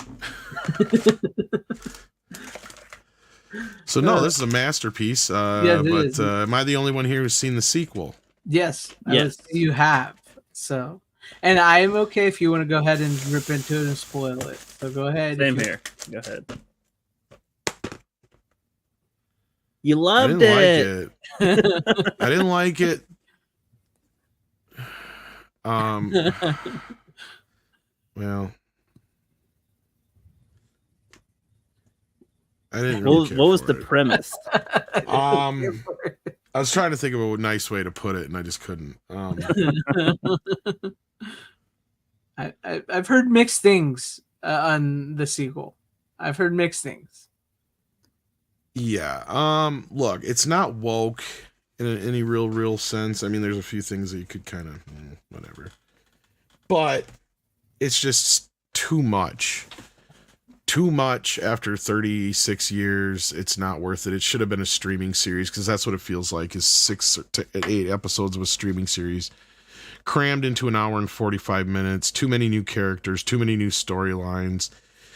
S6: So no, this is a masterpiece.
S3: Yes, it is.
S6: Am I the only one here who's seen the sequel?
S3: Yes.
S4: Yes.
S3: You have. So, and I am okay if you want to go ahead and rip into it and spoil it. So go ahead.
S4: Same
S3: if you-
S4: here. Go ahead. You
S6: I
S4: loved
S6: didn't
S4: it.
S6: like it. I didn't like it. Well, I didn't. Really care
S4: What was
S6: for
S4: the
S6: it.
S4: premise?
S6: I was trying to think of a nice way to put it, and I just couldn't.
S3: I've heard mixed things on the sequel. I've heard mixed things.
S6: Yeah. Look, it's not woke in any real sense. I mean, there's a few things that you could kind of whatever, but it's just too much. Too much after 36 years. It's not worth it. It should have been a streaming series because that's what it feels like. Is 6 to 8 episodes of a streaming series crammed into an hour and 45 minutes. Too many new characters. Too many new storylines.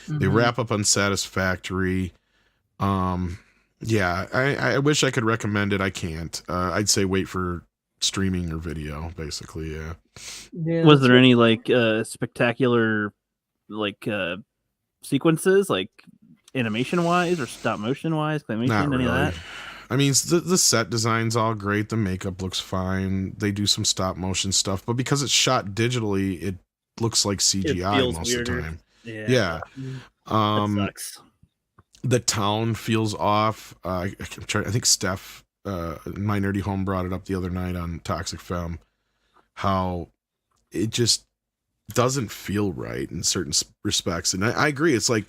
S6: They wrap up unsatisfactory. Yeah, I wish I could recommend it. I can't. I'd say wait for streaming or video, basically. Yeah.
S4: Was there any like spectacular like sequences, like animation wise or stop motion wise, claymation,
S6: Not
S4: any
S6: really.
S4: of that?
S6: I mean, the set design's all great. The makeup looks fine. They do some stop motion stuff, but because it's shot digitally, it looks like CGI
S4: feels
S6: most
S4: weirder.
S6: of the time.
S4: Yeah.
S6: Yeah.
S4: That sucks.
S6: The town feels off. I think Steph, My Nerdy Home, brought it up the other night on Toxic Femme. How it just doesn't feel right in certain respects, and I agree. It's like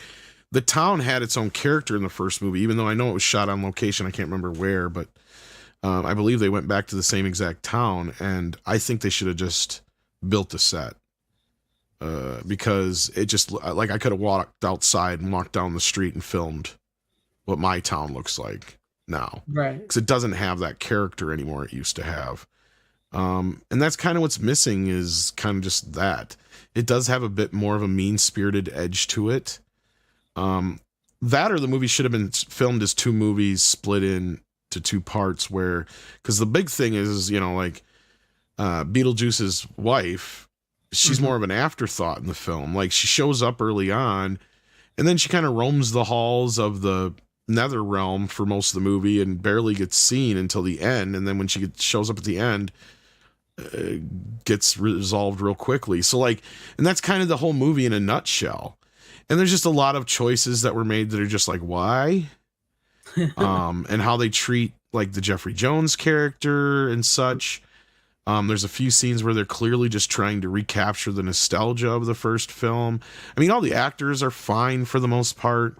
S6: the town had its own character in the first movie, even though I know it was shot on location. I can't remember where, but I believe they went back to the same exact town, and I think they should have just built the set. Because it just like I could have walked outside and walked down the street and filmed what my town looks like now,
S3: Right.
S6: because it doesn't have that character anymore it used to have. And that's kind of what's missing, is kind of just that. It does have a bit more of a mean-spirited edge to it. That or the movie should have been filmed as two movies split into two parts, where, because the big thing is, like Beetlejuice's wife, she's more of an afterthought in the film. Like, she shows up early on, and then she kind of roams the halls of the nether realm for most of the movie and barely gets seen until the end. And then when she shows up at the end, gets resolved real quickly. So like, and that's kind of the whole movie in a nutshell. And there's just a lot of choices that were made that are just like, why? And how they treat like the Jeffrey Jones character and such. There's a few scenes where they're clearly just trying to recapture the nostalgia of the first film. I mean, all the actors are fine for the most part.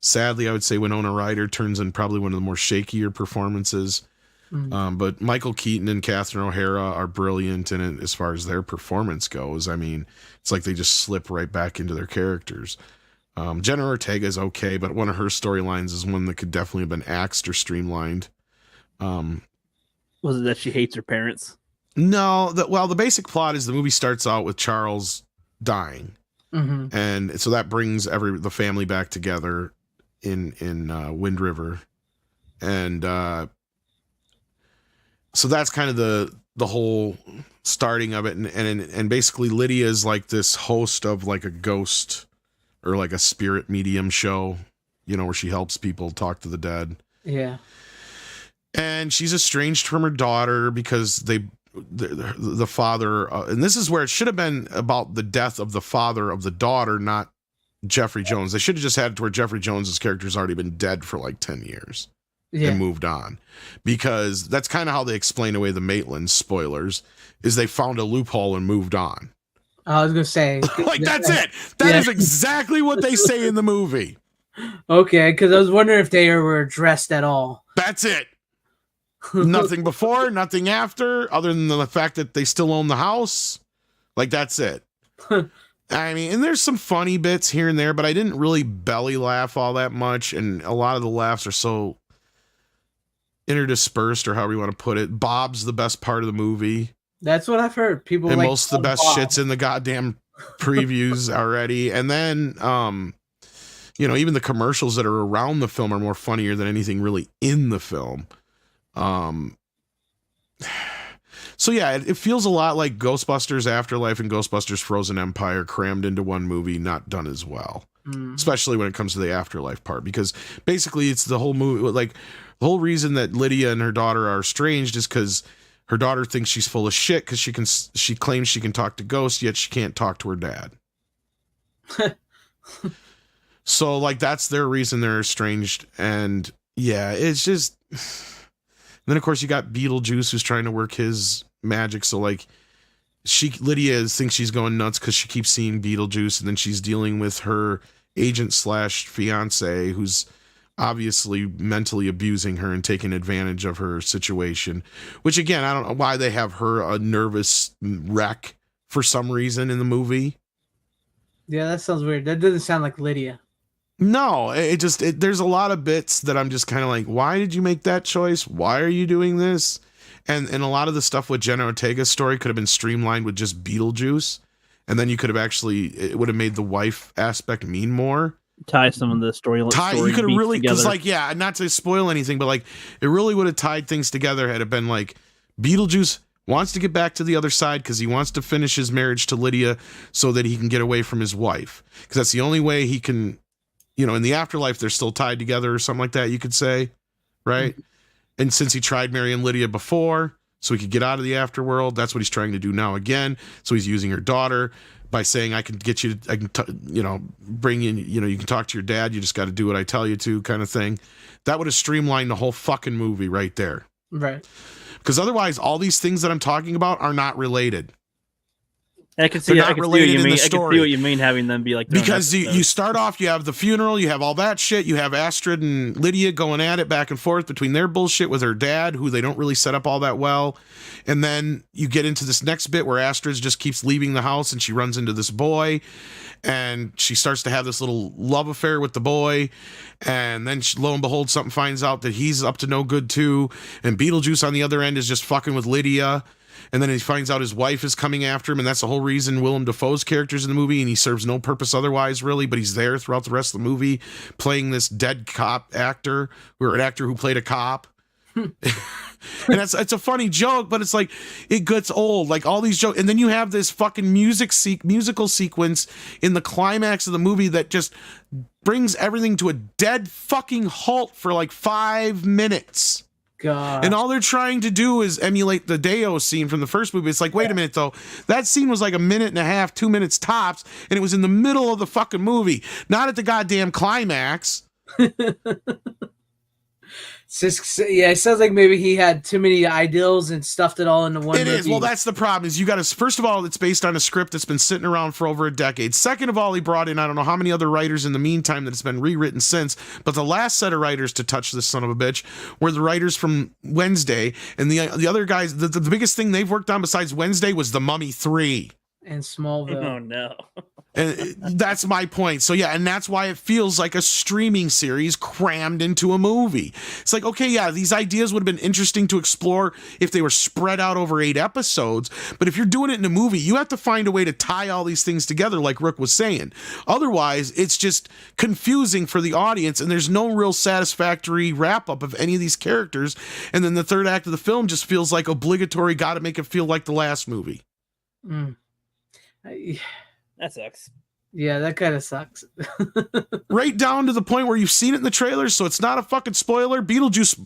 S6: Sadly, I would say Winona Ryder turns in probably one of the more shakier performances. But Michael Keaton and Catherine O'Hara are brilliant in it as far as their performance goes. I mean, it's like they just slip right back into their characters. Jenna Ortega is okay, but one of her storylines is one that could definitely have been axed or streamlined.
S4: Was it that she hates her parents?
S6: No, the basic plot is the movie starts out with Charles dying, and so that brings the family back together in Wind River, and so that's kind of the whole starting of it, and basically Lydia is like this host of like a ghost or like a spirit medium show, where she helps people talk to the dead.
S3: Yeah.
S6: and she's estranged from her daughter because the father, and this is where it should have been about the death of the father of the daughter, not Jeffrey Jones. They should have just had it to where Jeffrey Jones's character's already been dead for like 10 years and moved on, because that's kind of how they explain away the Maitland spoilers, is they found a loophole and moved on.
S3: I was gonna say,
S6: like, that's it. That is exactly what they say in the movie.
S3: Okay, because I was wondering if they were addressed at all.
S6: That's it. Nothing before, nothing after, other than the fact that they still own the house. Like, that's it. I mean, and there's some funny bits here and there, but I didn't really belly laugh all that much, and a lot of the laughs are so interdispersed, or however you want to put it. Bob's the best part of the movie.
S3: That's what I've heard. People
S6: and
S3: like
S6: most of the best shit's in the goddamn previews already. And then, even the commercials that are around the film are more funnier than anything really in the film. So yeah, it feels a lot like Ghostbusters Afterlife and Ghostbusters Frozen Empire crammed into one movie, not done as well. Especially when it comes to the afterlife part, because basically it's the whole movie. Like, the whole reason that Lydia and her daughter are estranged is because her daughter thinks she's full of shit because she claims she can talk to ghosts, yet she can't talk to her dad. So, like, that's their reason they're estranged. And yeah, it's just. And then of course you got Beetlejuice, who's trying to work his magic. So like, Lydia thinks she's going nuts because she keeps seeing Beetlejuice, and then she's dealing with her agent / fiance, who's obviously mentally abusing her and taking advantage of her situation, which again, I don't know why they have her a nervous wreck for some reason in the movie.
S3: Yeah, that sounds weird. That doesn't sound like Lydia.
S6: No, there's a lot of bits that I'm just kind of like, why did you make that choice? Why are you doing this? And a lot of the stuff with Jenna Ortega's story could have been streamlined with just Beetlejuice. And then you could have it would have made the wife aspect mean more.
S4: Tie some of the story.
S6: You could have really, because like, yeah, not to spoil anything, but like, it really would have tied things together had it been like, Beetlejuice wants to get back to the other side because he wants to finish his marriage to Lydia so that he can get away from his wife. Because that's the only way he can, in the afterlife, they're still tied together or something like that, you could say, right? Mm-hmm. And since he tried marrying Lydia before, so he could get out of the afterworld, that's what he's trying to do now again. So he's using her daughter by saying, I can get you, bring in, you can talk to your dad. You just got to do what I tell you to, kind of thing. That would have streamlined the whole fucking movie right there.
S3: Right.
S6: Because otherwise, all these things that I'm talking about are not related.
S4: I can see what you mean having them be like,
S6: because you start off, you have the funeral, you have all that shit, you have Astrid and Lydia going at it back and forth between their bullshit with her dad, who they don't really set up all that well, and then you get into this next bit where Astrid just keeps leaving the house and she runs into this boy, and she starts to have this little love affair with the boy, and then lo and behold, something finds out that he's up to no good too, and Beetlejuice on the other end is just fucking with Lydia. And then he finds out his wife is coming after him, and that's the whole reason Willem Dafoe's character's in the movie, and he serves no purpose otherwise, really, but he's there throughout the rest of the movie, playing this dead cop actor, or an actor who played a cop. And it's a funny joke, but it's like, it gets old, like all these jokes. And then you have this fucking musical sequence in the climax of the movie that just brings everything to a dead fucking halt for like 5 minutes.
S3: God.
S6: And all they're trying to do is emulate the Deo scene from the first movie. It's like, wait a minute, though. That scene was like 1.5 minutes, 2 minutes tops, and it was in the middle of the fucking movie, not at the goddamn climax.
S3: It sounds like maybe he had too many ideals and stuffed it all into one movie.
S6: It is. Well, that's the problem. Is you got to, first of all, it's based on a script that's been sitting around for over a decade. Second of all, he brought in I don't know how many other writers in the meantime that it's been rewritten since. But the last set of writers to touch this son of a bitch were the writers from Wednesday, and the other guys. The biggest thing they've worked on besides Wednesday was The Mummy 3
S3: and Smallville.
S4: Oh no.
S6: And that's my point. So yeah, and that's why it feels like a streaming series crammed into a movie. It's like, okay, yeah, these ideas would have been interesting to explore if they were spread out over 8 episodes. But if you're doing it in a movie, you have to find a way to tie all these things together, like Rick was saying. Otherwise, it's just confusing for the audience, and there's no real satisfactory wrap up of any of these characters. And then the third act of the film just feels like obligatory, got to make it feel like the last movie.
S4: That sucks.
S3: Yeah, that kind of sucks.
S6: Right down to the point where you've seen it in the trailers, so it's not a fucking spoiler. Beetlejuice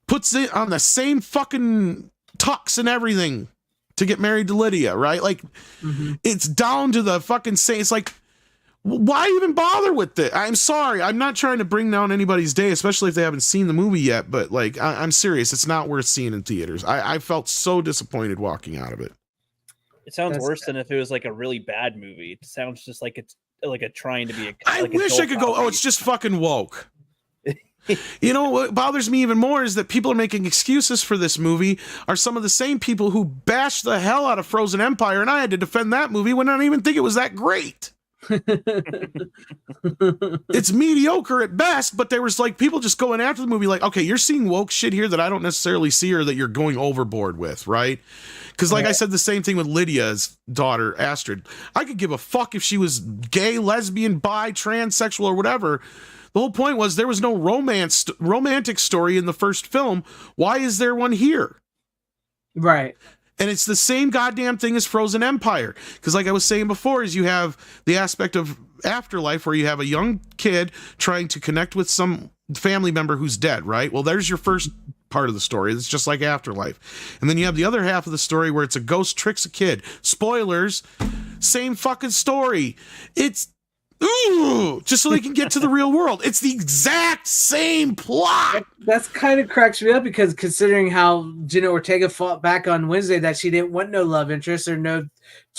S6: puts it on the same fucking tux and everything to get married to Lydia, right? Like, it's down to the fucking same. It's like, why even bother with it? I'm sorry. I'm not trying to bring down anybody's day, especially if they haven't seen the movie yet. But like, I'm serious. It's not worth seeing in theaters. I felt so disappointed walking out of it.
S4: It sounds
S3: That's-
S4: worse than if it was like a really bad movie. It sounds just like it's like a trying to be a.
S6: I
S4: like a
S6: wish I could go, oh, it's just fucking woke. You know what bothers me even more is that people are making excuses for this movie are some of the same people who bashed the hell out of Frozen Empire, and I had to defend that movie when I didn't even think it was that great. It's mediocre at best, but there was like people just going after the movie like, okay, you're seeing woke shit here that I don't necessarily see or that you're going overboard with, right? Because like I said, the same thing with Lydia's daughter, Astrid. I could give a fuck if she was gay, lesbian, bi, transsexual, or whatever. The whole point was there was no romantic story in the first film. Why is there one here?
S3: Right.
S6: And it's the same goddamn thing as Frozen Empire. Because like I was saying before, is you have the aspect of afterlife where you have a young kid trying to connect with some family member who's dead, right? Well, there's your first part of the story. It's just like Afterlife. And then you have the other half of the story where it's a ghost tricks a kid. Spoilers, same fucking story. It's just so they can get to the real world. It's the exact same plot.
S3: That's kind of cracks me up because considering how Jenna Ortega fought back on Wednesday that she didn't want no love interest or no,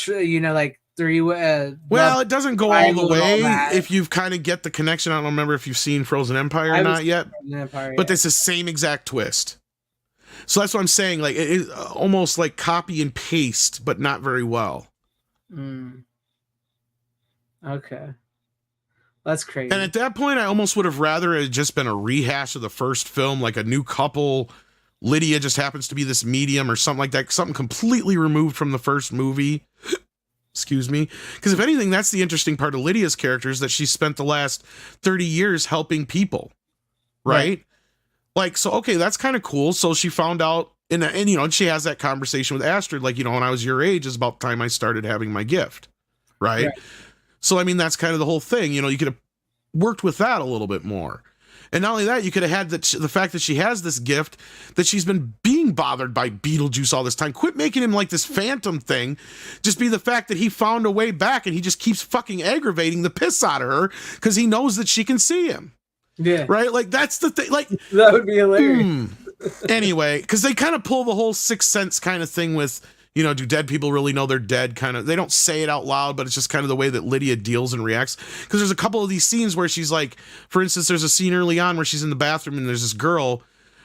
S3: like three.
S6: Well, it doesn't go all the way
S3: all
S6: if you kind of get the connection. I don't remember if you've seen Frozen Empire or not yet, but it's the same exact twist. So that's what I'm saying. Like it almost like copy and paste, but not very well.
S3: Okay. That's crazy.
S6: And at that point, I almost would have rather it just been a rehash of the first film, like a new couple. Lydia just happens to be this medium or something like that. Something completely removed from the first movie. Excuse me. Because if anything, that's the interesting part of Lydia's character is that she spent the last 30 years helping people. Right? Like, so, okay, that's kind of cool. So she found out, and she has that conversation with Astrid, like, when I was your age, is about the time I started having my gift. Right? So, I mean, that's kind of the whole thing. You could have worked with that a little bit more. And not only that, you could have had the fact that she has this gift, that she's been being bothered by Beetlejuice all this time. Quit making him like this phantom thing. Just be the fact that he found a way back and he just keeps fucking aggravating the piss out of her because he knows that she can see him.
S3: Yeah.
S6: Right? Like, that's the thing. Like,
S3: that would be hilarious.
S6: Anyway, because they kind of pull the whole Sixth Sense kind of thing with, do dead people really know they're dead? Kind of, they don't say it out loud, but it's just kind of the way that Lydia deals and reacts. Because there's a couple of these scenes where she's like, for instance, there's a scene early on where she's in the bathroom and there's this girl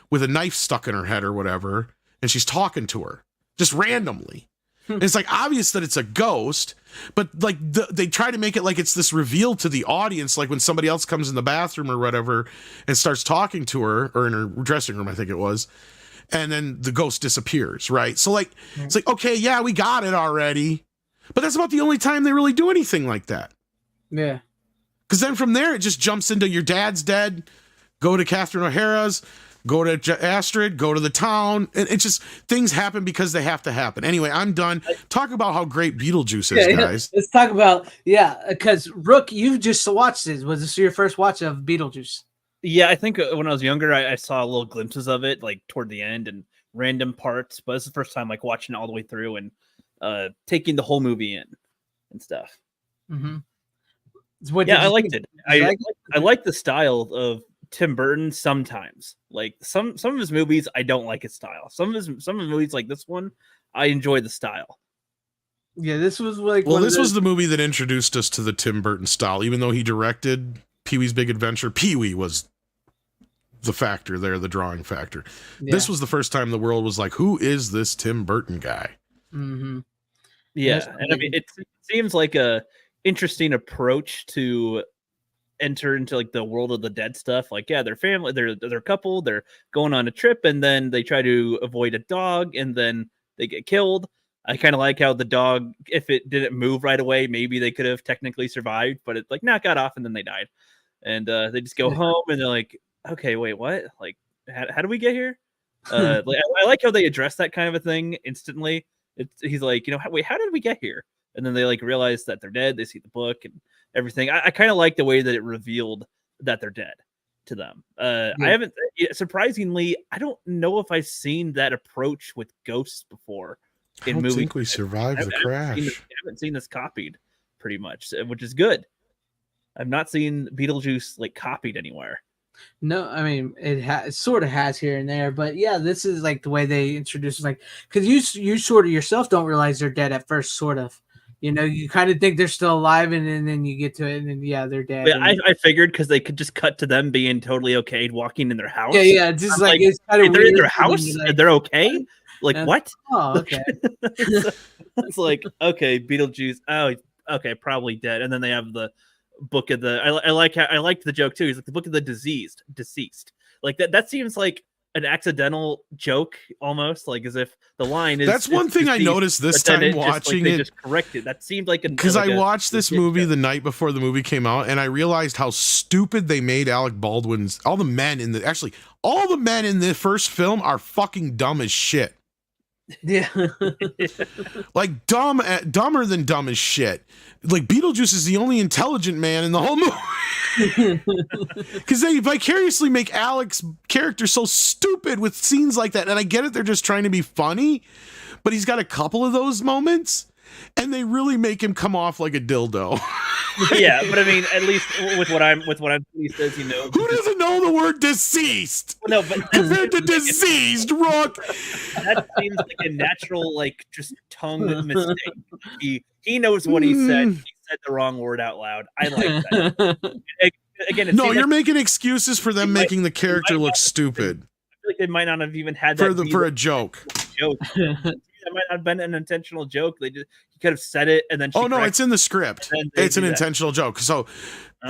S6: with a knife stuck in her head or whatever, and she's talking to her just randomly. And it's like obvious that it's a ghost, but like they try to make it like it's this reveal to the audience, like when somebody else comes in the bathroom or whatever and starts talking to her, or in her dressing room, I think it was. And then the ghost disappears, right? So like, it's like, okay, yeah, we got it already. But that's about the only time they really do anything like that.
S3: Yeah.
S6: Because then from there, it just jumps into your dad's dead, go to Catherine O'Hara's, go to Astrid, go to the town. And it's just, things happen because they have to happen. Anyway, I'm done. Talk about how great Beetlejuice is, guys.
S3: Let's talk about, because Rook, you just watched it. Was this your first watch of Beetlejuice?
S4: Yeah, I think when I was younger, I saw little glimpses of it, like toward the end and random parts. But it's the first time, like watching it all the way through and taking the whole movie in and stuff.
S3: Mm-hmm.
S4: I liked it. I like the style of Tim Burton. Sometimes, like some of his movies, I don't like his style. Some of his movies, like this one, I enjoy the style.
S3: Yeah, this was like.
S6: Well, this was the movie that introduced us to the Tim Burton style. Even though he directed Pee-wee's Big Adventure, Pee-wee was the factor there, the drawing factor. Yeah. This was the first time the world was like, who is this Tim Burton guy?
S3: Mm-hmm.
S4: Yeah, and I mean, it seems like a interesting approach to enter into like the world of the dead stuff. Like, yeah, they're family, they're a couple, they're going on a trip, and then they try to avoid a dog, and then they get killed. I kind of like how the dog, if it didn't move right away, maybe they could have technically survived, but it like got off and then they died. And they just go home and they're like, okay, wait, what? Like, how do we get here? I like how they address that kind of a thing instantly. He's like, wait, how did we get here? And then they like realize that they're dead. They see the book and everything. I kind of like the way that it revealed that they're dead. to them.
S3: Yeah.
S4: I haven't, surprisingly, I don't know if I've seen that approach with ghosts before
S6: I
S4: in
S6: don't
S4: movies.
S6: think we survived the crash.
S4: I haven't seen this copied pretty much, which is good. I've not seen Beetlejuice like copied anywhere.
S3: No, I mean it sort of has here and there, but yeah, this is like the way they introduce, like, because you sort of yourself don't realize they're dead at first, sort of. You know, you kind of think they're still alive, and then you get to it, and then yeah, they're dead.
S4: But I figured because they could just cut to them being totally okay walking in their house.
S3: Yeah, just
S4: I'm
S3: like it's kind of
S4: they're
S3: weird.
S4: in their house,
S3: Like,
S4: they're okay. Like
S3: and-
S4: what?
S3: Oh, okay.
S4: It's like, okay, Beetlejuice. Oh, okay, probably dead. And then they have the book of the. I liked the joke too. He's like the book of the deceased. Like that seems like an accidental joke almost, like as if the line is.
S6: That's one thing I noticed this time watching it.
S4: Just corrected. That seemed like
S6: because I watched this movie the night before the movie came out, and I realized how stupid they made Alec Baldwin's. All the men in the first film are fucking dumb as shit.
S3: Yeah.
S6: Like dumber than dumb as shit. Like Beetlejuice is the only intelligent man in the whole movie. Because they vicariously make Alec's character so stupid with scenes like that. And I get it, they're just trying to be funny, but he's got a couple of those moments, and they really make him come off like a dildo.
S4: Yeah, but I mean, at least with what I'm he says, you know,
S6: who doesn't know the word deceased?
S4: Well, no, but
S6: compared to diseased, Rook.
S4: That seems like a natural, like just tongue mistake. He knows what he said. He said the wrong word out loud. I like that. Again,
S6: no, you're making excuses for them making the character look stupid.
S4: I feel like they might not have even had that
S6: for a joke.
S4: That might not have been an intentional joke. He could have said it and then.
S6: Oh no, it's in the script. It's an intentional joke. So,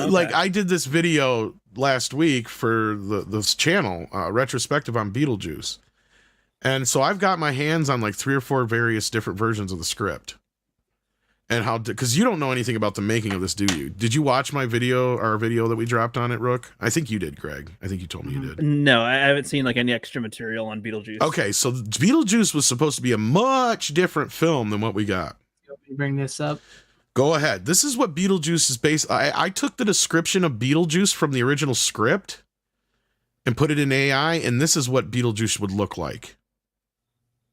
S6: like, I did this video last week for this channel, retrospective on Beetlejuice, and so I've got my hands on like 3 or 4 various different versions of the script. And how, because you don't know anything about the making of this, do you? Did you watch our video that we dropped on it, Rook? I think you did, Greg. I think you told me you did.
S4: No, I haven't seen like any extra material on Beetlejuice.
S6: Okay, so Beetlejuice was supposed to be a much different film than what we got.
S3: Bring this up.
S6: Go ahead. This is what Beetlejuice is based. I took the description of Beetlejuice from the original script and put it in AI, and this is what Beetlejuice would look like.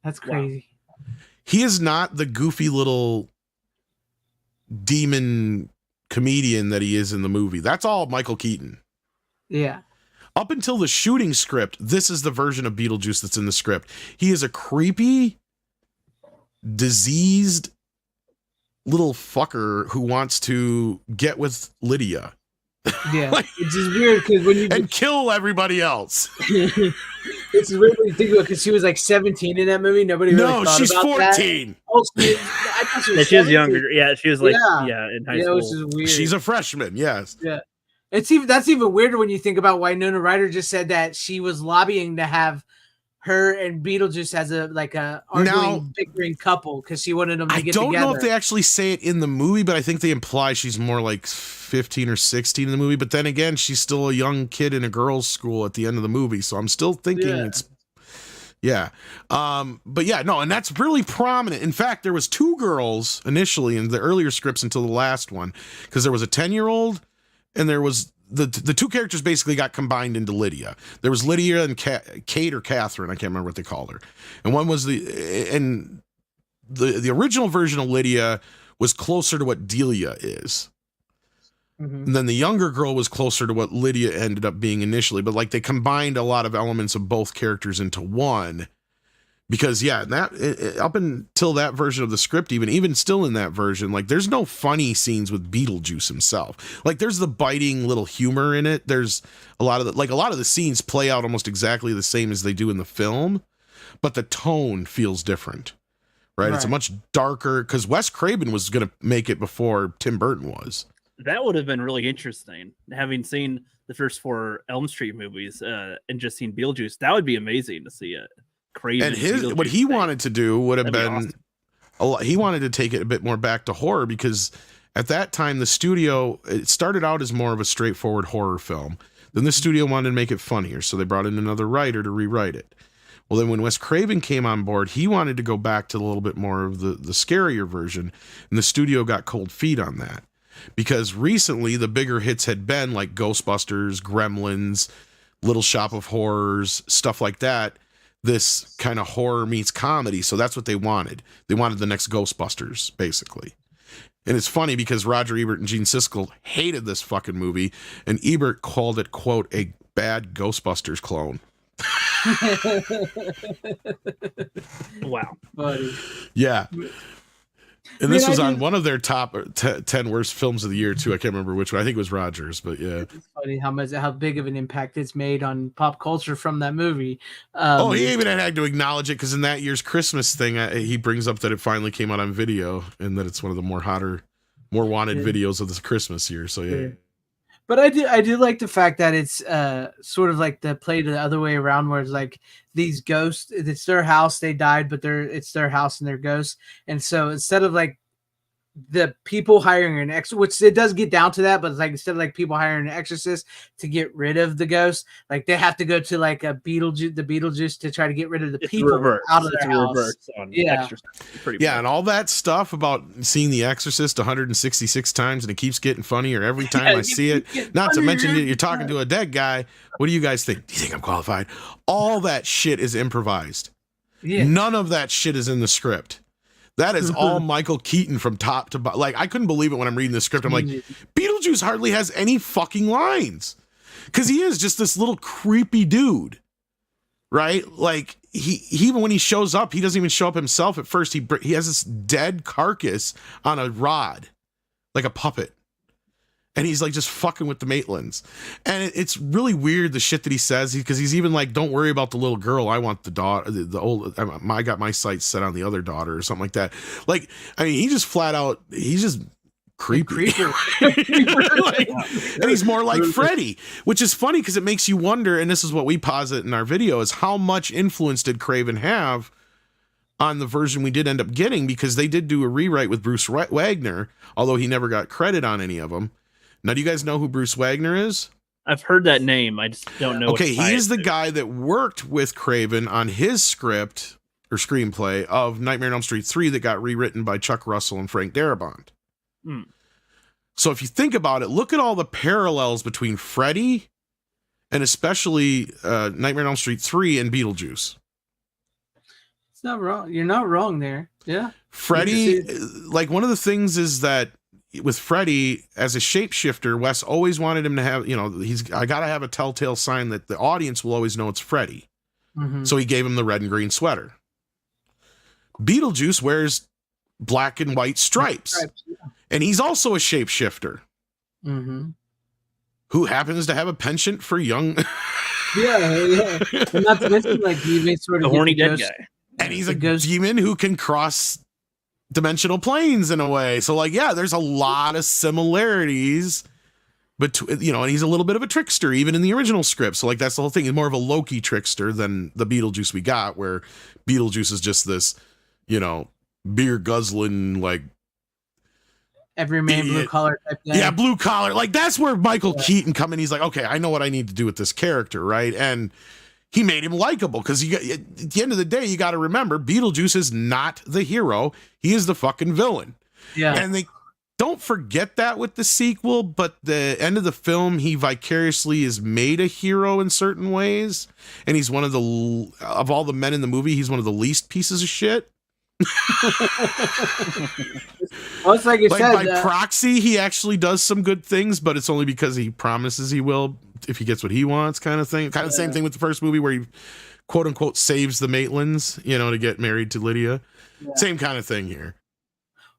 S3: That's crazy.
S6: Wow. He is not the goofy little demon comedian that he is in the movie. That's all Michael Keaton.
S3: Yeah.
S6: Up until the shooting script, this is the version of Beetlejuice that's in the script. He is a creepy, diseased little fucker who wants to get with Lydia.
S3: Yeah, it's just weird because when you
S6: and kill everybody else.
S3: It's weird when you think about, because she was like 17 in that movie. Nobody really thought
S6: she's
S3: about
S6: 14.
S3: That. Oh, I thought she was
S4: she was younger. Yeah, she was like in high school.
S3: Which is weird.
S6: She's a freshman. Yes.
S3: Yeah, that's even weirder when you think about why Winona Ryder just said that she was lobbying to have her and Beetlejuice as a arguing, bickering couple because she wanted them to get together. I don't know
S6: if they actually say it in the movie, but I think they imply she's more like 15 or 16 in the movie. But then again, she's still a young kid in a girls' school at the end of the movie, so I'm still thinking it's. But yeah, no, and that's really prominent. In fact, there was 2 girls initially in the earlier scripts until the last one, because there was a 10-year-old and there was the 2 characters basically got combined into Lydia. There was Lydia and Kate or Catherine, I can't remember what they called her. And one was the original version of Lydia was closer to what Delia is. Mm-hmm. And then the younger girl was closer to what Lydia ended up being initially, but like they combined a lot of elements of both characters into one. Because up until that version of the script, even still in that version, like there's no funny scenes with Beetlejuice himself. Like there's the biting little humor in it. There's a lot of the scenes play out almost exactly the same as they do in the film, but the tone feels different, right? It's a much darker, because Wes Craven was going to make it before Tim Burton was.
S4: That would have been really interesting, having seen the first 4 Elm Street movies and just seen Beetlejuice. That would be amazing to see it. Craven
S6: and what he wanted to do would have been awesome. He wanted to take it a bit more back to horror, because at that time the studio, it started out as more of a straightforward horror film. Then the studio wanted to make it funnier, so they brought in another writer to rewrite it. Well, then when Wes Craven came on board, he wanted to go back to a little bit more of the scarier version, and the studio got cold feet on that. because recently the bigger hits had been like Ghostbusters, Gremlins, Little Shop of Horrors, stuff like that. This kind of horror meets comedy. So that's what they wanted. They wanted the next Ghostbusters, basically. And it's funny because Roger Ebert and Gene Siskel hated this fucking movie, and Ebert called it, quote, a bad Ghostbusters clone.
S4: Wow.
S3: Buddy.
S6: Yeah. And this was on one of their top 10 worst films of the year, too. I can't remember which one. I think it was Rogers, but yeah.
S3: It's funny how big of an impact it's made on pop culture from that movie.
S6: He even had to acknowledge it because in that year's Christmas thing, he brings up that it finally came out on video and that it's one of the more wanted videos of this Christmas year. So yeah.
S3: But I do like the fact that it's sort of like the play the other way around, where it's like these ghosts, it's their house, they died, but it's their house and they're ghosts. And so instead of like the people hiring an which it does get down to that, but it's like instead of like people hiring an exorcist to get rid of the ghost, like they have to go to like the Beetlejuice to try to get rid of the people out of their house.
S6: And all that stuff about seeing The Exorcist 166 times and it keeps getting funnier every time I see it. Not to mention that you're talking to a dead guy. What do you guys think? Do you think I'm qualified? All that shit is improvised. Yeah. None of that shit is in the script. That is all Michael Keaton from top to bottom. Like, I couldn't believe it when I'm reading the script. I'm like, Beetlejuice hardly has any fucking lines. Because he is just this little creepy dude. Right? Like, he even when he shows up, he doesn't even show up himself at first. He has this dead carcass on a rod. Like a puppet. And he's like just fucking with the Maitlands. And it's really weird, the shit that he says, because he's even like, don't worry about the little girl. I want the daughter, I got my sights set on the other daughter or something like that. Like, I mean, he just flat out, he's just creepy. And he's more like Freddy, which is funny because it makes you wonder, and this is what we posit in our video, is how much influence did Craven have on the version we did end up getting, because they did do a rewrite with Bruce Wagner, although he never got credit on any of them. Now, do you guys know who Bruce Wagner is?
S4: I've heard that name. I just don't know.
S6: Okay, he is the guy that worked with Craven on his script or screenplay of Nightmare on Elm Street 3 that got rewritten by Chuck Russell and Frank Darabont. So if you think about it, look at all the parallels between Freddy and especially Nightmare on Elm Street 3 and Beetlejuice.
S3: It's not wrong. You're not wrong there. Yeah.
S6: Freddy, like one of the things is that with Freddy as a shapeshifter, Wes always wanted him to have, I got to have a telltale sign that the audience will always know it's Freddy. So he gave him the red and green sweater. Beetlejuice wears black and white stripes. And he's also a shapeshifter who happens to have a penchant for young.
S3: yeah. And not to mention, like, he may sort of
S4: the horny dead guy.
S6: And he's a demon who can cross dimensional planes in a way. So like, yeah, there's a lot of similarities between, and he's a little bit of a trickster even in the original script. So like, that's the whole thing. He's more of a Loki trickster than the Beetlejuice we got, where Beetlejuice is just this, beer guzzling, like
S3: every man blue collar type guy.
S6: Yeah, blue collar. Like that's where Michael Keaton come in. He's like, okay, I know what I need to do with this character, right? And he made him likable because at the end of the day, you got to remember, Beetlejuice is not the hero. He is the fucking villain.
S3: Yeah.
S6: And they don't forget that with the sequel, but the end of the film, he vicariously is made a hero in certain ways. And he's one of all the men in the movie, he's one of the least pieces of shit.
S3: Well, it's like you said,
S6: by proxy, he actually does some good things, but it's only because he promises he will if he gets what he wants, kind of thing. Kind of the same thing with the first movie where he quote unquote saves the Maitlands, to get married to Lydia. Yeah. Same kind of thing here.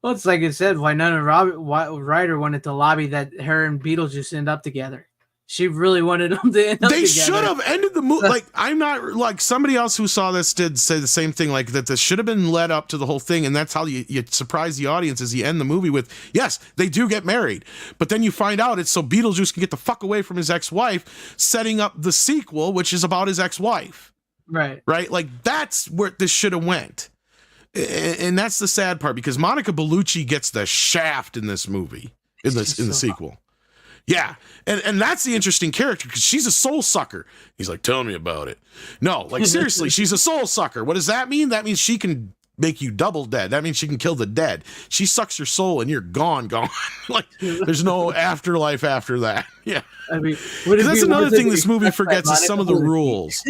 S3: Well, it's like it said, Winona Ryder wanted to lobby that her and Beetlejuice end up together. She really wanted them to end up together. They
S6: should have ended the movie. Like, I'm not, like, somebody else who saw this did say the same thing, like, that this should have been led up to the whole thing, and that's how you surprise the audience, is you end the movie with, yes, they do get married, but then you find out it's so Beetlejuice can get the fuck away from his ex-wife, setting up the sequel, which is about his ex-wife.
S3: Right.
S6: Right? Like, that's where this should have went. And that's the sad part, because Monica Bellucci gets the shaft in this movie, in the sequel. Yeah, and that's the interesting character, because she's a soul sucker. He's like, tell me about it. No, like, seriously, she's a soul sucker. What does that mean? That means she can make you double dead. That means she can kill the dead. She sucks your soul and you're gone. Like there's no afterlife after that. Yeah.
S3: I mean,
S6: That's another thing this movie forgets is some of the rules.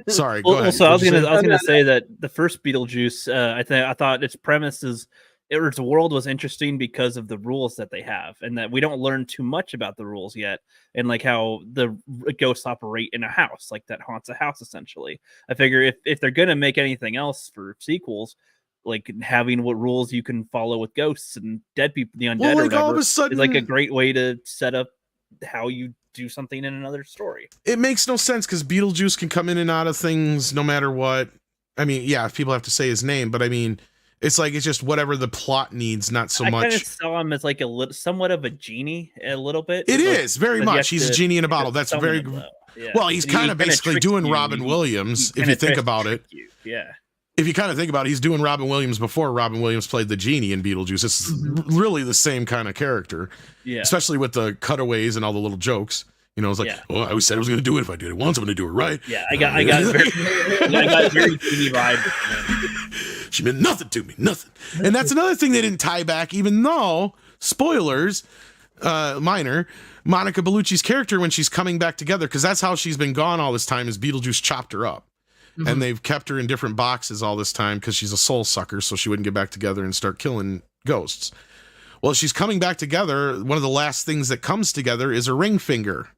S6: Sorry, go ahead.
S4: So I was gonna say that the first Beetlejuice, I thought its premise is its world was interesting because of the rules that they have, and that we don't learn too much about the rules yet, and like how the ghosts operate in a house, like that haunts a house essentially. I figure if they're gonna make anything else for sequels, like having what rules you can follow with ghosts and dead people, the undead, or whatever,
S6: all of a sudden,
S4: is like a great way to set up how you do something in another story.
S6: It makes no sense because Beetlejuice can come in and out of things no matter what. I mean, yeah, if people have to say his name, but I mean, it's like it's just whatever the plot needs, not so much. I
S4: kind of saw him as like somewhat of a genie, a little bit.
S6: It is very much. He's a genie in a bottle. That's very well. He's kind of basically doing Robin Williams, if you think about it.
S4: Yeah.
S6: If you kind of think about it, he's doing Robin Williams before Robin Williams played the genie in Beetlejuice. It's really the same kind of character.
S4: Yeah.
S6: Especially with the cutaways and all the little jokes. You know, it's like, oh, I always said I was going to do it. If I did it once, I'm going to do it right.
S4: Yeah, I got very genie vibe.
S6: She meant nothing to me, nothing. And that's another thing they didn't tie back, even though, spoilers, minor, Monica Bellucci's character when she's coming back together, because that's how she's been gone all this time, is Beetlejuice chopped her up. Mm-hmm. And they've kept her in different boxes all this time because she's a soul sucker, so she wouldn't get back together and start killing ghosts. Well, she's coming back together. One of the last things that comes together is her ring finger.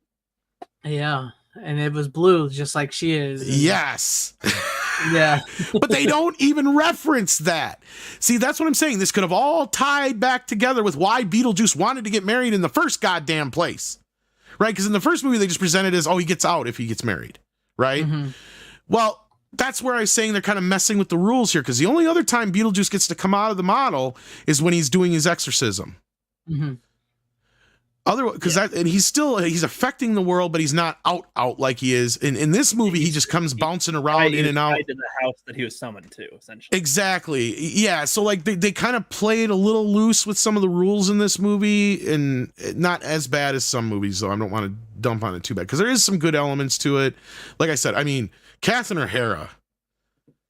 S3: Yeah, and it was blue, just like she is.
S6: Yes.
S3: Yeah.
S6: But they don't even reference that. See, that's what I'm saying. This could have all tied back together with why Beetlejuice wanted to get married in the first goddamn place. Right? Because in the first movie, they just presented as, he gets out if he gets married. Right? Mm-hmm. Well, that's where I was saying they're kind of messing with the rules here, because the only other time Beetlejuice gets to come out of the model is when he's doing his exorcism. Mm-hmm. Otherwise, because he's affecting the world, but he's not out like he is in this movie. He just comes bouncing around in and out
S4: to the house that he was summoned to, essentially.
S6: Exactly, yeah. So like they kind of played a little loose with some of the rules in this movie, and not as bad as some movies, though. I don't want to dump on it too bad because there is some good elements to it. Like I said, I mean, Catherine O'Hara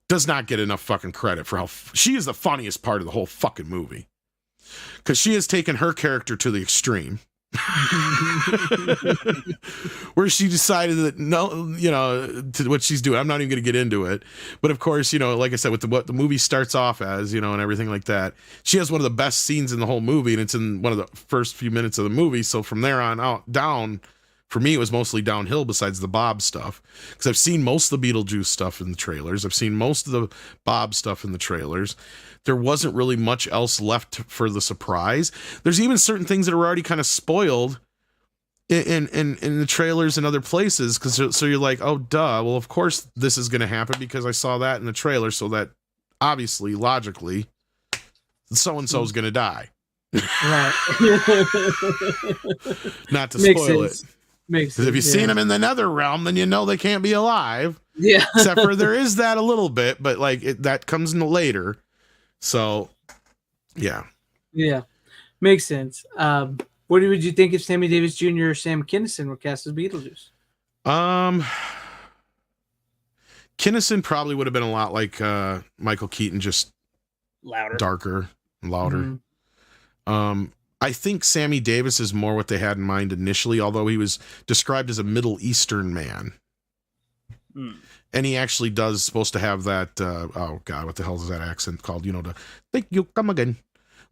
S6: does not get enough fucking credit for how she is the funniest part of the whole fucking movie, because she has taken her character to the extreme. Where she decided that no, to what she's doing. I'm not even going to get into it, but of course, like I said, with what the movie starts off as, and everything like that, she has one of the best scenes in the whole movie, and it's in one of the first few minutes of the movie. So from there on out down, for me, it was mostly downhill. Besides the Bob stuff, because I've seen most of the Beetlejuice stuff in the trailers. I've seen most of the Bob stuff in the trailers. There wasn't really much else left for the surprise. There's even certain things that are already kind of spoiled in the trailers and other places, because so you're like, oh duh, well of course this is going to happen because I saw that in the trailer, so that obviously logically so and so is going to die.
S3: Right.
S6: Not to spoil it.
S3: Makes
S6: because if you've seen them in the nether realm, then you know they can't be alive.
S3: Yeah.
S6: Except for there is that a little bit, but like that comes in later. So, yeah.
S3: Yeah. Makes sense. What would you think if Sammy Davis Jr. or Sam Kinison were cast as Beetlejuice?
S6: Kinison probably would have been a lot like Michael Keaton, just
S4: louder,
S6: darker, and louder. Mm-hmm. I think Sammy Davis is more what they had in mind initially, although he was described as a Middle Eastern man. And he actually does supposed to have that, oh God, what the hell is that accent called? To think you'll come again.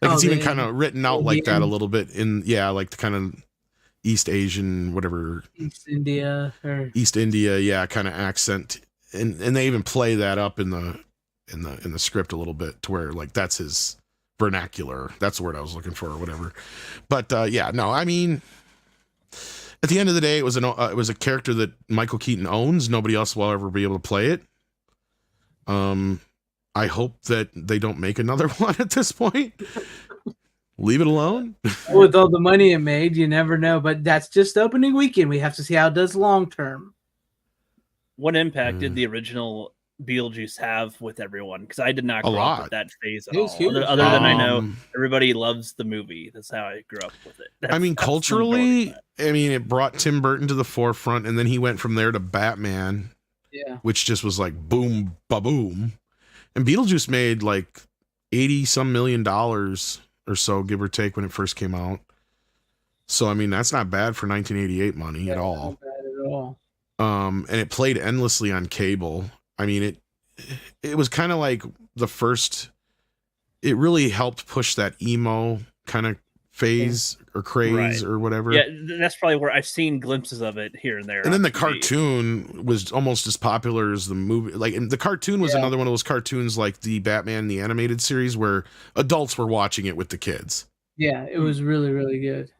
S6: Like it's even kind of written out like that a little bit like the kind of East Asian, whatever.
S3: East India,
S6: kind of accent. And they even play that up in the script a little bit to where like that's his vernacular. That's the word I was looking for or whatever. But I mean, at the end of the day, it was a character that Michael Keaton owns. Nobody else will ever be able to play it. I hope that they don't make another one at this point. Leave it alone.
S3: With all the money it made, you never know. But that's just opening weekend. We have to see how it does long term.
S4: What impact did the original Beetlejuice have with everyone? Because I did not grow up with that phase at all. Other than I know everybody loves the movie. That's how I grew up with it.
S6: I mean, culturally, it brought Tim Burton to the forefront, and then he went from there to Batman, which just was like boom, ba-boom. And Beetlejuice made like 80 some million dollars or so, give or take, when it first came out. So I mean, that's not bad for 1988 money at all.
S3: Not bad at all.
S6: And it played endlessly on cable. I mean, it was kind of like the first. It really helped push that emo kind of phase or craze or whatever.
S4: Yeah, that's probably where I've seen glimpses of it here and there.
S6: And then the cartoon was almost as popular as the movie. Like, and the cartoon was another one of those cartoons like the Batman the Animated Series where adults were watching it with the kids.
S3: Yeah, it was really, really good.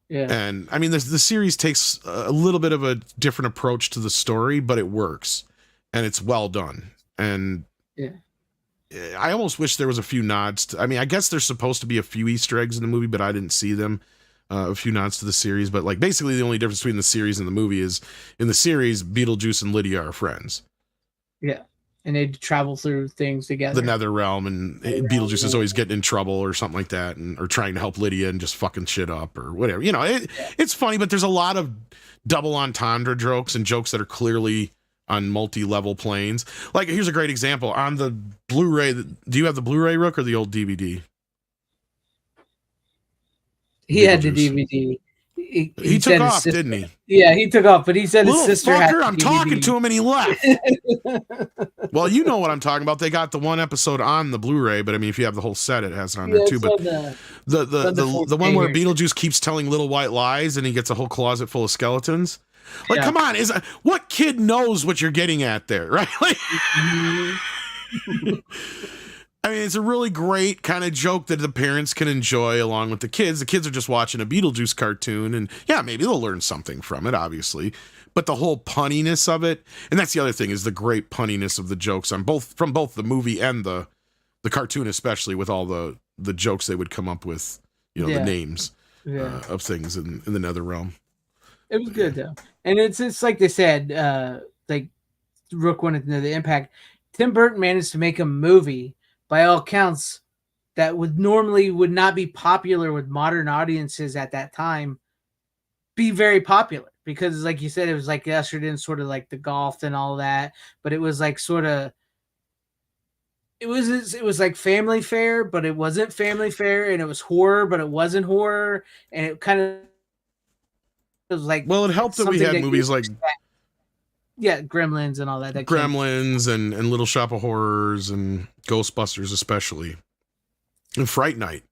S3: Yeah.
S6: And I mean, the series takes a little bit of a different approach to the story, but it works and it's well done. And I almost wish there was a few nods. I mean, I guess there's supposed to be a few Easter eggs in the movie, but I didn't see them. A few nods to the series, but like basically the only difference between the series and the movie is in the series, Beetlejuice and Lydia are friends.
S3: Yeah. And they travel through things together.
S6: The Nether Realm, and Beetlejuice is always getting in trouble or something like that, or trying to help Lydia and just fucking shit up or whatever. You know, it's funny, but there's a lot of double entendre jokes and jokes that are clearly on multi-level planes. Like, here's a great example. On the Blu-ray, do you have the Blu-ray, Rook, or the old DVD?
S3: He had the DVD.
S6: He took off, didn't he?
S3: Yeah, he took off, but he said his sister
S6: fucker,
S3: had
S6: I'm talking to him and he left. Well, you know what I'm talking about. They got the one episode on the Blu-ray, but I mean, if you have the whole set, it has it on there too. But the one where Beetlejuice keeps telling little white lies and he gets a whole closet full of skeletons. Like, come on, what kid knows what you're getting at there, right? Like, I mean, it's a really great kind of joke that the parents can enjoy along with the kids. The kids are just watching a Beetlejuice cartoon, and yeah, maybe they'll learn something from it, obviously. But the whole punniness of it, and that's the other thing, is the great punniness of the jokes on from both the movie and the cartoon, especially with all the jokes they would come up with, you know, the names of things in the Nether Realm.
S3: It was good though, and it's like they said, like Rook wanted to know the impact. Tim Burton managed to make a movie, by all accounts, that would not be popular with modern audiences at that time, be very popular, because like you said, it was like ushered in sort of like the golf and all that, but it was like sort of it was like family fare, but it wasn't family fare, and it was horror, but it wasn't horror, and it kind of was like,
S6: well, it helped that we had movies like
S3: Gremlins and all that.
S6: Gremlins and Little Shop of Horrors and Ghostbusters, especially, and Fright Night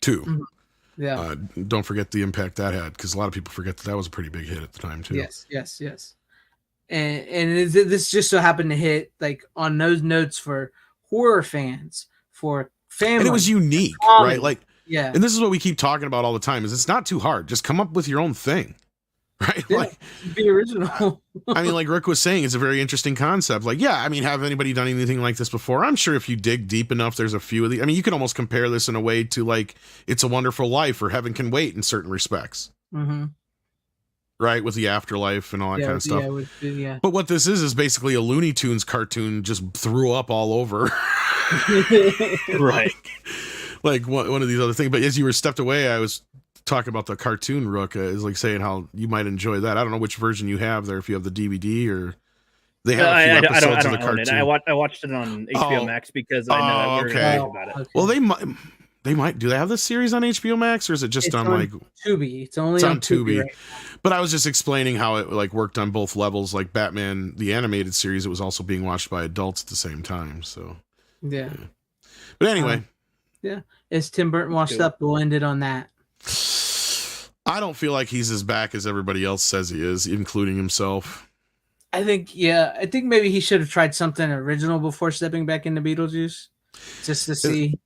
S6: too.
S3: Mm-hmm. Yeah.
S6: Don't forget the impact that had, because a lot of people forget that was a pretty big hit at the time too.
S3: Yes. And this just so happened to hit like on those notes for horror fans, for family,
S6: and it was unique, right? Like,
S3: yeah.
S6: And this is what we keep talking about all the time: is it's not too hard. Just come up with your own thing. Right?
S3: Yeah,
S6: like,
S3: be original.
S6: I mean, like Rick was saying, it's a very interesting concept. Like, yeah, I mean, have anybody done anything like this before? I'm sure if you dig deep enough, there's a few of these. I mean, you can almost compare this in a way to like It's a Wonderful Life or Heaven Can Wait in certain respects.
S3: Mm-hmm.
S6: Right? With the afterlife and all that kind of stuff.
S3: Yeah.
S6: But what this is basically a Looney Tunes cartoon just threw up all over.
S4: Right.
S6: Like one of these other things. But as you were stepped away, I was talking about the cartoon, Rook, is like saying how you might enjoy that. I don't know which version you have there, if you have the DVD or they have a few episodes of the cartoon.
S4: I watched it on HBO Max because I know we were going to talk about it.
S3: Okay.
S6: Well, they might. Do they have this series on HBO Max, or is it just on like
S3: Tubi? It's only on Tubi. Right?
S6: But I was just explaining how it like worked on both levels. Like Batman the Animated Series, it was also being watched by adults at the same time. So
S3: yeah.
S6: But anyway,
S3: Is Tim Burton washed up? We'll end it on that.
S6: I don't feel like he's as back as everybody else says he is, including himself.
S3: I think maybe he should have tried something original before stepping back into Beetlejuice, just to see.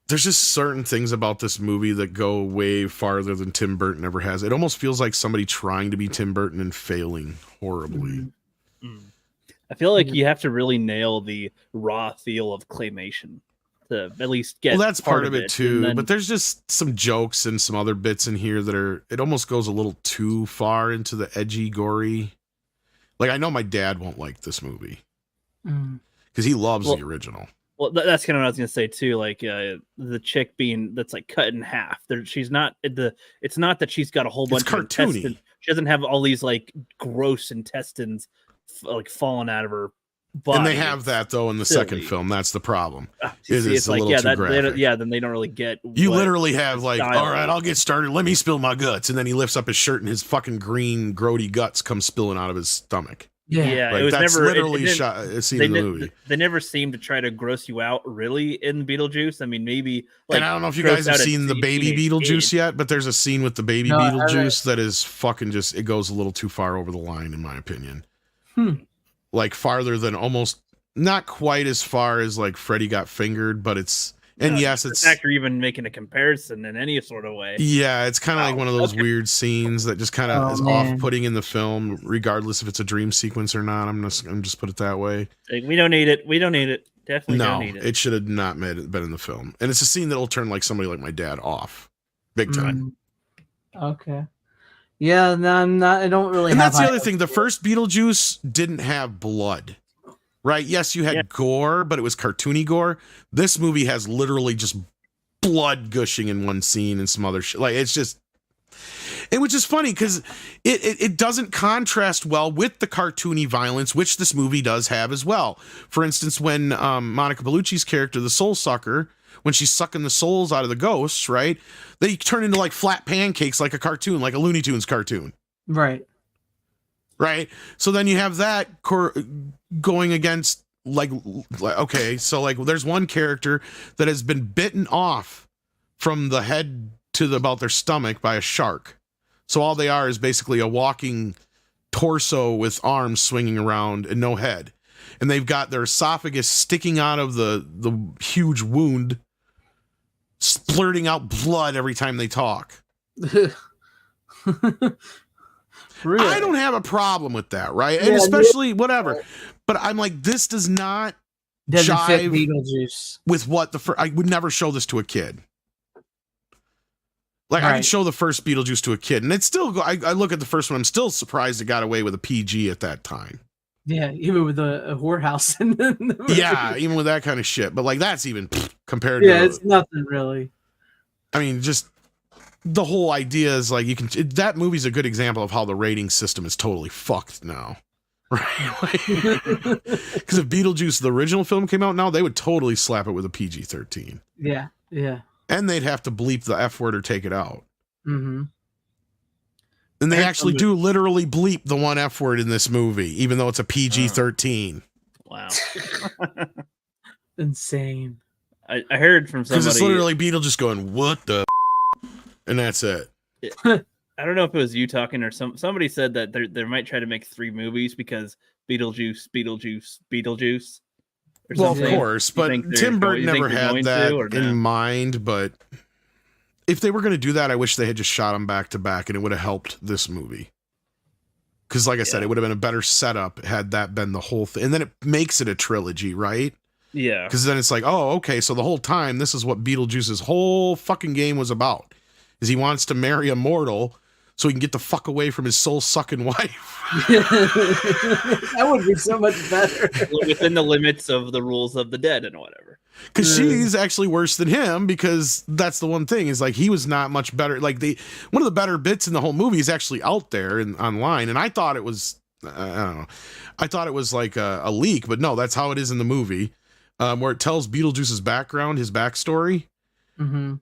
S6: There's just certain things about this movie that go way farther than Tim Burton ever has. It almost feels like somebody trying to be Tim Burton and failing horribly.
S4: Mm-hmm. I feel like you have to really nail the raw feel of claymation to at least get.
S6: Well, that's part of it too.
S4: Then,
S6: but there's just some jokes and some other bits in here that it almost goes a little too far into the edgy, gory. Like, I know my dad won't like this movie because he loves the original.
S4: Well, that's kind of what I was gonna say too. Like the chick that's like cut in half. She's not It's not that she's got a whole bunch of intestines. She doesn't have all these like gross intestines like falling out of her body.
S6: And they have that though in the
S4: silly.
S6: second film. That's the problem.
S4: It's
S6: a
S4: like,
S6: little
S4: yeah,
S6: too graphic.
S4: then they don't really get.
S6: You
S4: what
S6: literally have
S4: the
S6: like,
S4: style
S6: all right,
S4: is.
S6: I'll get started. Let me spill my guts, and then he lifts up his shirt, and his fucking green grody guts come spilling out of his stomach.
S4: Yeah,
S6: Like,
S4: it was
S6: that's
S4: never
S6: literally
S4: it
S6: shot. A scene in the movie.
S4: They never seem to try to gross you out really in Beetlejuice. I mean, maybe. Like,
S6: and I don't know if you
S4: gross
S6: guys have
S4: out a
S6: seen the baby
S4: teenage
S6: Beetlejuice
S4: kid.
S6: yet, but there's a scene with the baby
S3: No, I haven't.
S6: Beetlejuice that is fucking just. It goes a little too far over the line, in my opinion. Like farther than almost. Not quite as far as like Freddy got fingered, but it's. And yes, it's.
S4: Actor even making a comparison in any sort of way.
S6: Yeah, it's kind of like one of those
S4: okay.
S6: weird scenes that just kind of
S3: Oh,
S6: is
S3: man.
S6: off-putting in the film, regardless if it's a dream sequence or not. I'm just put it that way.
S4: Like, we don't need it. We don't need it. Definitely
S6: No,
S4: don't need it.
S6: it should have not been in the film. And it's a scene that'll turn like somebody like my dad off, big time.
S3: Okay. Yeah, no, I'm not. I don't really.
S6: And
S3: have
S6: that's the
S3: high
S6: other thing. The first Beetlejuice didn't have blood, right? Yes, you had gore, but it was cartoony gore. This movie has literally just blood gushing in one scene and some other shit. Like it's just, which is funny because it doesn't contrast well with the cartoony violence, which this movie does have as well. For instance, when Monica Bellucci's character, the Soul Sucker, when she's sucking the souls out of the ghosts, right? They turn into like flat pancakes, like a cartoon, like a Looney Tunes cartoon.
S3: Right.
S6: Right. So then you have that going against like, okay, so like there's one character that has been bitten off from the head to about their stomach by a shark. So all they are is basically a walking torso with arms swinging around and no head. And they've got their esophagus sticking out of the huge wound, splurting out blood every time they talk.
S3: Really?
S6: I don't have a problem with that, right? And
S3: Yeah,
S6: especially whatever. But I'm like, this does not
S3: Doesn't fit
S6: jive
S3: Beetlejuice.
S6: with what I would never show this to a kid. Like I
S3: Right.
S6: could show the first Beetlejuice to a kid, and it's still. I look at the first one. I'm still surprised it got away with a PG at that time.
S3: Yeah, even with a whorehouse in the movie.
S6: Yeah, even with that kind of shit. But like that's even compared
S3: Yeah,
S6: to.
S3: it's nothing really.
S6: I mean, just the whole idea is like that movie's a good example of how the rating system is totally fucked now. Right? Because if Beetlejuice, the original film, came out now, they would totally slap it with a PG-13.
S3: Yeah, yeah.
S6: And they'd have to bleep the F word or take it out.
S3: Mm-hmm.
S6: And they
S4: heard
S6: actually do literally bleep the one F word in this movie, even though it's a PG-13.
S4: Wow.
S3: Insane.
S4: I heard from
S6: Because
S4: somebody.
S6: it's literally Beetlejuice going, what the and that's it.
S4: I don't know if it was you talking or somebody said that they might try to make 3 movies because Beetlejuice. Or
S6: Well, of
S4: something.
S6: course,
S4: You
S6: but
S4: think they're
S6: Tim Burton
S4: you think
S6: never
S4: they're
S6: had
S4: going
S6: that
S4: to, or
S6: in
S4: no?
S6: mind, but if they were going to do that, I wish they had just shot them back to back and it would have helped this movie. Because like I said, it would have been a better setup had that been the whole thing. And then it makes it a trilogy, right?
S4: Yeah.
S6: Because then it's like, oh, okay, so the whole time, this is what Beetlejuice's whole fucking game was about. Is he wants to marry a mortal so he can get the fuck away from his soul-sucking wife.
S3: That would be so much better.
S4: Within the limits of the rules of the dead and whatever.
S6: Because she's actually worse than him, because that's the one thing, is like he was not much better. Like one of the better bits in the whole movie is actually out there and online, and I thought it was I don't know. I thought it was like a leak, but no, that's how it is in the movie, where it tells Beetlejuice's background, his backstory.
S3: Mm-hmm.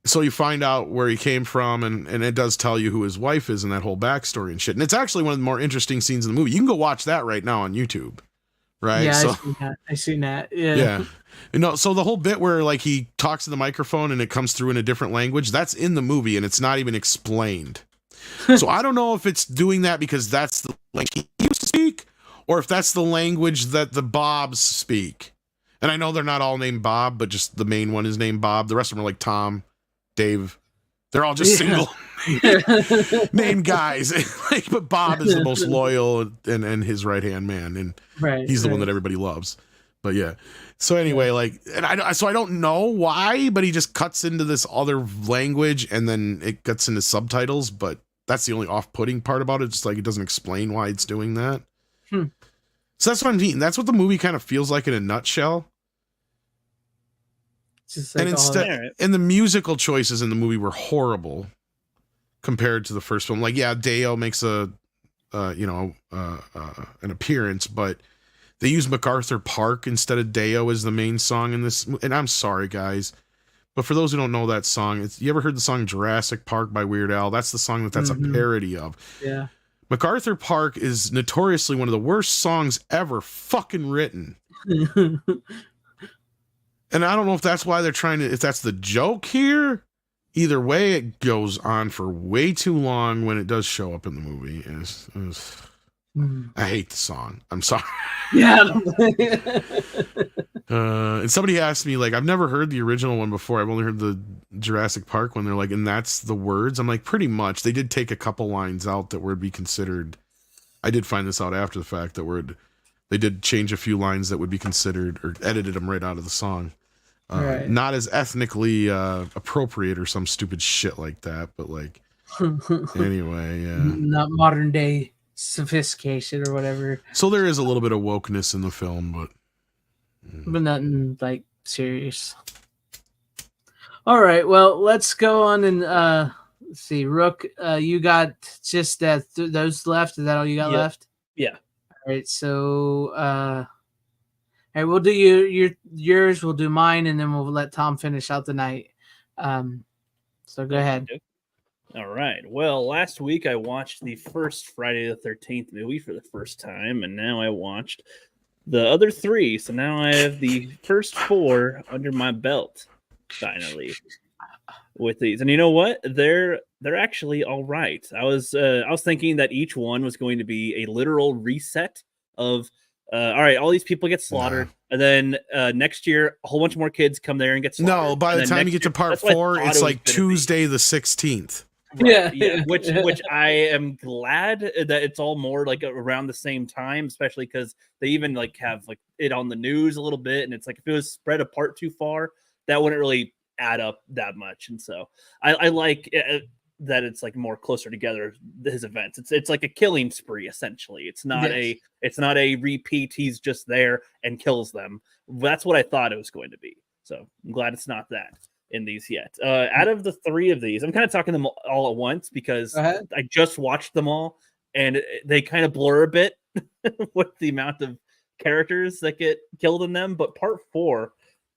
S6: So you find out where he came from, and it does tell you who his wife is and that whole backstory and shit. And it's actually one of the more interesting scenes in the movie. You can go watch that right now on YouTube. Right?
S3: Yeah,
S6: So,
S3: I seen that. Yeah.
S6: yeah. You know, so the whole bit where like he talks to the microphone and it comes through in a different language, that's in the movie and it's not even explained. So I don't know if it's doing that because that's the language he used to speak, or if that's the language that the Bobs speak. And I know they're not all named Bob, but just the main one is named Bob. The rest of them are like Tom, Dave. They're all just single name guys. Like, but Bob is the most loyal and his right hand man, and
S3: Right.
S6: he's the one that everybody loves. But yeah. So anyway, like, and I don't know why, but he just cuts into this other language and then it gets into subtitles. But that's the only off-putting part about it. Just like it doesn't explain why it's doing that. So that's what I mean. That's what the movie kind of feels like in a nutshell.
S3: Just like
S6: And instead, and the musical choices in the movie were horrible compared to the first film. Like, yeah, Deo makes an appearance, but They use MacArthur Park instead of Deo as the main song in this. And I'm sorry, guys. But for those who don't know that song, you ever heard the song Jurassic Park by Weird Al? That's the song that's a parody of.
S3: Yeah.
S6: MacArthur Park is notoriously one of the worst songs ever fucking written. And I don't know if that's why they're trying to, if that's the joke here. Either way, it goes on for way too long when it does show up in the movie. I hate the song. I'm sorry.
S3: Yeah.
S6: And somebody asked me, like, I've never heard the original one before. I've only heard the Jurassic Park one. They're like, and that's the words? I'm like, pretty much. They did take a couple lines out that would be considered. I did find this out after the fact that they did change a few lines that would be considered, or edited them right out of the song.
S3: Right.
S6: Not as ethnically appropriate or some stupid shit like that, but like, anyway, yeah.
S3: Not modern day sophistication or whatever.
S6: So there is a little bit of wokeness in the film, but
S3: nothing like serious. All right, well, let's go on and let's see. Rook, you got just those left. Is that all you got left?
S4: Yeah.
S3: All right, so all right, we'll do yours. We'll do mine, and then we'll let Tom finish out the night. So go ahead.
S4: All right. Well, last week I watched the first Friday the 13th movie for the first time, and now I watched the other 3. So now I have the first 4 under my belt, finally, with these. And you know what? They're actually all right. I was thinking that each one was going to be a literal reset of all right, all these people get slaughtered, and then next year a whole bunch more kids come there and get slaughtered.
S6: No, by the time you get to part 4, it's like Tuesday the 16th.
S4: Right, yeah. Which I am glad that it's all more like around the same time, especially because they even like have like it on the news a little bit, and it's like if it was spread apart too far, that wouldn't really add up that much. And so I like that it's like more closer together, his events. It's like a killing spree essentially. It's not a repeat. He's just there and kills them. That's what I thought it was going to be. So I'm glad it's not that in these yet. Out of the 3 of these, I'm kind of talking them all at once because I just watched them all and they kind of blur a bit with the amount of characters that get killed in them. But part 4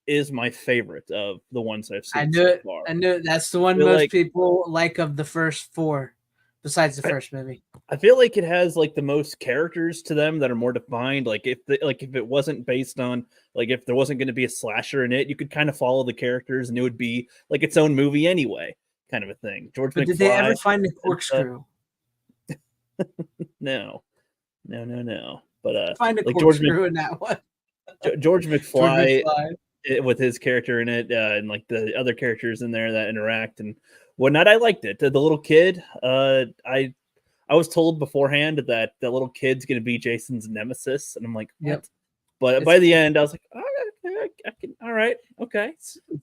S4: is my favorite of the ones I've seen.
S3: I knew it. That's the one most people like of the first 4, besides the first movie.
S4: I feel like it has like the most characters to them that are more defined. Like if it wasn't based on like if there wasn't going to be a slasher in it, you could kind of follow the characters and it would be like its own movie anyway, kind of a thing. George McFly.
S3: Did they ever find the corkscrew?
S4: No. But
S3: find a
S4: like
S3: corkscrew in that one.
S4: George McFly. With his character in it and like the other characters in there that interact and whatnot. I liked it. The little kid, I was told beforehand that the little kid's going to be Jason's nemesis. And I'm like, what? Yep. But by the end, I was like, I can, all right. Okay.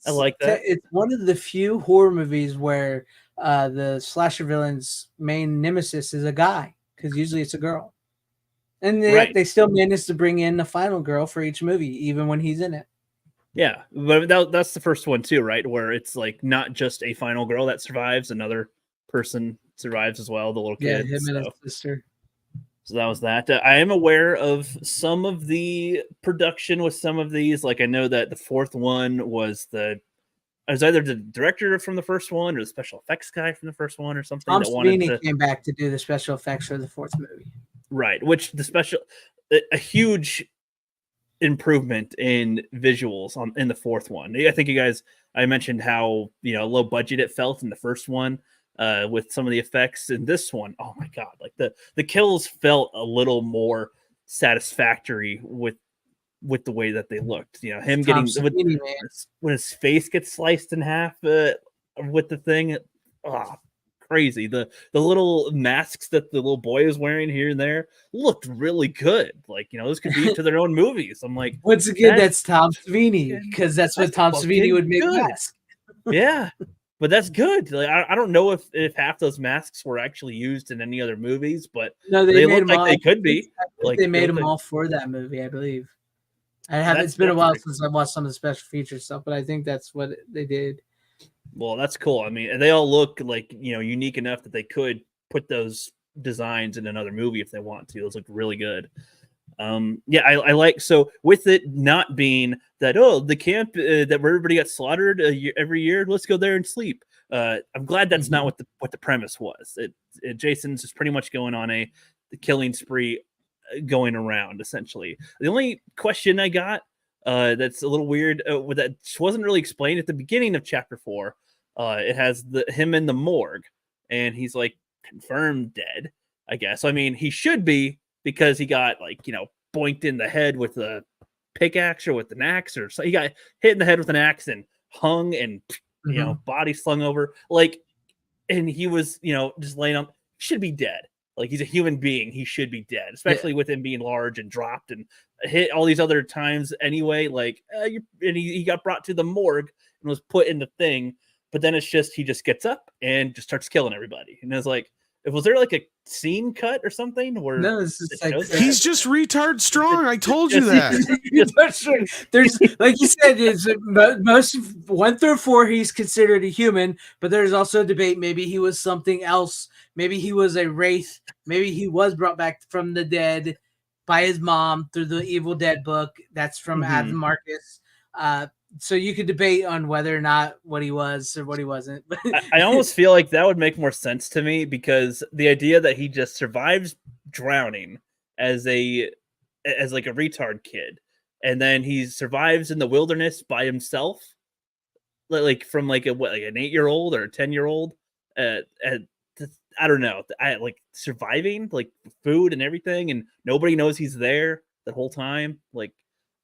S4: I like that.
S3: It's one of the few horror movies where the slasher villain's main nemesis is a guy, because usually it's a girl. And they still manage to bring in the final girl for each movie, even when he's in it.
S4: Yeah, but that's the first one too, right? Where it's like not just a final girl that survives, another person survives as well, the little kid.
S3: Yeah, him and his sister.
S4: So that was that. I am aware of some of the production with some of these. Like I know that the 4th one was either the director from the first one or the special effects guy from the first one or something.
S3: Tom Savini came back to do the special effects for the 4th movie.
S4: Right, which a huge improvement in visuals in the 4th one. I think I mentioned how low budget it felt in the first one with some of the effects. In this one, oh my god, like the kills felt a little more satisfactory with the way that they looked. Him getting when his face gets sliced in half with the thing. Crazy. The little masks that the little boy is wearing here and there looked really good. Like, those could be to their own movies. I'm like,
S3: once again, that's Tom Savini, because that's what Tom Savini would make masks.
S4: Yeah, but that's good. Like, I don't know if half those masks were actually used in any other movies, but
S3: no,
S4: they look like they could be.
S3: Like, they made them all for that movie, I believe. It's been a while since I watched some of the special feature stuff, but I think that's what they did.
S4: Well, that's cool. I mean, they all look like, unique enough that they could put those designs in another movie if they want to. Those look really good. Yeah, I like, so with it not being that, the camp that where everybody got slaughtered every year, let's go there and sleep. I'm glad that's not what the premise was. Jason's just pretty much going on the killing spree, going around essentially. The only question I got that's a little weird, that wasn't really explained at the beginning of chapter 4. It has him in the morgue, and he's like confirmed dead, I guess. I mean, he should be, because he got, like, boinked in the head with a pickaxe or with an axe, or so he got hit in the head with an axe and hung, and body slung over, like, and he was just laying on, should be dead. Like, he's a human being, he should be dead, especially with him being large and dropped and hit all these other times anyway. Like, and he got brought to the morgue and was put in the thing, but then it's just, he just gets up and just starts killing everybody, and it's like, was there like a scene cut or something where
S3: No, it's just like
S6: he's just retard strong. I told you that.
S3: There's, like you said, is most 1 through 4 he's considered a human, but there's also a debate. Maybe he was something else. Maybe he was a wraith. Maybe he was brought back from the dead by his mom through the Evil Dead book. That's from Adam Marcus. So you could debate on whether or not what he was or what he wasn't.
S4: I almost feel like that would make more sense to me, because the idea that he just survives drowning as like a retard kid, and then he survives in the wilderness by himself, like from like an 8-year-old or a 10-year-old, I don't know, like surviving, like food and everything, and nobody knows he's there the whole time. Like,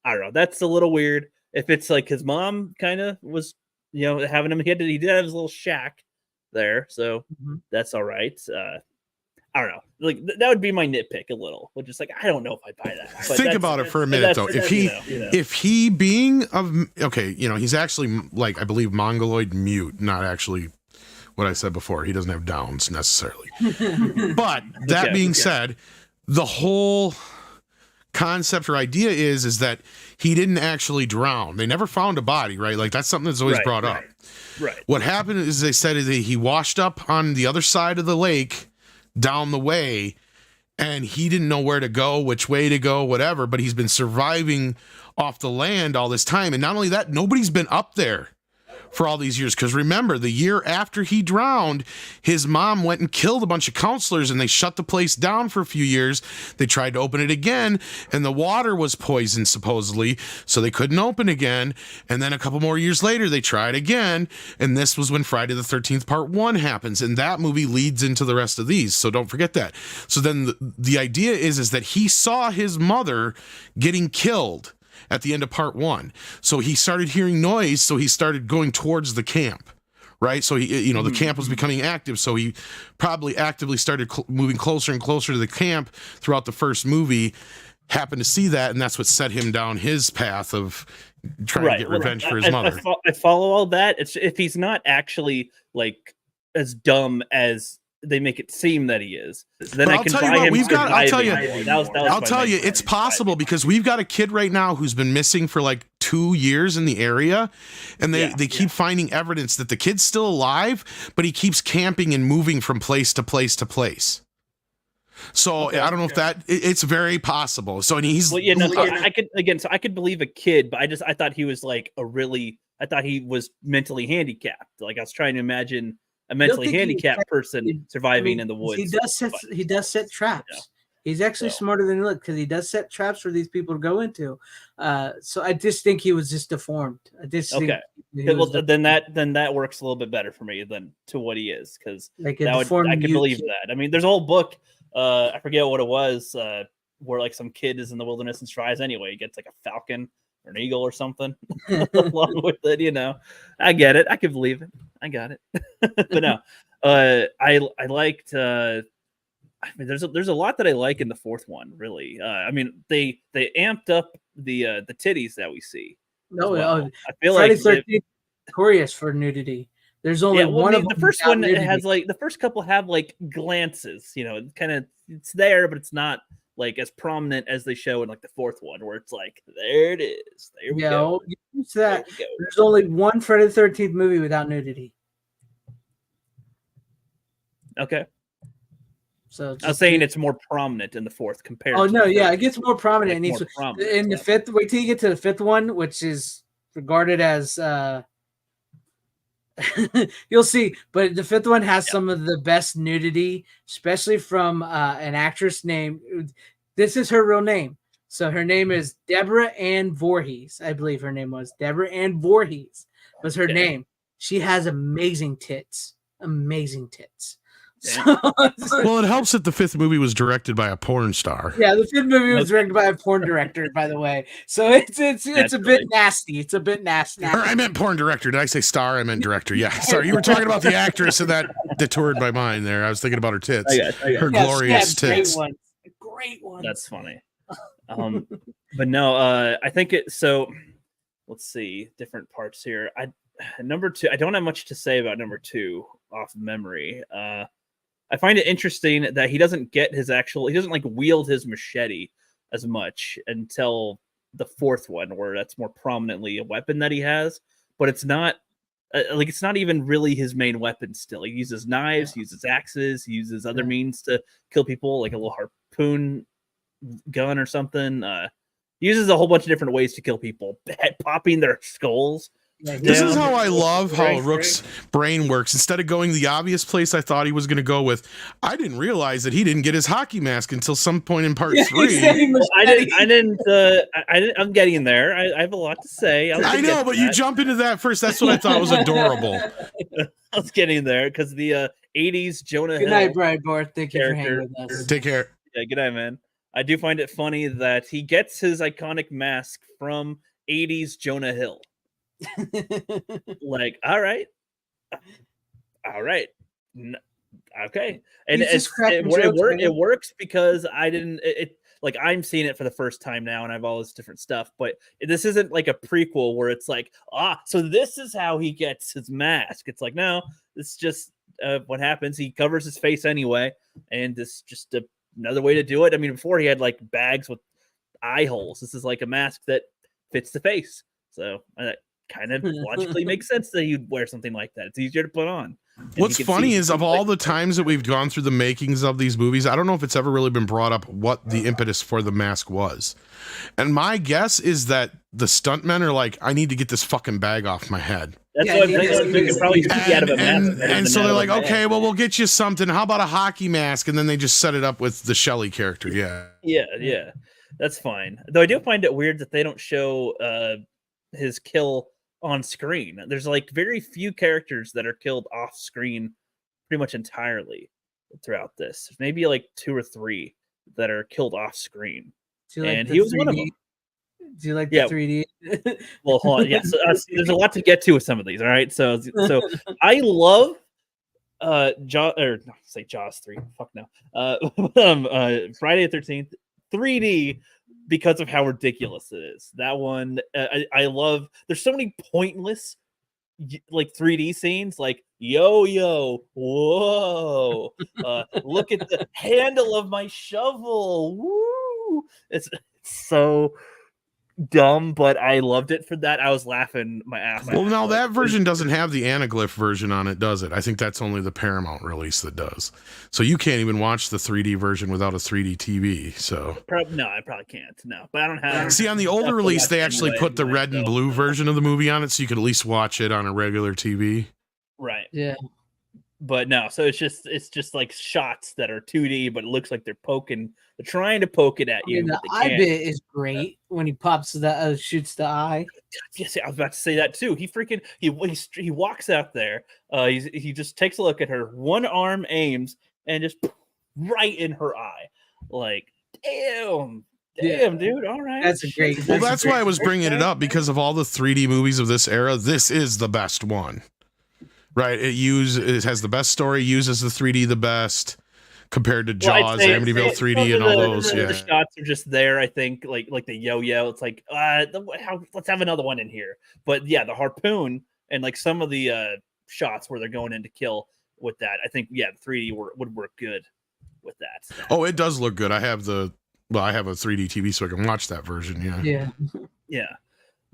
S4: I don't know, that's a little weird. If it's like his mom kind of was, having him, he did have his little shack there, so that's all right. I don't know, like that would be my nitpick a little, which is like, I don't know if I buy that. But
S6: think about it for a minute though. If he being of, okay, he's actually, like, I believe mongoloid mute, not actually what I said before. He doesn't have Downs necessarily. But that being said, the whole concept or idea is that he didn't actually drown. They never found a body, right? Like, that's something that's always brought up.
S4: Right.
S6: What happened is they said that he washed up on the other side of the lake down the way, and he didn't know where to go, which way to go, whatever, but he's been surviving off the land all this time. And not only that, nobody's been up there for all these years, because remember, the year after he drowned, his mom went and killed a bunch of counselors, and they shut the place down for a few years. They tried to open it again, and the water was poisoned supposedly, so they couldn't open again. And then a couple more years later, they tried again, and this was when Friday the 13th Part 1 happens, and that movie leads into the rest of these, so don't forget that. So then the idea is that he saw his mother getting killed at the end of Part 1. So he started hearing noise, so he started going towards the camp, right? So he, the camp was becoming active, so he probably actively started moving closer and closer to the camp throughout the first movie, happened to see that, and that's what set him down his path of trying to get revenge for his mother.
S4: I follow all that. It's, if he's not actually, like, as dumb as they make it seem that he is, then I can buy him.
S6: I'll tell you, it's possible, because we've got a kid right now who's been missing for like 2 years in the area, and they keep finding evidence that the kid's still alive, but he keeps camping and moving from place to place to place. So I don't know if that, it's very possible. So, and he's,
S4: I could believe a kid, but I thought he was like I thought he was mentally handicapped. Like, I was trying to imagine a mentally handicapped person surviving in the woods.
S3: He does set traps. Yeah. He's actually smarter than he looks, because he does set traps for these people to go into. So I just think he was just deformed. I just think
S4: then that works a little bit better for me than to what he is, because I can believe that. I mean, there's a whole book. I forget what it was, where like some kid is in the wilderness and tries anyway. He gets like a falcon or an eagle or something along with it. I get it. I can believe it. I got it. But no, I liked. I mean, there's a lot that I like in the fourth one. Really, I mean, they amped up the titties that we see.
S3: No,
S4: well. I feel
S3: Friday 13th notorious for nudity. There's only one of
S4: the first one has like, the first couple have like glances. It's there, but it's not like as prominent as they show in like the fourth one, where it's like, there it is. There we go.
S3: There's only one Friday the 13th movie without nudity.
S4: Okay.
S3: So
S4: I was
S3: just
S4: saying it's more prominent in the fourth compared.
S3: Oh
S4: to
S3: no,
S4: the
S3: yeah,
S4: first.
S3: it gets more prominent
S4: Like,
S3: in
S4: more
S3: each.
S4: prominent,
S3: In the
S4: so.
S3: fifth, wait till you get to the fifth one, which is regarded as you'll see. But the fifth one has some of the best nudity, especially from an actress named. This is her real name. So her name is Deborah Ann Voorhees. I believe her name was Deborah Ann Voorhees. Was her
S4: Okay.
S3: name? She has amazing tits. Amazing tits. So,
S6: Well, it helps that the fifth movie was directed by a porn star.
S3: yeah, the fifth movie was
S4: Okay.
S3: directed by a porn director, by the way. So it's a bit
S4: Naturally.
S3: nasty. It's a bit nasty.
S6: Or I meant porn director. Did I say star? I meant director. Yeah. Sorry, you were talking about the actress, and that detoured my mind there. I was thinking about her tits.
S4: I got
S6: Her
S3: Yes,
S6: glorious
S3: yeah,
S6: tits.
S3: Great ones.
S4: That's funny. But no, I think it. So let's see different parts here. Number two. I don't have much to say about number two off memory. I find it interesting that he doesn't get his actual. He doesn't like wield his machete as much until the fourth one, where that's more prominently a weapon that he has. But it's not. Like it's not even really his main weapon still. He uses knives, he uses axes, he uses other means to kill people, like a little harpoon gun or something. He uses a whole bunch of different ways to kill people, popping their skulls.
S6: This is how I love how
S4: Right,
S6: Rook's brain works. Instead of going the obvious place I thought he was going to go with, I didn't realize that he didn't get his hockey mask until some point in part three.
S4: Well, I didn't. I'm getting there. I have a lot to say.
S6: I know, but you jump into that first. That's what I thought was adorable.
S4: I was getting there because the 80s Jonah
S3: Good
S4: Hill.
S3: night, Brian Barth. Thank you for hanging
S4: character.
S3: with us.
S6: Take care.
S4: Yeah, good night, man. I do find it funny that he gets his iconic mask from 80s Jonah Hill. Like, all right, okay, and it works because I didn't. Like I'm seeing it for the first time now, and I have all this different stuff. But this isn't like a prequel where it's like, so this is how he gets his mask. It's like, no, it's just what happens. He covers his face anyway, and this is just another way to do it. I mean, before he had like bags with eye holes. This is like a mask that fits the face. So that kind of logically makes sense that you'd wear something like that. It's easier to put on.
S6: What's funny is of all the times that we've gone through the makings of these movies, I don't know if it's ever really been brought up what the impetus for the mask was. And my guess is that the stuntmen are like, I need to get this fucking bag off my head.
S4: That's what I'm thinking. Probably just be out of a mask.
S6: And so they're like, okay, well, we'll get you something. How about a hockey mask? And then they just set it up with the Shelley character. Yeah.
S4: That's fine. Though I do find it weird that they don't show his kill on screen. There's like very few characters that are killed off screen pretty much entirely throughout this. There's maybe like 2 or 3 that are killed off screen. And he was 3D? One of them.
S3: Do you like the 3D?
S4: Well, hold on. Yeah, so, there's a lot to get to with some of these. All right, so I love Jaws 3. Fuck no. Friday the 13th 3D because of how ridiculous it is. That one I love. There's so many pointless like 3D scenes, like yo, whoa, look at the handle of my shovel. Woo! It's so dumb, but I loved it for that. I was laughing my ass off.
S6: Well, now that version doesn't have the anaglyph version on it, does it? I think that's only the Paramount release that does. So you can't even watch the 3D version without a 3D TV. So
S4: no, I probably can't. No, but I don't have.
S6: See, on the older release, they actually put the red and blue version of the movie on it, so you could at least watch it on a regular TV.
S4: Right.
S3: Yeah.
S4: But no, so it's just like shots that are 2D, but it looks like they're trying to poke it at you.
S3: The eye bit is great when he pops the shoots the eye.
S4: Yes, I was about to say that too. He walks out there. He just takes a look at her. One arm aims and just right in her eye. Like, damn, dude. All right,
S3: that's a great.
S6: Well, that's why I was bringing it up, because of all the 3D movies of this era. This is the best one. Right, it has the best story, uses the 3D the best compared to Jaws, Amityville 3D, and all those.
S4: The shots are just there. I think like the yo-yo. It's like let's have another one in here. But yeah, the harpoon and like some of the shots where they're going in to kill with that. I think the 3D would work good with that. So.
S6: Oh, it does look good. I have a 3D TV, so I can watch that version.
S4: Yeah.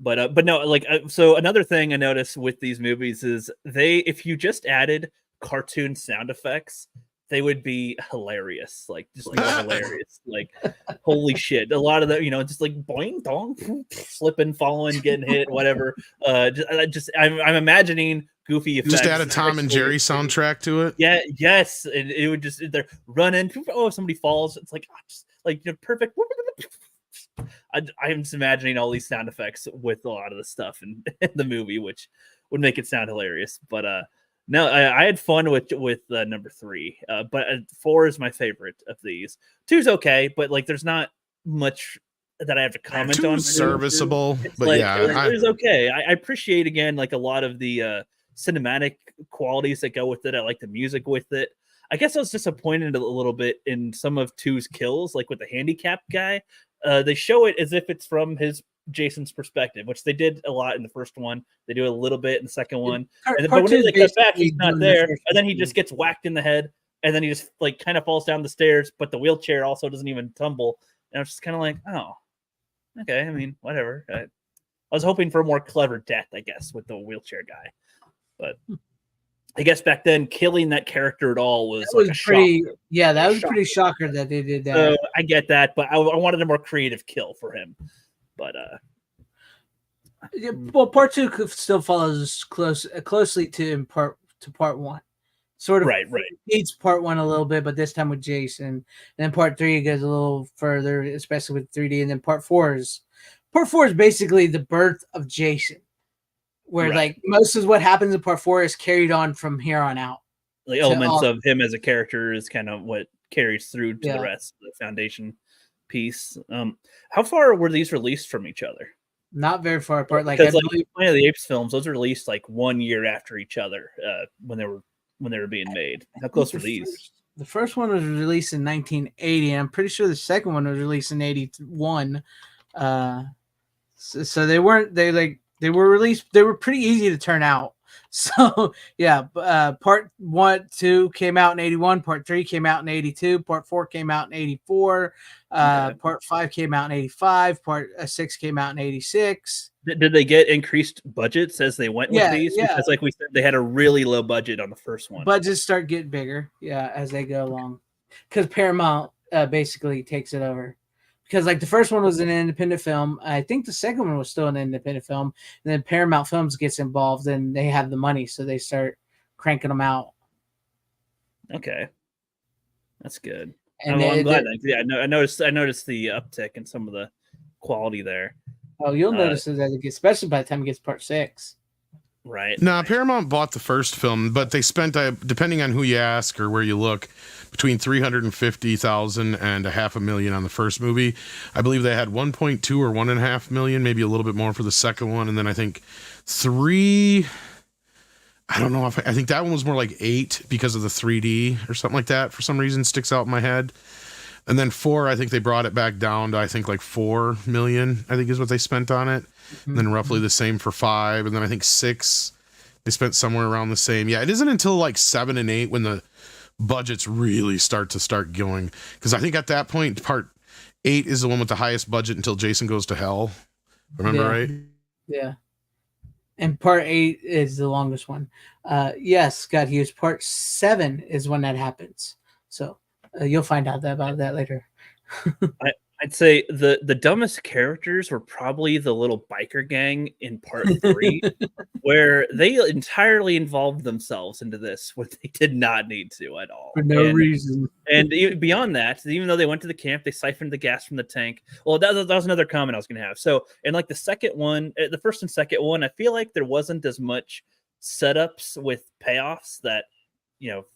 S4: But no, like so another thing I noticed with these movies is if you just added cartoon sound effects, they would be hilarious, like just like hilarious, like holy shit. A lot of them, just like boing dong, slipping, falling, getting hit, whatever. I'm imagining goofy effects.
S6: Just add a Tom and Jerry soundtrack to it.
S4: Yeah, yes, and it would just they're running. Oh, somebody falls. It's like just like perfect. I'm just imagining all these sound effects with a lot of the stuff in the movie, which would make it sound hilarious. But no, I had fun with number 3. But 4 is my favorite of these. 2's okay, but like there's not much that I have to comment on.
S6: 2's serviceable, but
S4: like,
S6: yeah,
S4: it's okay. I appreciate again like a lot of the cinematic qualities that go with it. I like the music with it. I guess I was disappointed a little bit in some of 2's kills, like with the handicapped guy. They show it as if it's from Jason's perspective, which they did a lot in the first one. They do a little bit in the second one, but when they cut back, he's not there, and then he just gets whacked in the head, and then he just like kind of falls down the stairs, but the wheelchair also doesn't even tumble. And I was just kind of like, oh, okay. I mean, whatever. I was hoping for a more clever death, I guess, with the wheelchair guy, but I guess back then killing that character at all was
S3: pretty. Yeah, that was pretty shocker that they did that.
S4: So I get that, but I wanted a more creative kill for him. But
S3: yeah, well, part 2 still follows closely to part 1. Sort of
S4: right.
S3: Beats part 1 a little bit, but this time with Jason. And then part 3 goes a little further, especially with 3D. And then part 4 is basically the birth of Jason, where like most of what happens in part 4 is carried on from here on out.
S4: The elements of him as a character is kind of what carries through to the rest of the foundation piece. How far were these released from each other?
S3: Not very far apart. Like
S4: Planet of the Apes films, those were released like 1 year after each other when they were being made. How close were these?
S3: The first one was released in 1980, and I'm pretty sure the second one was released in 81. So they were released. They were pretty easy to turn out. So yeah, part 1, 2 came out in 81. Part 3 came out in 82. Part 4 came out in 84. Part 5 came out in 85. Part 6 came out in 86.
S4: Did they get increased budgets as they went with these?
S3: Yeah.
S4: Because like we said, they had a really low budget on the first one.
S3: Budgets start getting bigger, as they go along, because Paramount basically takes it over. Because like the first one was an independent film, I think the second one was still an independent film, and then Paramount Films gets involved, and they have the money, so they start cranking them out.
S4: Okay, that's good.
S3: And
S4: I'm glad. I noticed the uptick in some of the quality there.
S3: Oh, you'll notice it as it gets, especially by the time it gets part 6.
S4: Right.
S6: Nah, Paramount bought the first film, but they spent, depending on who you ask or where you look, between $350,000 and $500,000 on the first movie. I believe they had 1.2 or 1.5 million, maybe a little bit more for the second one, and then I think 3. I don't know if I think that one was more like 8 because of the 3D or something like that. For some reason, sticks out in my head. And then 4, I think they brought it back down to, I think, like 4 million, I think is what they spent on it. Mm-hmm. And then roughly the same for 5. And then I think 6, they spent somewhere around the same. Yeah, it isn't until like 7 and 8 when the budgets really start going. Because I think at that point, part 8 is the one with the highest budget until Jason Goes to Hell. Remember, right?
S3: Yeah. And part 8 is the longest one. Yes, Scott Hughes. Part 7 is when that happens. So you'll find out about that later.
S4: I'd say the dumbest characters were probably the little biker gang in part 3, where they entirely involved themselves into this when they did not need to at all.
S3: For no reason.
S4: And beyond that, even though they went to the camp, they siphoned the gas from the tank. Well, that was another comment I was going to have. So in like the second one, the first and second one, I feel like there wasn't as much setups with payoffs that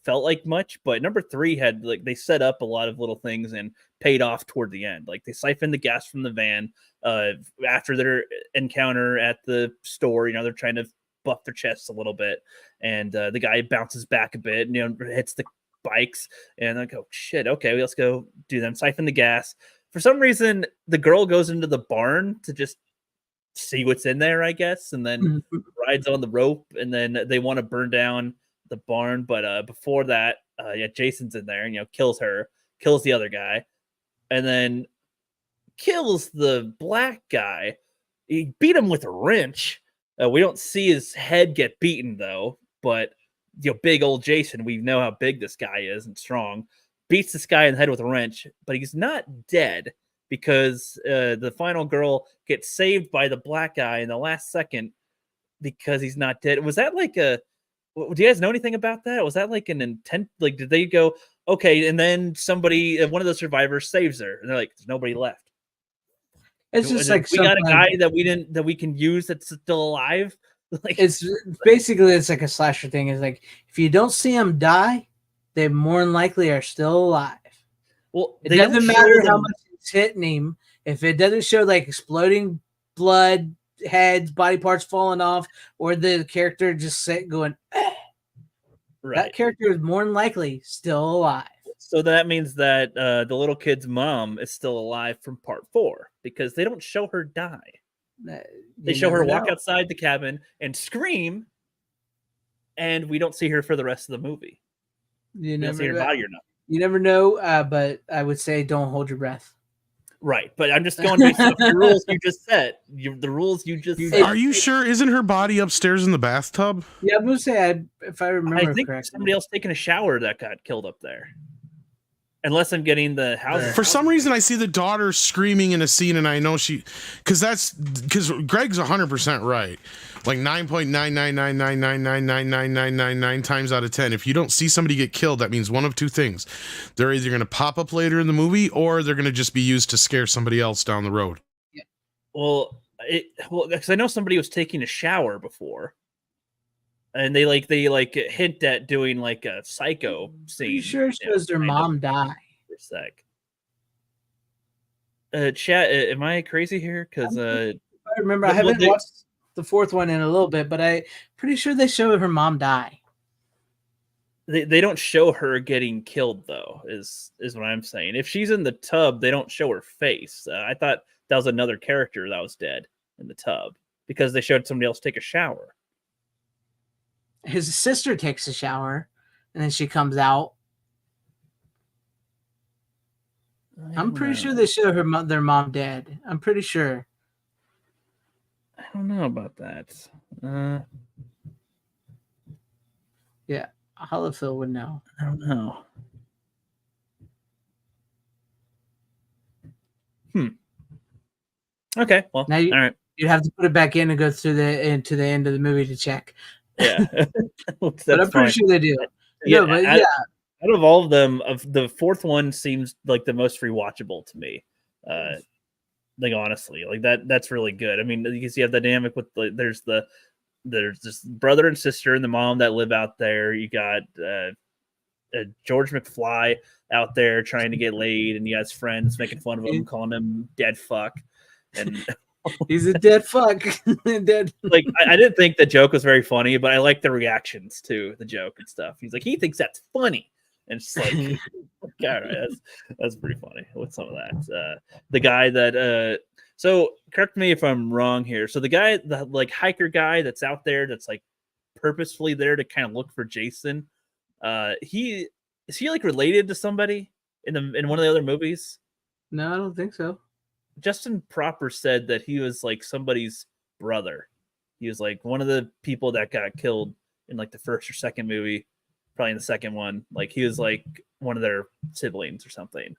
S4: felt like much, but number 3 had like they set up a lot of little things and paid off toward the end. Like they siphoned the gas from the van after their encounter at the store. They're trying to buff their chests a little bit, and the guy bounces back a bit and hits the bikes, and I go, shit, okay, let's go do them. Siphon the gas. For some reason, the girl goes into the barn to just see what's in there, I guess, and then rides on the rope, and then they want to burn down the barn, but before that, Jason's in there and kills her, kills the other guy, and then kills the black guy. He beat him with a wrench. We don't see his head get beaten though, but big old Jason, we know how big this guy is and strong, beats this guy in the head with a wrench, but he's not dead because the final girl gets saved by the black guy in the last second because he's not dead. Was that like do you guys know anything about that? Was that like an intent? Like, did they go, okay, and then somebody, one of the survivors saves her, and they're like, there's nobody left.
S3: It's just like
S4: we got a guy that we can use that's still alive. Like,
S3: it's like a slasher thing. It's like if you don't see them die, they more than likely are still alive.
S4: Well,
S3: it doesn't matter how much it's hitting him. If it doesn't show like exploding blood, heads, body parts falling off, or the character just going,
S4: right.
S3: That character is more than likely still alive.
S4: So that means that the little kid's mom is still alive from part 4 because they don't show her die. They show her walk outside the cabin and scream, and we don't see her for the rest of the movie. You don't see her body or not.
S3: You never know, but I would say don't hold your breath.
S4: Right, but I'm just going based off the rules you just set. The rules you just set.
S6: Are you sure? Isn't her body upstairs in the bathtub?
S3: Yeah, I'm going to say, if I remember
S4: I think
S3: correctly.
S4: somebody else taking a shower that got killed up there. Unless I'm getting the house.
S6: For some reason, I see the daughter screaming in a scene, and I know because Greg's 100% right. Like 9.99999999999 times out of 10. If you don't see somebody get killed, that means one of two things: they're either going to pop up later in the movie, or they're going to just be used to scare somebody else down the road.
S4: Yeah. Well, because I know somebody was taking a shower before. And they hint at doing like a psycho scene.
S3: Pretty sure it shows their mom die.
S4: For a sec. Chat, am I crazy here? Because
S3: I remember I haven't watched the 4th one in a little bit, but I'm pretty sure they show her mom die.
S4: They don't show her getting killed though. Is what I'm saying. If she's in the tub, they don't show her face. I thought that was another character that was dead in the tub because they showed somebody else take a shower.
S3: His sister takes a shower, and then she comes out. I'm pretty sure they show their mom dead. I'm pretty sure.
S4: I don't know about that.
S3: Yeah, Holophil would know.
S4: I don't know. Okay, well,
S3: now all right. You have to put it back in and go through into the end of the movie to check.
S4: Yeah,
S3: but I'm pretty sure they do.
S4: Yeah, no, but out of all of them, the 4th one seems like the most rewatchable to me. Like honestly, like that's really good. I mean, you can see the dynamic with there's this brother and sister and the mom that live out there. You got George McFly out there trying to get laid, and you got his friends making fun of him, calling him dead fuck, and.
S3: He's a dead fuck. Dead.
S4: Like I didn't think the joke was very funny, but I like the reactions to the joke and stuff. He's like, he thinks that's funny, and it's like, all right, that's pretty funny with some of that. The guy that so correct me if I'm wrong here. So the guy, the like hiker guy that's out there, that's like purposefully there to kind of look for Jason. Is he like related to somebody in one of the other movies?
S3: No, I don't think so.
S4: Justin Proper said that he was like somebody's brother. He was like one of the people that got killed in like the first or second movie, probably in the second one. Like he was like one of their siblings or something.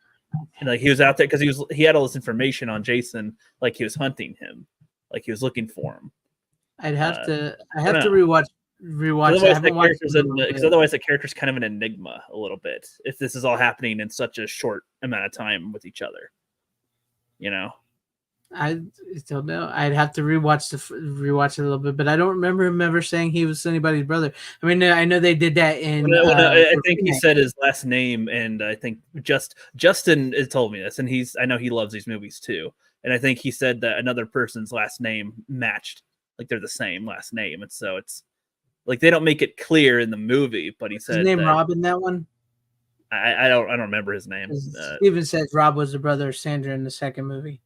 S4: And like he was out there because he had all this information on Jason, like he was hunting him, like he was looking for him.
S3: I have to rewatch.
S4: Because otherwise the character's kind of an enigma a little bit if this is all happening in such a short amount of time with each other. You know,
S3: I don't know. I'd have to rewatch it a little bit, but I don't remember him ever saying he was anybody's brother. I mean, I know they did that in.
S4: I think he said his last name, and I think Justin has told me this, and I know he loves these movies too, and I think he said that another person's last name matched, like they're the same last name, and so it's like they don't make it clear in the movie, but he said
S3: his name Rob in that one.
S4: I don't remember his name.
S3: Steven says Rob was the brother of Sandra in the second movie.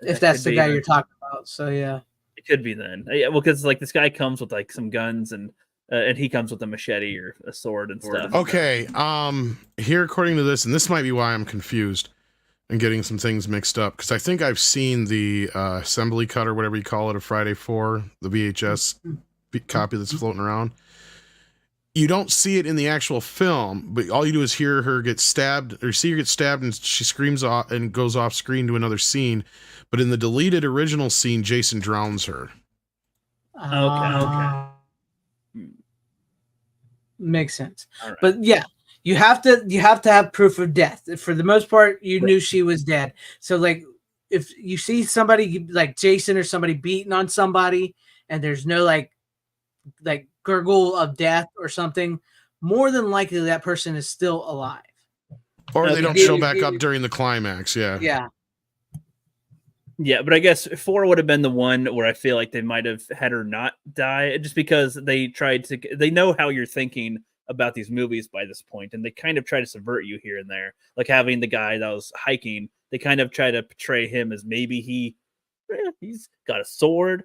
S3: If that's the guy you're talking about, so yeah,
S4: it could be then. Yeah, well, because like this guy comes with like some guns and he comes with a machete or a sword and stuff.
S6: Okay, here according to this, and this might be why I'm confused and getting some things mixed up because I think I've seen the assembly cut or whatever you call it of Friday 4, the VHS copy that's floating around. You don't see it in the actual film, but all you do is hear her get stabbed, or see her get stabbed, and she screams off and goes off screen to another scene. But in the deleted original scene, Jason drowns her.
S4: Okay.
S3: Makes sense.
S4: All right.
S3: But yeah, you have to have proof of death. For the most part, you knew she was dead. So like, if you see somebody like Jason or somebody beating on somebody, and there's no like gurgle of death or something, more than likely that person is still alive.
S6: Or they don't show back up during the climax.
S3: Yeah.
S4: Yeah, but I guess 4 would have been the one where I feel like they might have had her not die, just because they know how you're thinking about these movies by this point, and they kind of try to subvert you here and there. Like having the guy that was hiking, they kind of try to portray him as maybe he's got a sword,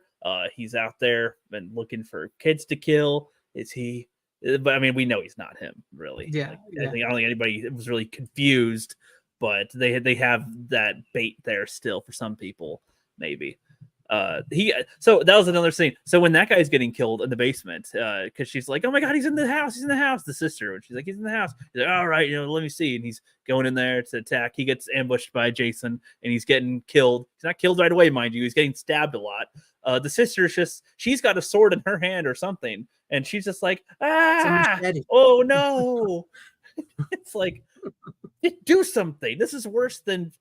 S4: he's out there and looking for kids to kill. Is he? But I mean, we know he's not him, really.
S3: Yeah,
S4: like,
S3: yeah.
S4: I don't think anybody was really confused. But they have that bait there still for some people, maybe. So that was another scene. So when that guy's getting killed in the basement, because she's like, "Oh my god, he's in the house! He's in the house!" The sister, and she's like, "He's in the house." He's like, "All right, let me see." And he's going in there to attack. He gets ambushed by Jason, and he's getting killed. He's not killed right away, mind you. He's getting stabbed a lot. The sister's she's got a sword in her hand or something, and she's just like, "Ah, oh no!" It's like, do something. This is worse than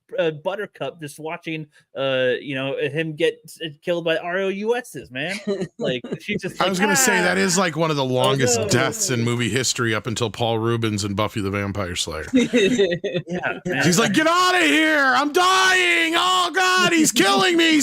S4: Buttercup just watching him get killed by ROUSs, man. Like, she's just like,
S6: I was gonna say that is like one of the longest deaths in movie history up until Paul Rubens and Buffy the Vampire Slayer.
S4: Yeah,
S6: he's like, "Get out of here, I'm dying, oh god, he's killing me. I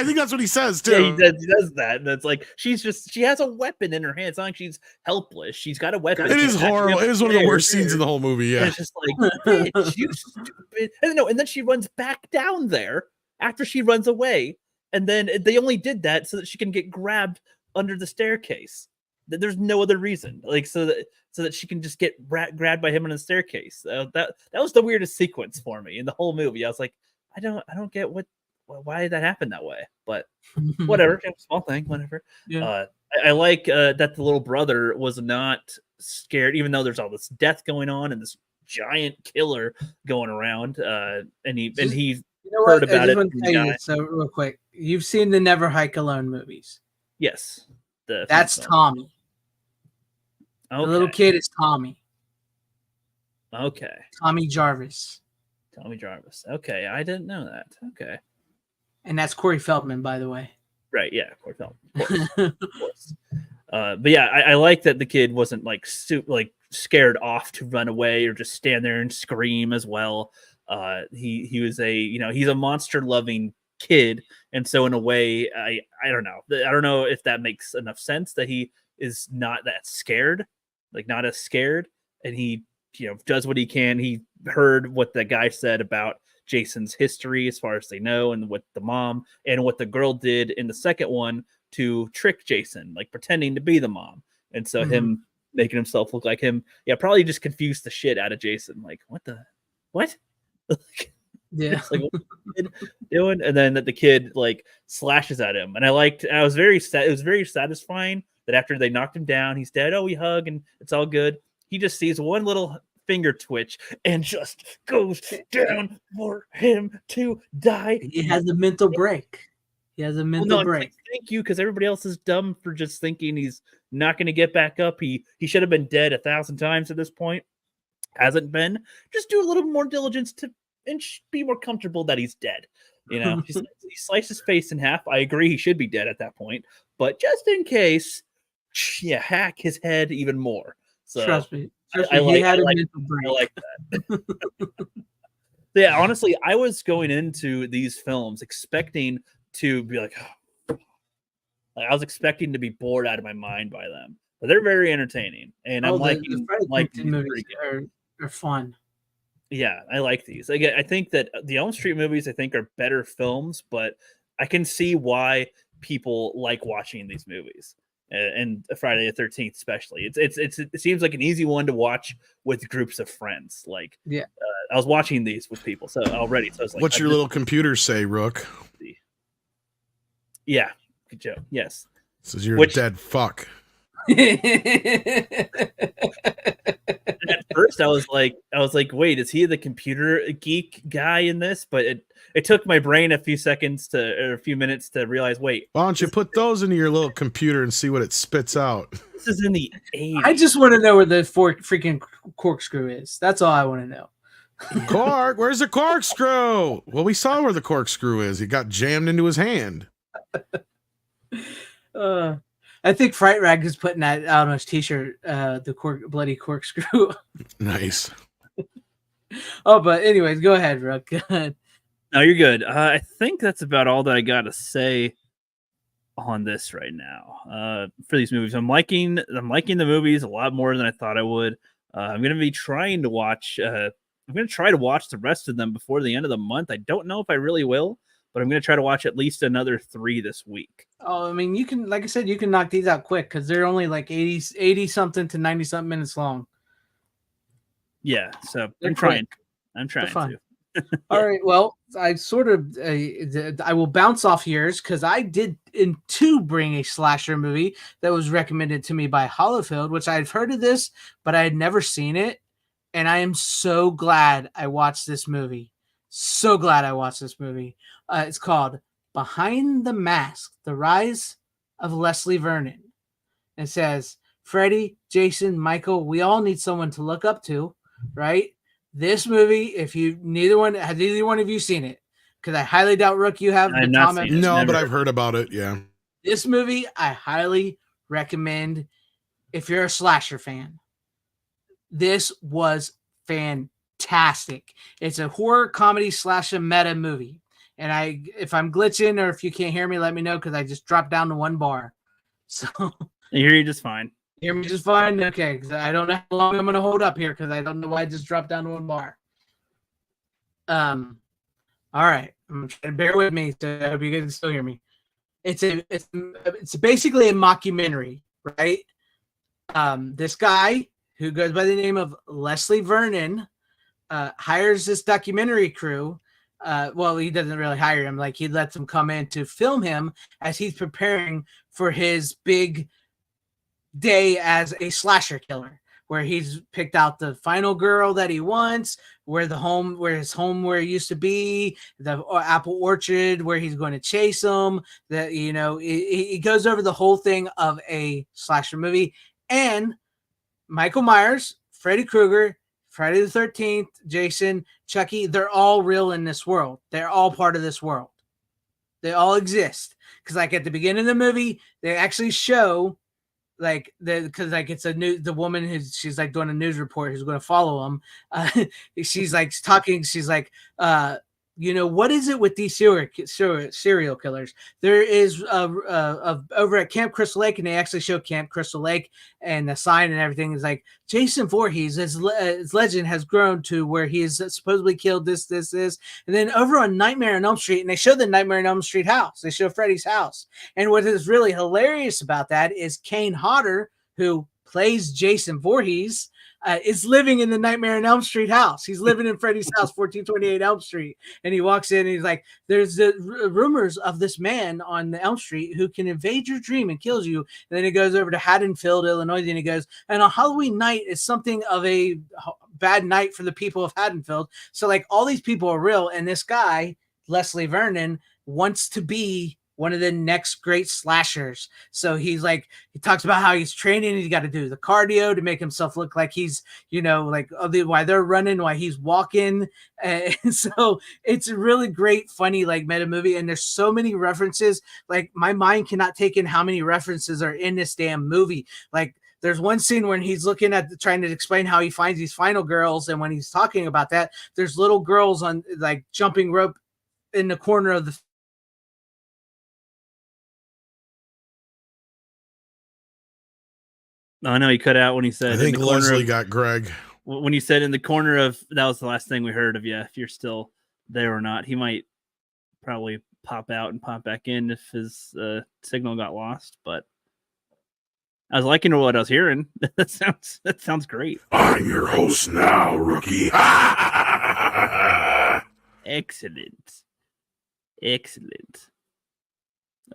S6: think that's what he says too.
S4: Yeah, he does that, and it's like she has a weapon in her hand. It's not like she's helpless. She's got a weapon.
S6: It is horrible. It is one of the worst scenes in the whole movie. Yeah,
S4: and it's just like, bitch, you stupid. And then she runs back down there after she runs away, and then they only did that so that she can get grabbed under the staircase. There's no other reason, like so that she can just get grabbed by him on the staircase. That was the weirdest sequence for me in the whole movie. I was like, I don't get why did that happen that way, but whatever, small thing, whatever.
S3: Yeah.
S4: I like that the little brother was not scared, even though there's all this death going on and this giant killer going around, and he heard about it.
S3: So real quick, you've seen the Never Hike Alone movies?
S4: Yes,
S3: that's Tommy.
S4: Okay.
S3: The little kid is Tommy.
S4: Okay.
S3: Tommy Jarvis.
S4: Okay, I didn't know that. Okay.
S3: And that's Corey Feldman, by the way.
S4: Right, yeah, Corey Feldman. Of course. But yeah, I like that the kid wasn't like scared off to run away or just stand there and scream as well. He was he's a monster loving kid, and so in a way, I don't know if that makes enough sense that he is not that scared, like not as scared, and he does what he can. He heard what the guy said about Jason's history as far as they know, and what the mom and what the girl did in the second one to trick Jason, like pretending to be the mom. And so him making himself look like him, probably just confused the shit out of Jason. Like, what?
S3: Yeah.
S4: Like, what the kid doing? And then that the kid like slashes at him. And it was very satisfying that after they knocked him down, he's dead. Oh, we hug and it's all good. He just sees one little finger twitch and just goes down for him to die.
S3: He has a mental break. Break.
S4: Like, thank you, because everybody else is dumb for just thinking he's not going to get back up. He should have been dead 1,000 times at this point. Hasn't been. Just do a little more diligence and be more comfortable that he's dead. He sliced his face in half. I agree, he should be dead at that point. But just in case, hack his head even more. So
S3: Trust me.
S4: I like that. Yeah, honestly, I was going into these films expecting to be like, I was expecting to be bored out of my mind by them, but they're very entertaining, and I'm liking
S3: the movies are fun.
S4: Yeah, I like these. Again, I think that the Elm Street movies are better films, but I can see why people like watching these movies. And Friday the 13th, especially, it seems like an easy one to watch with groups of friends. Like, I was watching these with people already. So I was like,
S6: what's your little computer say, Rook?
S4: Yeah, good joke. Yes,
S6: Says you're
S4: Which-
S6: a dead fuck.
S4: At first, I was like, wait, is he the computer geek guy in this? But it took my brain a few minutes to realize, wait,
S6: Why don't you put those into your little computer and see what it spits out?
S4: this is in the 80s.
S3: I just want to know where the freaking corkscrew is. That's all I want to know.
S6: Cork, where's the corkscrew? Well, we saw where the corkscrew is. He got jammed into his hand.
S3: I think Fright Rag is putting that out on his t-shirt, the bloody corkscrew.
S6: Nice.
S3: Oh, but anyways, go ahead, Rook. Go ahead.
S4: No, you're good. I think that's about all that I got to say on this right now. For these movies, I'm liking the movies a lot more than I thought I would. I'm gonna be trying to watch. I'm gonna try to watch the rest of them before the end of the month. I don't know if I really will, but I'm gonna try to watch at least another 3 this week.
S3: Oh, I mean, you can, like I said, you can knock these out quick because they're only like 80 something to 90 something minutes long.
S4: Yeah, so
S3: They're
S4: I'm trying.
S3: quick.
S4: I'm trying
S3: fun.
S4: to.
S3: All right. Well, I sort of I will bounce off yours because I did bring a slasher movie that was recommended to me by Hollowfield, which I've heard of this, but I had never seen it, and I am so glad I watched this movie. So glad I watched this movie. It's called Behind the Mask: The Rise of Leslie Vernon. It says Freddy, Jason, Michael. We all need someone to look up to, right? This movie, if you neither one of you seen it, because I highly doubt Rook you have.
S4: I've not seen it.
S6: No,
S4: Never.
S6: but I've heard about it. Yeah.
S3: This movie I highly recommend if you're a slasher fan. This was fantastic. It's a horror comedy slash a meta movie. And if I'm glitching or if you can't hear me, let me know because I just dropped down to 1 bar. So
S4: I hear you just fine.
S3: hear me just fine? Okay, because I don't know how long I'm going to hold up here because I don't know why I just dropped down to 1 bar. All right. I'm trying to bear with me, so I hope you guys can still hear me. It's basically a mockumentary, right? This guy who goes by the name of Leslie Vernon hires this documentary crew. Well, he doesn't really hire him. Like, he lets them come in to film him as he's preparing for his big day as a slasher killer, where he's picked out the final girl that he wants, where his home where it used to be, the apple orchard where he's going to chase them. That, you know, he goes over the whole thing of a slasher movie. And Michael Myers, Freddy Krueger, Friday the 13th, Jason, Chucky, they're all real in this world. They're all part of this world. They all exist. Because like at the beginning of the movie, they actually show like it's the woman she's like doing a news report who's going to follow him. She's like talking. She's like, you know, what is it with these serial killers? There is over at Camp Crystal Lake, and they actually show Camp Crystal Lake, and the sign and everything is like Jason Voorhees. His legend has grown to where he has supposedly killed this, and then over on Nightmare on Elm Street, and they show the Nightmare on Elm Street house. They show Freddy's house, and what is really hilarious about that is Kane Hodder, who plays Jason Voorhees, is living in the Nightmare on Elm Street house. He's living in Freddy's house, 1428 Elm Street. And he walks in and he's like, there's the rumors of this man on the Elm Street who can invade your dream and kills you. And then he goes over to Haddonfield, Illinois. And he goes, and on Halloween night is something of a bad night for the people of Haddonfield. So like all these people are real. And this guy, Leslie Vernon, wants to be one of the next great slashers. So he's like, he talks about how he's training. He's got to do the cardio to make himself look like he's, you know, like why they're running, why he's walking. And so it's a really great, funny, like meta movie. And there's so many references. Like my mind cannot take in how many references are in this damn movie. Like there's one scene when he's looking at trying to explain how he finds these final girls. And when he's talking about that, there's little girls on like jumping rope in the corner of the
S4: I know he cut out when he said.
S6: I think Leslie got Greg.
S4: When you said in the corner of, that was the last thing we heard of you. If you're still there or not, he might probably pop out and pop back in if his signal got lost. But I was liking what I was hearing. That sounds great.
S6: I'm your host now, rookie.
S4: Excellent.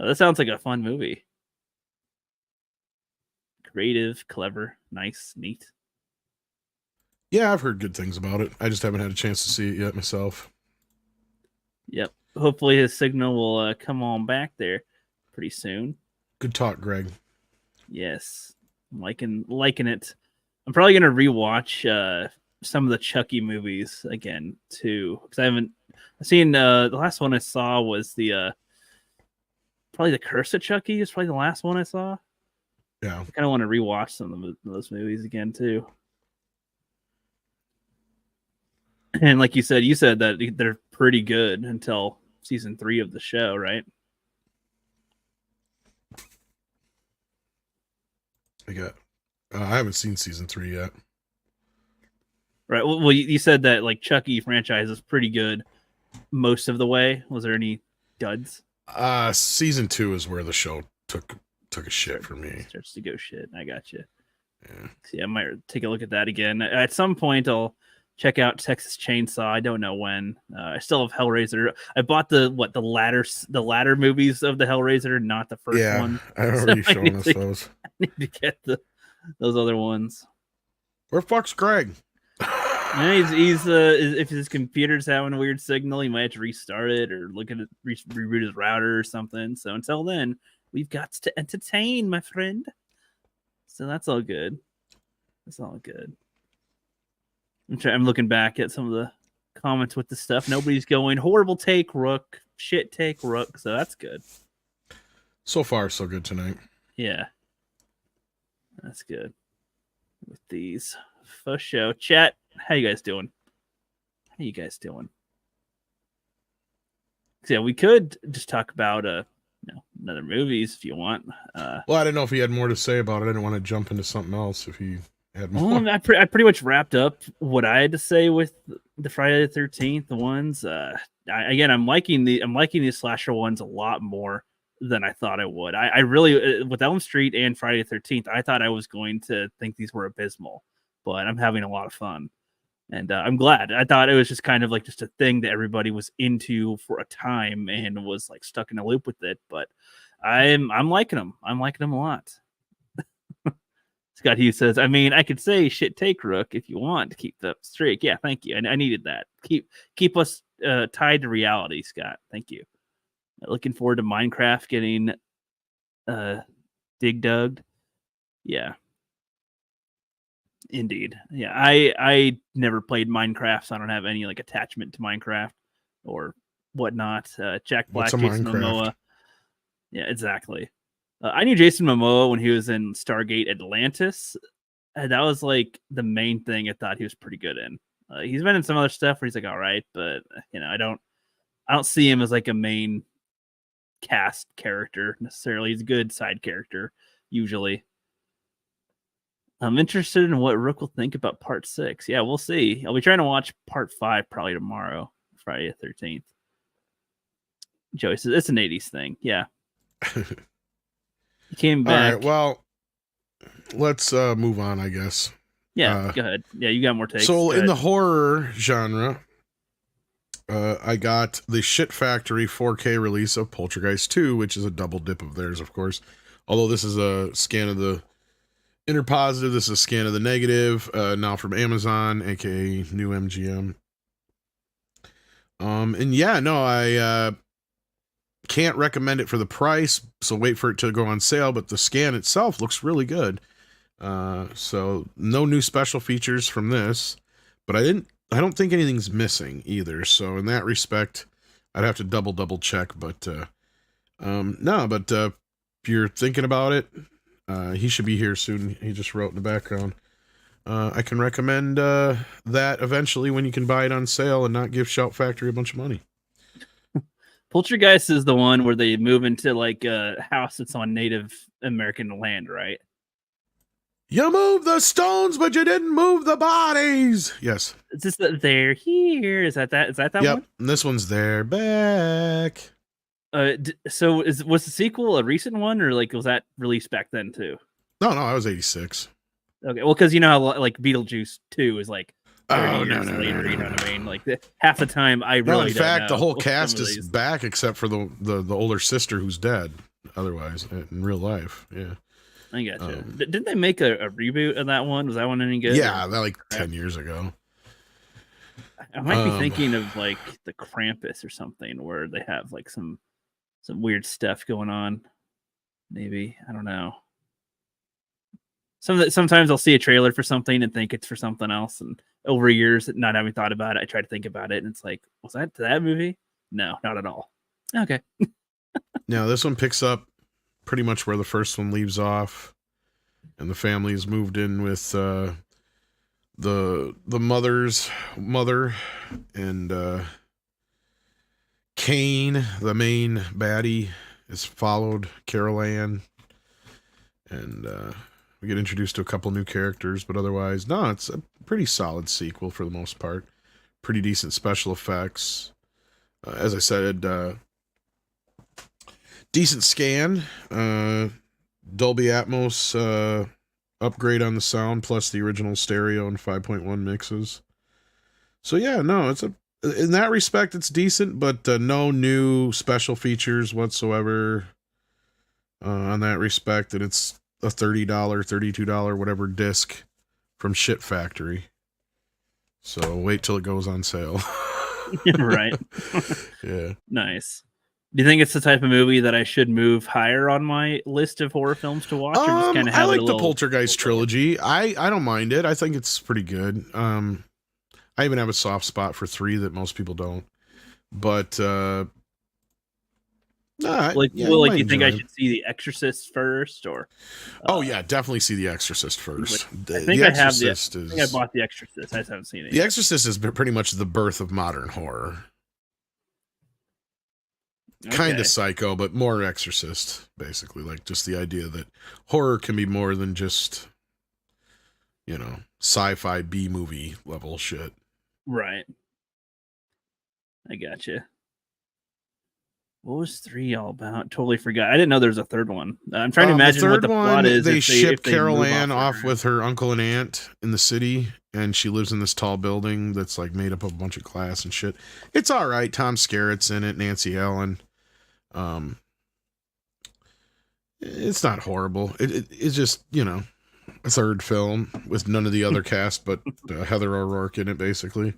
S4: Oh, that sounds like a fun movie. creative, clever, nice, neat.
S6: Yeah, I've heard good things about it. I just haven't had a chance to see it yet myself.
S4: Yep. Hopefully his signal will come on back there pretty soon.
S6: Good talk, Greg.
S4: Yes. I'm liking it. I'm probably gonna rewatch some of the Chucky movies again too, because I've seen the last one I saw was the probably the Curse of Chucky is probably the last one I saw.
S6: Yeah.
S4: I kind of want to rewatch some of those movies again too. And like you said that they're pretty good until season 3 of the show, right?
S6: I haven't seen season 3 yet.
S4: Right. Well, you said that like Chucky franchise is pretty good most of the way. Was there any duds?
S6: Season 2 is where the show took a shit for me.
S4: Starts to go shit. I got you.
S6: Yeah.
S4: See, I might take a look at that again. At some point, I'll check out Texas Chainsaw. I don't know when. I still have Hellraiser. I bought the latter movies of the Hellraiser, not the first one.
S6: I remember you showing us those.
S4: I need to get those other ones.
S6: Where fuck's Greg?
S4: And he's if his computer's having a weird signal, he might have to restart it or look at it, reboot his router or something. So until then, we've got to entertain, my friend. So that's all good. That's all good. I'm looking back at some of the comments with the stuff. Nobody's going horrible take Rook, shit take Rook. So that's good.
S6: So far, so good tonight.
S4: Yeah, that's good. With these for show chat. How you guys doing? So yeah, we could just talk about another movies if you want.
S6: Well, I didn't know if he had more to say about it. I didn't want to jump into something else if he had more.
S4: Well, I pretty much wrapped up what I had to say with the Friday the 13th ones. I'm liking these slasher ones a lot more than I thought I would. I really with Elm Street and Friday the 13th, I thought I was going to think these were abysmal, but I'm having a lot of fun. And I'm glad. I thought it was just kind of like just a thing that everybody was into for a time and was like stuck in a loop with it. But I'm liking them. I'm liking them a lot. Scott Hughes says, I mean, I could say shit take Rook if you want to keep the streak. Yeah, thank you. I needed that. Keep us tied to reality, Scott. Thank you. Looking forward to Minecraft getting dig dugged. Yeah. Indeed. Yeah, I never played Minecraft, so I don't have any like attachment to Minecraft or whatnot. Jack Black, Jason Momoa. Yeah, exactly. I knew Jason Momoa when he was in Stargate Atlantis. And that was like the main thing I thought he was pretty good in. He's been in some other stuff where he's like, all right, but I don't see him as like a main cast character necessarily. He's a good side character usually. I'm interested in what Rook will think about part 6. Yeah, we'll see. I'll be trying to watch part 5 probably tomorrow, Friday the 13th. Joey says it's an 80s thing. Yeah. He came back.
S6: All right, well, let's move on, I guess.
S4: Yeah, go ahead. Yeah, you got more takes.
S6: So in the horror genre, I got the Shit Factory 4K release of Poltergeist 2, which is a double dip of theirs, of course. Although this is a scan of the inner positive, this is a scan of the negative, now from Amazon, aka New MGM. And yeah, no, I can't recommend it for the price, so wait for it to go on sale, but the scan itself looks really good. So no new special features from this, but I don't think anything's missing either, so in that respect I'd have to double check, but if you're thinking about it, he should be here soon. He just wrote in the background. I can recommend that eventually when you can buy it on sale and not give Shout Factory a bunch of money.
S4: Poltergeist is the one where they move into like a house that's on Native American land, right?
S6: You moved the stones, but you didn't move the bodies. Yes.
S4: It's just that they're here. Is that one?
S6: Yep. And this one's there back.
S4: So was the sequel a recent one, or like was that released back then too?
S6: No, I was 86.
S4: Okay, well, because you know how like Beetlejuice 2 is like 30
S6: Oh,
S4: years later, you know what I mean? Like half the time I really
S6: in
S4: don't
S6: fact,
S4: know
S6: the whole
S4: some
S6: cast
S4: of
S6: is
S4: these.
S6: back except for the older sister who's dead. Otherwise, in real life, yeah.
S4: I got you. Didn't they make a reboot of that one? Was that one any good?
S6: Yeah, that like 10 years ago.
S4: I might be thinking of like the Krampus or something, where they have like some weird stuff going on. Maybe, I don't know. Sometimes I'll see a trailer for something and think it's for something else, and over years not having thought about it, I try to think about it, and it's like, was that movie? No, not at all. Okay.
S6: Now this one picks up pretty much where the first one leaves off, and the family has moved in with the mother's mother, and Kane, the main baddie, is followed Carol Ann, and we get introduced to a couple new characters, but otherwise, no, it's a pretty solid sequel for the most part. Pretty decent special effects. As I said, decent scan, Dolby Atmos upgrade on the sound, plus the original stereo and 5.1 mixes. So yeah, no, in that respect, it's decent, but no new special features whatsoever on that respect, and it's a $30, $32, whatever disc from Shit Factory. So wait till it goes on sale.
S4: Right.
S6: Yeah.
S4: Nice. Do you think it's the type of movie that I should move higher on my list of horror films to watch, or just kind of have
S6: I like
S4: it a
S6: the
S4: little...
S6: Poltergeist trilogy. I don't mind it. I think it's pretty good. I even have a soft spot for 3 that most people don't. But
S4: you think I should see The Exorcist first, or?
S6: Oh yeah, definitely see The Exorcist first.
S4: I think I bought The Exorcist. I just haven't seen it.
S6: The Exorcist is pretty much the birth of modern horror. Okay. Kind of Psycho, but more Exorcist, basically. Like just the idea that horror can be more than just, sci-fi B-movie level shit.
S4: Right. I gotcha. What was 3 all about? Totally forgot. I didn't know there was a third one. I'm trying to imagine what the plot is.
S6: They ship Carol Ann off with her uncle and aunt in the city, and she lives in this tall building that's like made up of a bunch of glass and shit. It's all right. Tom Skerritt's in it, Nancy Allen. It's not horrible. It's just, a third film with none of the other cast but Heather O'Rourke in it, basically.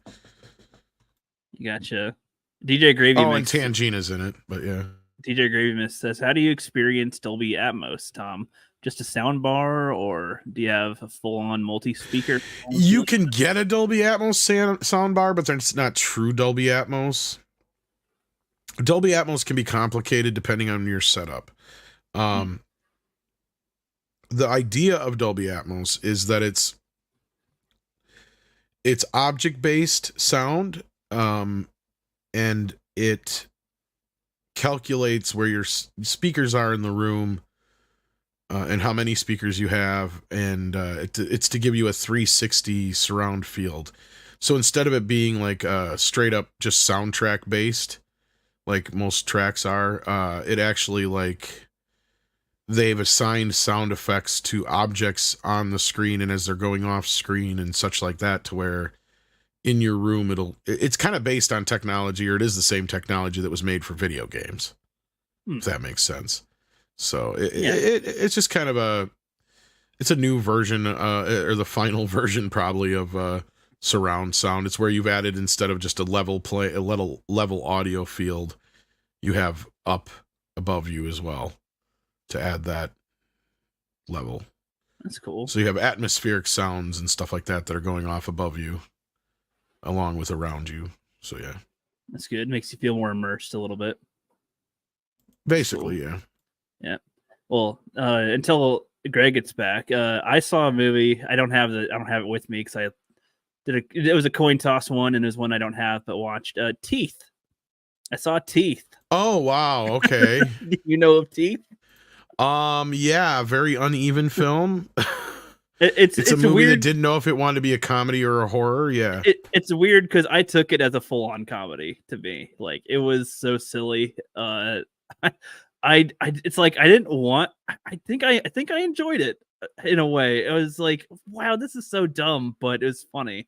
S4: Gotcha. DJ Gravy
S6: and Tangina's in it, but yeah.
S4: DJ Gravy Miss says, how do you experience Dolby Atmos, Tom? Just a sound bar, or do you have a full-on multi-speaker?
S6: You can get a Dolby Atmos sound bar, but it's not true Dolby Atmos. Dolby Atmos can be complicated depending on your setup. The idea of Dolby Atmos is that it's object-based sound, and it calculates where your speakers are in the room, and how many speakers you have, and it's to give you a 360 surround field. So instead of it being like straight up just soundtrack based, like most tracks are, it actually they've assigned sound effects to objects on the screen and as they're going off screen and such like that, to where in your room it's kind of based on technology, or it is the same technology that was made for video games, if that makes sense. So it's just kind of it's a new version, or the final version probably, of surround sound. It's where you've added, instead of just a level audio field, you have up above you as well to add that level.
S4: That's cool.
S6: So you have atmospheric sounds and stuff like that are going off above you along with around you. So yeah,
S4: that's good. Makes you feel more immersed a little bit.
S6: Basically,
S4: cool.
S6: Yeah.
S4: Yeah. Well, until Greg gets back, I saw a movie. I don't have it with me because it was a coin toss one, and there's one I don't have but watched. Teeth. I saw Teeth.
S6: Oh wow, okay.
S4: Do you know of Teeth?
S6: Yeah, very uneven film.
S4: It's
S6: a movie
S4: weird,
S6: that didn't know if it wanted to be a comedy or a horror. Yeah,
S4: it's weird because I took it as a full-on comedy. To me, like, it was so silly. It's like I didn't want. I think I enjoyed it in a way. It was like, wow, this is so dumb, but it was funny.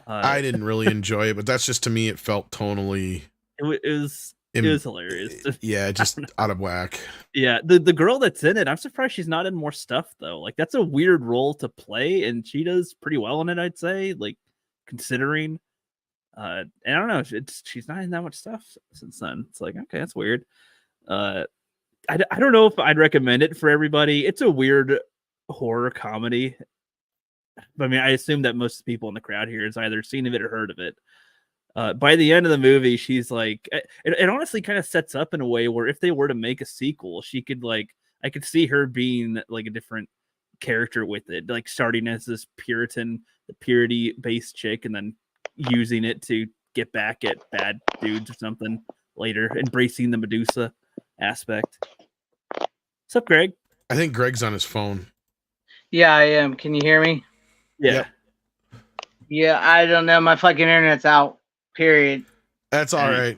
S6: I didn't really enjoy it, but that's just, to me, it felt tonally.
S4: It was It was hilarious.
S6: Yeah, just out of whack.
S4: Yeah, the girl that's in it, I'm surprised she's not in more stuff though. Like that's a weird role to play, and she does pretty well in it, I'd say. Like considering, and I don't know, she's not in that much stuff since then. It's like okay, that's weird. I don't know if I'd recommend it for everybody. It's a weird horror comedy. I mean, I assume that most people in the crowd here has either seen of it or heard of it. By the end of the movie, she's like, it honestly kind of sets up in a way where if they were to make a sequel, she could I could see her being like a different character with it, like starting as this purity based chick, and then using it to get back at bad dudes or something later, embracing the Medusa aspect. What's up, Greg?
S6: I think Greg's on his phone.
S3: Yeah, I am. Can you hear me?
S4: Yeah.
S6: Yep.
S3: Yeah, I don't know. My fucking internet's out. Period.
S6: That's all right.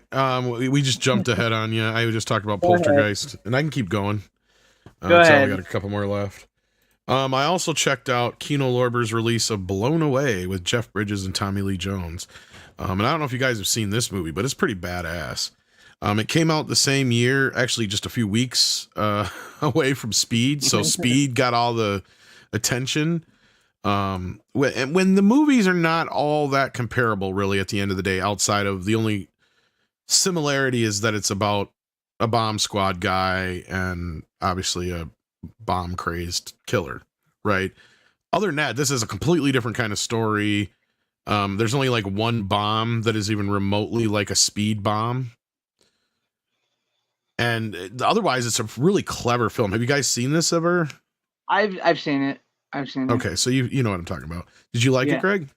S6: We just jumped ahead on you. I just talked about Poltergeist, and I can keep going.
S3: Go ahead.
S6: I got a couple more left. I also checked out Kino Lorber's release of Blown Away with Jeff Bridges and Tommy Lee Jones. And I don't know if you guys have seen this movie, but it's pretty badass. It came out the same year, actually just a few weeks away from Speed. So Speed got all the attention. When the movies are not all that comparable, really, at the end of the day, outside of the only similarity is that it's about a bomb squad guy and obviously a bomb crazed killer, right? Other than that, this is a completely different kind of story. There's only like one bomb that is even remotely like a speed bomb. And otherwise, it's a really clever film. Have you guys seen this ever?
S3: I've seen it. I've seen it.
S6: Okay, so you know what I'm talking about. Did you like it, Greg?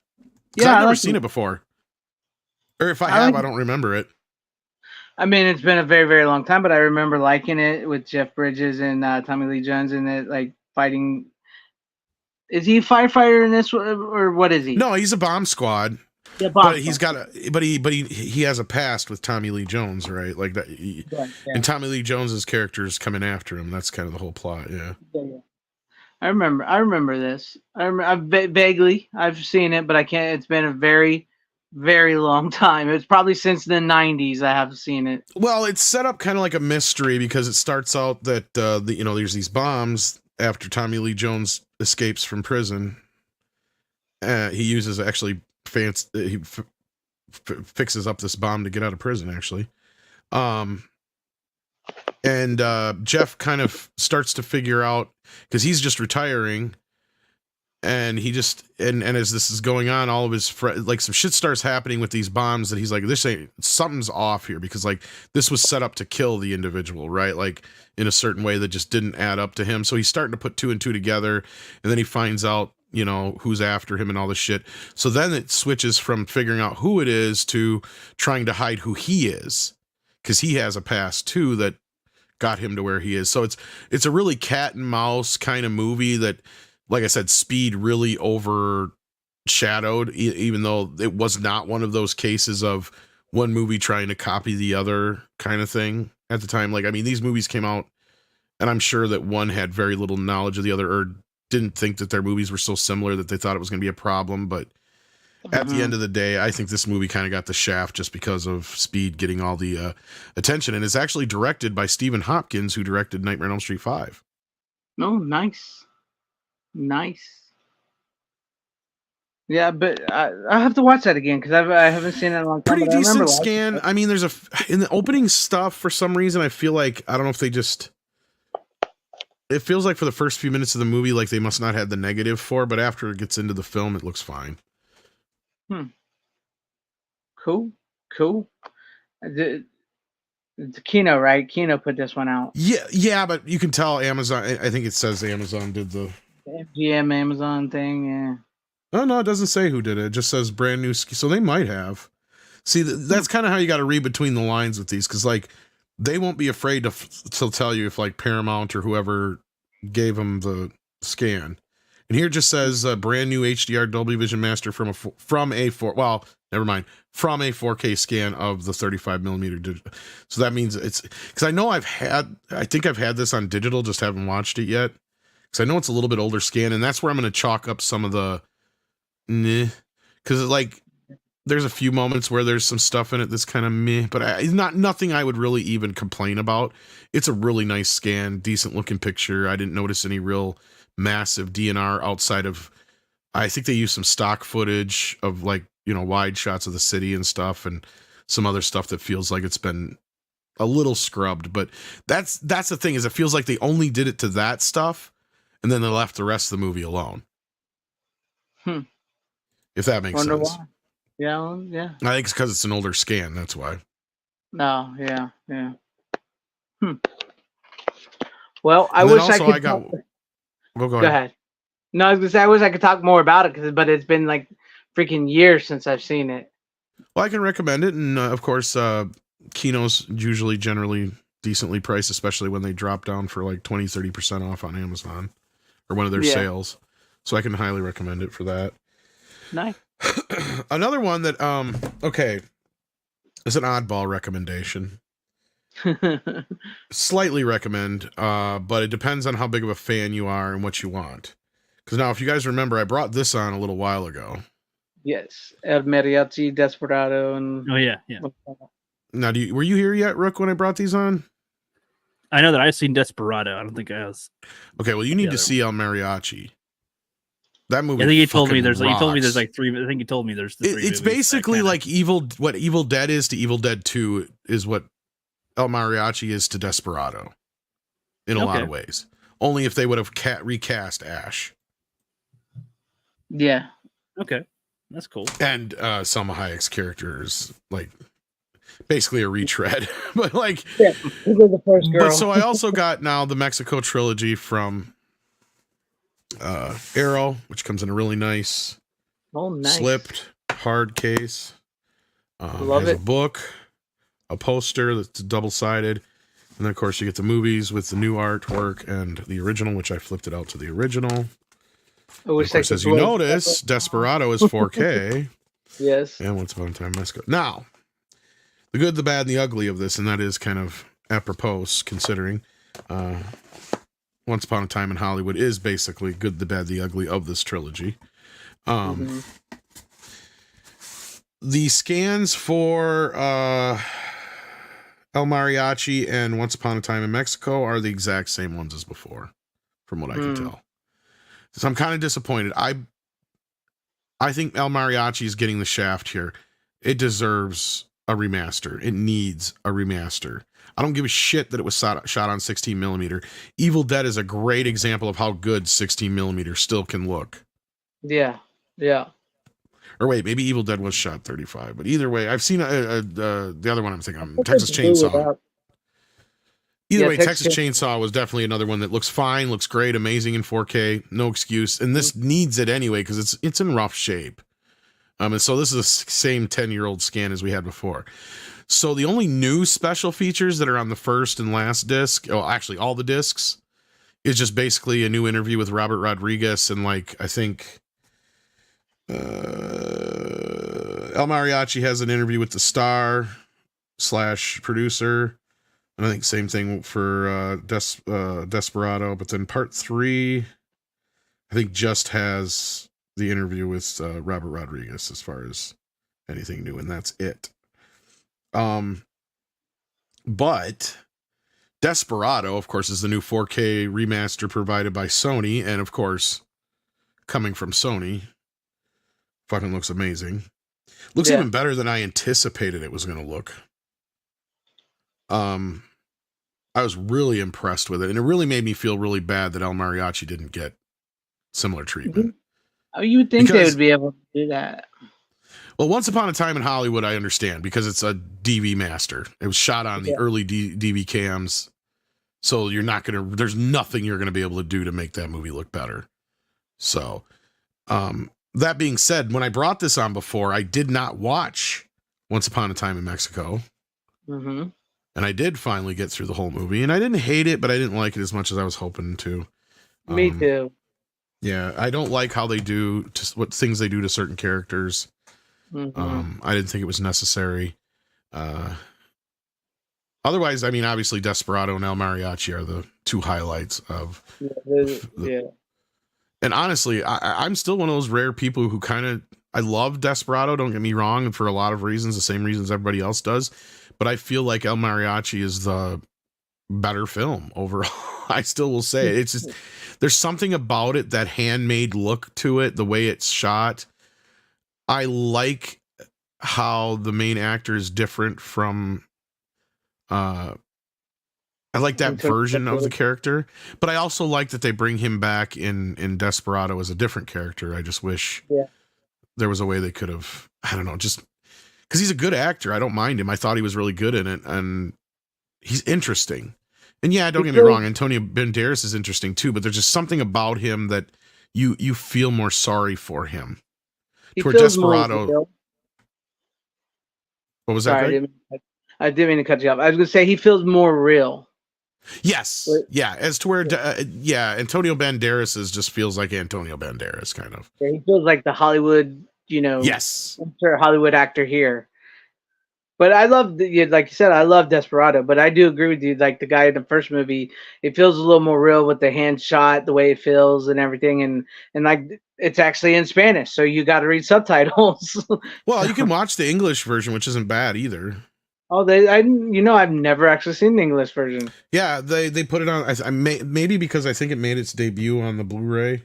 S3: Yeah,
S6: I've never seen it before. Or if I have, I don't remember it.
S3: I mean, it's been a very, very long time, but I remember liking it with Jeff Bridges and Tommy Lee Jones in it, like fighting. Is he a firefighter in this, or what is he?
S6: No, he's a bomb squad.
S3: Yeah,
S6: but he's got he has a past with Tommy Lee Jones, right? Like that, and Tommy Lee Jones's character is coming after him. That's kind of the whole plot. Yeah.
S3: I remember this. Vaguely, I've seen it, but I can't. It's been a very, very long time. It's probably since the 90s I have seen it.
S6: Well, it's set up kind of like a mystery because it starts out that there's these bombs after Tommy Lee Jones escapes from prison. He uses actually he fixes up this bomb to get out of prison, actually. And Jeff kind of starts to figure out, because he's just retiring, and he just and as this is going on, all of his like some shit starts happening with these bombs that he's like, something's off here, because like this was set up to kill the individual, right? Like in a certain way that just didn't add up to him. So he's starting to put two and two together, and then he finds out who's after him and all this shit. So then it switches from figuring out who it is to trying to hide who he is, because he has a past too that got him to where he is. So it's a really cat and mouse kind of movie that, like I said, Speed really overshadowed, even though it was not one of those cases of one movie trying to copy the other kind of thing at the time. Like, I mean, these movies came out, and I'm sure that one had very little knowledge of the other, or didn't think that their movies were so similar that they thought it was going to be a problem. But at the end of the day, I think this movie kind of got the shaft just because of Speed getting all the attention. And it's actually directed by Stephen Hopkins, who directed Nightmare on Elm Street 5.
S3: Oh, nice. Yeah, but I have to watch that again, because I haven't seen it in a long time.
S6: Pretty decent scan. I mean, in the opening stuff, for some reason, I feel like, I don't know if they just... It feels like for the first few minutes of the movie, like they must not have the negative for, but after it gets into the film, it looks fine.
S3: Cool. It's Kino, right? Kino put this one out.
S6: Yeah, but you can tell Amazon. I think it says Amazon did the
S3: MGM Amazon thing. Yeah.
S6: Oh no, it doesn't say who did it. It just says brand new. So they might have. See, that's kind of how you got to read between the lines with these, because like they won't be afraid to tell you if like Paramount or whoever gave them the scan. And here it just says brand new HDR Dolby Vision Master from a 4K scan of the 35 millimeter digital. So that means it's, because I know I think I've had this on digital, just haven't watched it yet. Because I know it's a little bit older scan, and that's where I'm going to chalk up some of the, because like there's a few moments where there's some stuff in it that's kind of meh, but it's not nothing I would really even complain about. It's a really nice scan, decent looking picture. I didn't notice any real massive DNR outside of, I think they used some stock footage of like, wide shots of the city and stuff, and some other stuff that feels like it's been a little scrubbed. But that's the thing, is it feels like they only did it to that stuff, and then they left the rest of the movie alone. If that makes
S3: Wonder
S6: sense.
S3: why. Yeah.
S6: I think it's because it's an older scan. That's why.
S3: No, yeah. Well, I wish I could.
S6: Go
S3: Go ahead. No, I was gonna say I wish I could talk more about it, but it's been like freaking years since I've seen it.
S6: Well, I can recommend it, and of course, Kino's generally decently priced, especially when they drop down for like 20-30% off on Amazon or one of their sales. So I can highly recommend it for that.
S3: Nice.
S6: Another one that is an oddball recommendation. Slightly recommend, but it depends on how big of a fan you are and what you want. Because now, if you guys remember, I brought this on a little while ago.
S3: Yes, El Mariachi, Desperado, and
S4: Oh yeah.
S6: Now, were you here yet, Rook, when I brought these on?
S4: I know that I've seen Desperado. I don't think I was.
S6: Okay, well, you need to see El Mariachi. That movie.
S4: I think you told me there's
S6: rocks.
S4: like three. I think you told me there's the three.
S6: It's basically like what Evil Dead is to Evil Dead 2 is what El Mariachi is to Desperado, in a lot of ways. Only if they would have recast Ash.
S3: Yeah.
S4: Okay, that's cool.
S6: And Salma Hayek's character is like basically a retread, but like
S3: the first girl.
S6: But so I also got now the Mexico trilogy from Arrow, which comes in a really nice, slipped hard case.
S3: Love
S6: it.
S3: it.
S6: A book, a poster that's double-sided, and then of course you get the movies with the new artwork and the original, which I flipped it out to the original. Of course, as you notice, Desperado is 4K.
S3: Yes.
S6: And Once Upon a Time in Mexico. Now, the good, the bad, and the ugly of this, and that is kind of apropos considering Once Upon a Time in Hollywood is basically good, the bad, the ugly of this trilogy. The scans for El Mariachi and Once Upon a Time in Mexico are the exact same ones as before, from what I can tell. So I'm kind of disappointed. I think El Mariachi is getting the shaft here. It deserves a remaster. It needs a remaster. I don't give a shit that it was shot on 16 millimeter. Evil Dead is a great example of how good 16 millimeter still can look.
S3: Yeah.
S6: Or wait, maybe Evil Dead was shot 35. But either way, I've seen the other one I'm thinking of, Texas Chainsaw. Either way, Texas Chainsaw was definitely another one that looks fine, looks great, amazing in 4K, no excuse. And this needs it anyway because it's in rough shape. And so this is the same 10-year-old scan as we had before. So the only new special features that are on the first and last disc, actually all the discs, is just basically a new interview with Robert Rodriguez and like I think El Mariachi has an interview with the star / producer. And I think same thing for Desperado. But then part 3, I think just has the interview with Robert Rodriguez as far as anything new. And that's it. But Desperado, of course, is the new 4K remaster provided by Sony. And of course, coming from Sony, fucking looks amazing. Looks even better than I anticipated it was going to look. I was really impressed with it, and it really made me feel really bad that El Mariachi didn't get similar treatment.
S3: Oh, you would think they would be able to do that.
S6: Well, Once Upon a Time in Hollywood, I understand, because it's a DV master. It was shot on the early DV cams, so there's nothing you're gonna be able to do to make that movie look better. So, that being said, when I brought this on before, I did not watch Once Upon a Time in Mexico.
S3: Mm-hmm.
S6: And I did finally get through the whole movie, and I didn't hate it, but I didn't like it as much as I was hoping to.
S3: Me too.
S6: Yeah, I don't like how they do what things they do to certain characters.
S3: Mm-hmm.
S6: I didn't think it was necessary. Otherwise, I mean, obviously, Desperado and El Mariachi are the two highlights of.
S3: Yeah.
S6: And honestly, I'm still one of those rare people who kind of I love Desperado, don't get me wrong, and for a lot of reasons, the same reasons everybody else does. But I feel like El Mariachi is the better film overall. I still will say it. It's just there's something about it, that handmade look to it, the way it's shot. I like how the main actor is different from I like that version of the character, but I also like that they bring him back in Desperado as a different character. I just wish there was a way they could have, I don't know, just because he's a good actor. I don't mind him. I thought he was really good in it, and he's interesting. And yeah, don't get me wrong, Antonio Banderas is interesting too, but there's just something about him that you feel more sorry for him.
S3: He
S6: For
S3: feels
S6: Desperado.
S3: more.
S6: What was that?
S3: Sorry, I didn't mean to cut you off. I was going to say he feels more real.
S6: Yes. Yeah. As to where, Antonio Banderas just feels like Antonio Banderas, kind of.
S3: Yeah, he feels like the Hollywood,
S6: Yes.
S3: Hollywood actor here. But I love, like you said, I love Desperado. But I do agree with you. Like the guy in the first movie, it feels a little more real with the hand shot, the way it feels, and everything. And like it's actually in Spanish, so you got to read subtitles.
S6: Well, you can watch the English version, which isn't bad either.
S3: Oh, I've never actually seen the English version.
S6: Yeah, they put it on. Maybe because I think it made its debut on the Blu-ray,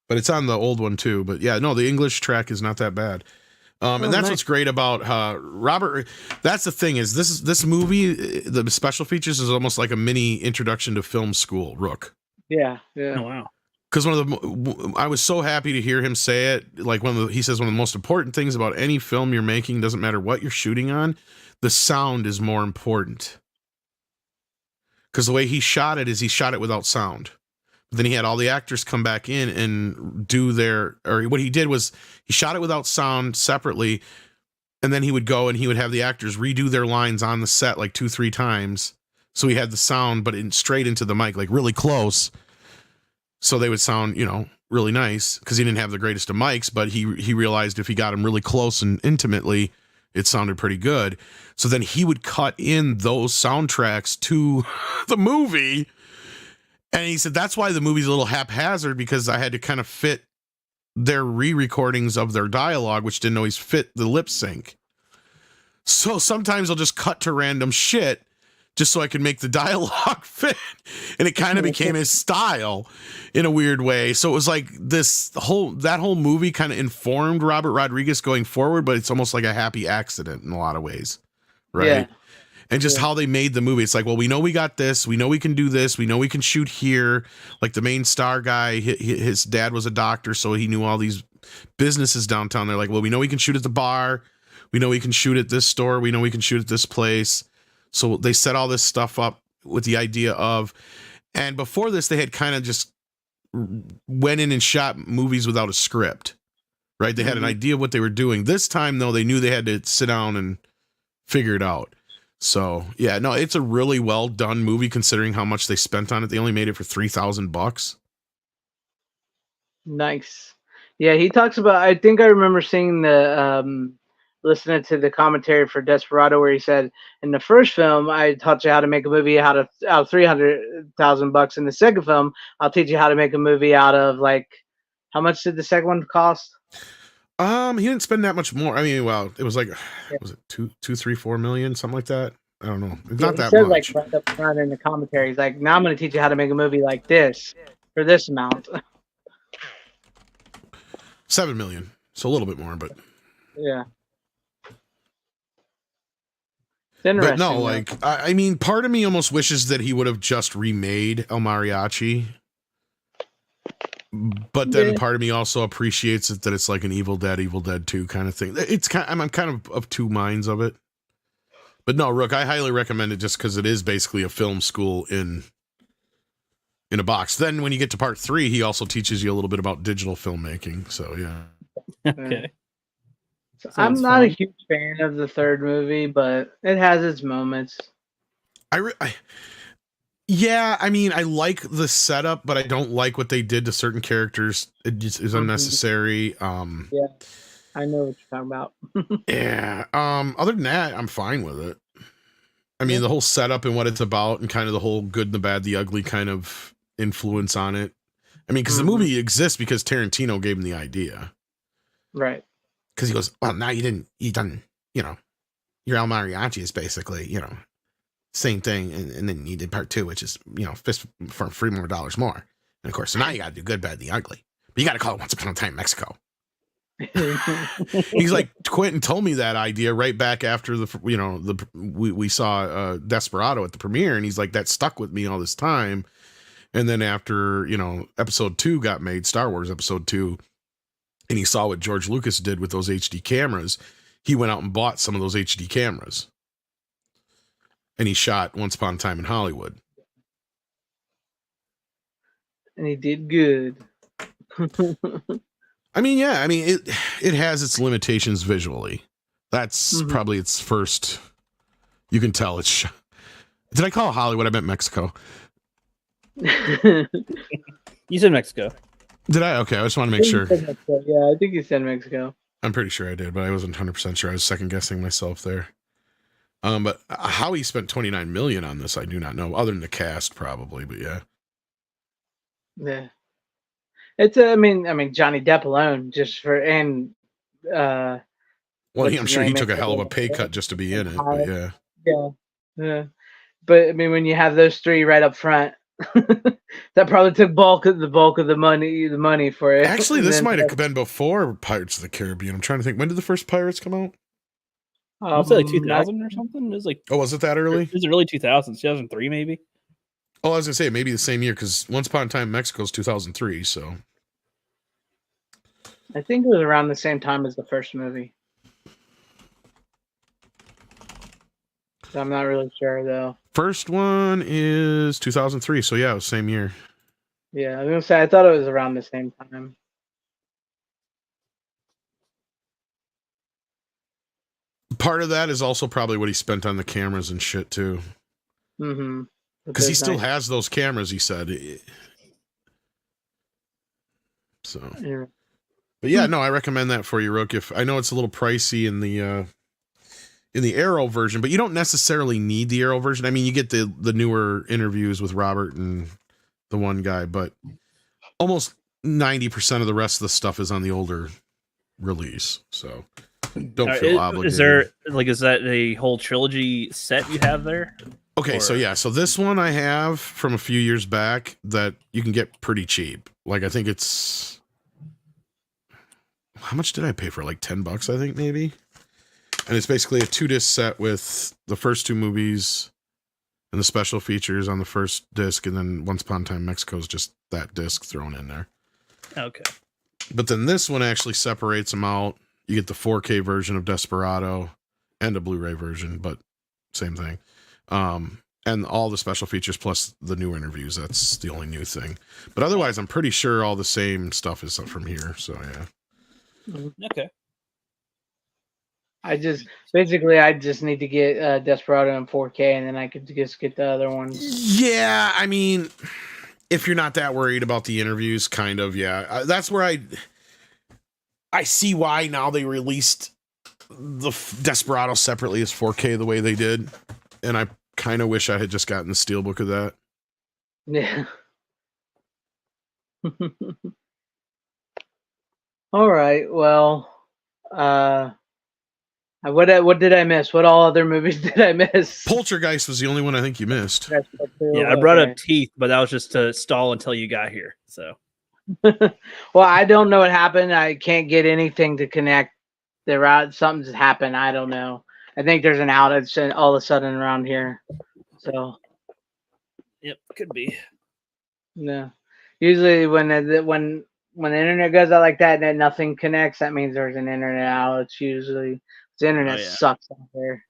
S6: but it's on the old one too. But yeah, no, the English track is not that bad. And that's nice. What's great about Robert. That's the thing is this movie, the special features is almost like a mini introduction to film school. Rook.
S3: Yeah.
S4: Oh wow.
S6: Because I was so happy to hear him say it. Like he says one of the most important things about any film you're making, doesn't matter what you're shooting on, the sound is more important. Because the way he shot it is he shot it without sound. But then he had all the actors come back in and do what he did was he shot it without sound separately, and then he would go and he would have the actors redo their lines on the set like 2-3 times. So he had the sound, but straight into the mic, like really close. So they would sound, really nice because he didn't have the greatest of mics, but he realized if he got them really close and intimately, it sounded pretty good. So then he would cut in those soundtracks to the movie. And he said, that's why the movie's a little haphazard, because I had to kind of fit their re-recordings of their dialogue, which didn't always fit the lip sync. So sometimes I'll just cut to random shit just so I could make the dialogue fit. And it kind of became his style in a weird way. So it was like that whole movie kind of informed Robert Rodriguez going forward, but it's almost like a happy accident in a lot of ways. Right. Yeah. And just how they made the movie. It's like, well, we know we got this. We know we can do this. We know we can shoot here. Like the main star guy, his dad was a doctor, so he knew all these businesses downtown. They're like, well, we know we can shoot at the bar. We know we can shoot at this store. We know we can shoot at this place. So they set all this stuff up with the idea of, and before this, they had kind of just went in and shot movies without a script, right? They had an idea of what they were doing. This time, though, they knew they had to sit down and figure it out. So yeah, no, it's a really well done movie considering how much they spent on it. They only made it for $3,000.
S3: Nice. Yeah, he talks about. I think I remember seeing listening to the commentary for Desperado where he said, in the first film, I taught you how to make a movie out of $300,000. In the second film, I'll teach you how to make a movie out of like, how much did the second one cost?
S6: He didn't spend that much more. I mean, well, it was like, was it 2, 3, 4 million, something like that? I don't know. It's not that much.
S3: Like right up front in the commentary, he's like, now I'm going to teach you how to make a movie like this for this amount.
S6: 7 million. So a little bit more, but
S3: yeah. It's interesting.
S6: But no, like, I mean, part of me almost wishes that he would have just remade El Mariachi. But then part of me also appreciates it that it's like an Evil Dead 2 kind of thing. It's I'm kind of two minds of it. But no, Rook, I highly recommend it just because it is basically a film school in a box. Then when you get to part 3, he also teaches you a little bit about digital filmmaking. So yeah.
S4: Okay.
S3: So I'm not a huge fan of the third movie, but it has its moments.
S6: Yeah, I mean, I like the setup, but I don't like what they did to certain characters. It just is unnecessary.
S3: Yeah, I know what you're talking about.
S6: Yeah. Other than that, I'm fine with it. I mean, the whole setup and what it's about, and kind of the whole good and the bad, the ugly kind of influence on it. I mean, because the movie exists because Tarantino gave him the idea.
S3: Right.
S6: because he goes, well, now you done, you know, your El Mariachi is basically, you know, same thing. And then you did part 2, which is, you know, Fist for $3 more. And of course, so now you got to do Good, Bad, the Ugly. But you got to call it Once Upon a Time in Mexico. He's like, Quentin told me that idea right back after we saw Desperado at the premiere, and he's like, that stuck with me all this time. And then after, you know, episode 2 got made, Star Wars episode 2, and he saw what George Lucas did with those HD cameras, he went out and bought some of those HD cameras, and he shot Once Upon a Time in Hollywood.
S3: And he did good.
S6: I mean, yeah, I mean, it has its limitations visually. That's probably its first. You can tell it's. Did I call it Hollywood? I meant Mexico.
S4: You said Mexico.
S6: Did I? Okay, I just want to make sure.
S3: Yeah, I think you said Mexico.
S6: I'm pretty sure I did, but I wasn't 100% sure. I was second guessing myself there. But how he spent $29 million on this, I do not know. Other than the cast, probably, but yeah.
S3: Yeah. It's I mean Johnny Depp alone just for
S6: well, I'm sure he took a hell of a pay cut just to be in it, but yeah.
S3: Yeah. But I mean, when you have those 3 right up front, that probably took the bulk of the money for it.
S6: Actually, this might have been before Pirates of the Caribbean. I'm trying to think. When did the first Pirates come out?
S4: Was it like 2000 or something? It was like,
S6: oh, was it that early?
S4: Was it early 2000s? 2003 maybe?
S6: Oh, I was gonna say maybe the same year, because Once Upon a Time in Mexico is 2003. So
S3: I think it was around the same time as the first movie. So I'm not really sure though.
S6: First one is 2003. So yeah, it was same year.
S3: Yeah, I was gonna say I thought it was around the same time.
S6: Part of that is also probably what he spent on the cameras and shit too.
S3: Mm-hmm.
S6: Because he still has those cameras, he said. So,
S3: Yeah.
S6: but yeah, no, I recommend that for you, Rook. If I know it's a little pricey in the Arrow version, but you don't necessarily need the Arrow version. I mean, you get the newer interviews with Robert and the one guy, but almost 90% of the rest of the stuff is on the older release. So don't feel obligated.
S4: Is that a whole trilogy set you have there?
S6: Okay, so yeah, so this one I have from a few years back that you can get pretty cheap. Like, I think it's, how much did I pay for? Like $10, I think, maybe. And it's basically a 2-disc set with the first 2 movies and the special features on the first disc, and then Once Upon a Time in Mexico is just that disc thrown in there.
S4: Okay.
S6: But then this one actually separates them out. You get the 4K version of Desperado and a Blu-ray version, but same thing. And all the special features plus the new interviews. That's the only new thing. But otherwise, I'm pretty sure all the same stuff is from here. So yeah.
S4: Okay.
S3: I just need to get Desperado in 4K, and then I could just get the other ones.
S6: Yeah, I mean, if you're not that worried about the interviews, kind of, yeah. That's where I see why now they released the Desperado separately as 4K the way they did. And I kind of wish I had just gotten the steelbook of that.
S3: Yeah. All right. Well, what did I miss? What all other movies did I miss?
S6: Poltergeist was the only one I think you missed.
S4: Yeah, I brought up Teeth, but that was just to stall until you got here. So.
S3: Well, I don't know what happened. I can't get anything to connect. Something's happened. I don't know. I think there's an outage all of a sudden around here. So.
S4: Yep, could be.
S3: No. Usually when the internet goes out like that and then nothing connects, that means there's an internet outage. Usually, the internet sucks out there.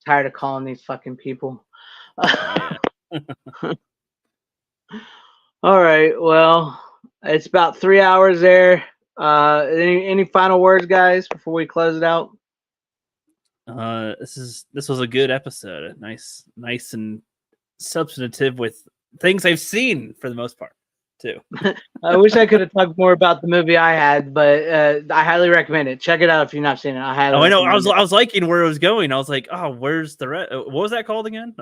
S3: Tired of calling these fucking people. All right. Well, it's about 3 hours there. Any final words, guys, before we close it out?
S4: This was a good episode. Nice and substantive with things I've seen for the most part too.
S3: I wish I could have talked more about the movie I had, but I highly recommend it. Check it out if you've not seen it. I
S4: know. I was liking where it was going. I was like, oh, where's the what was that called again?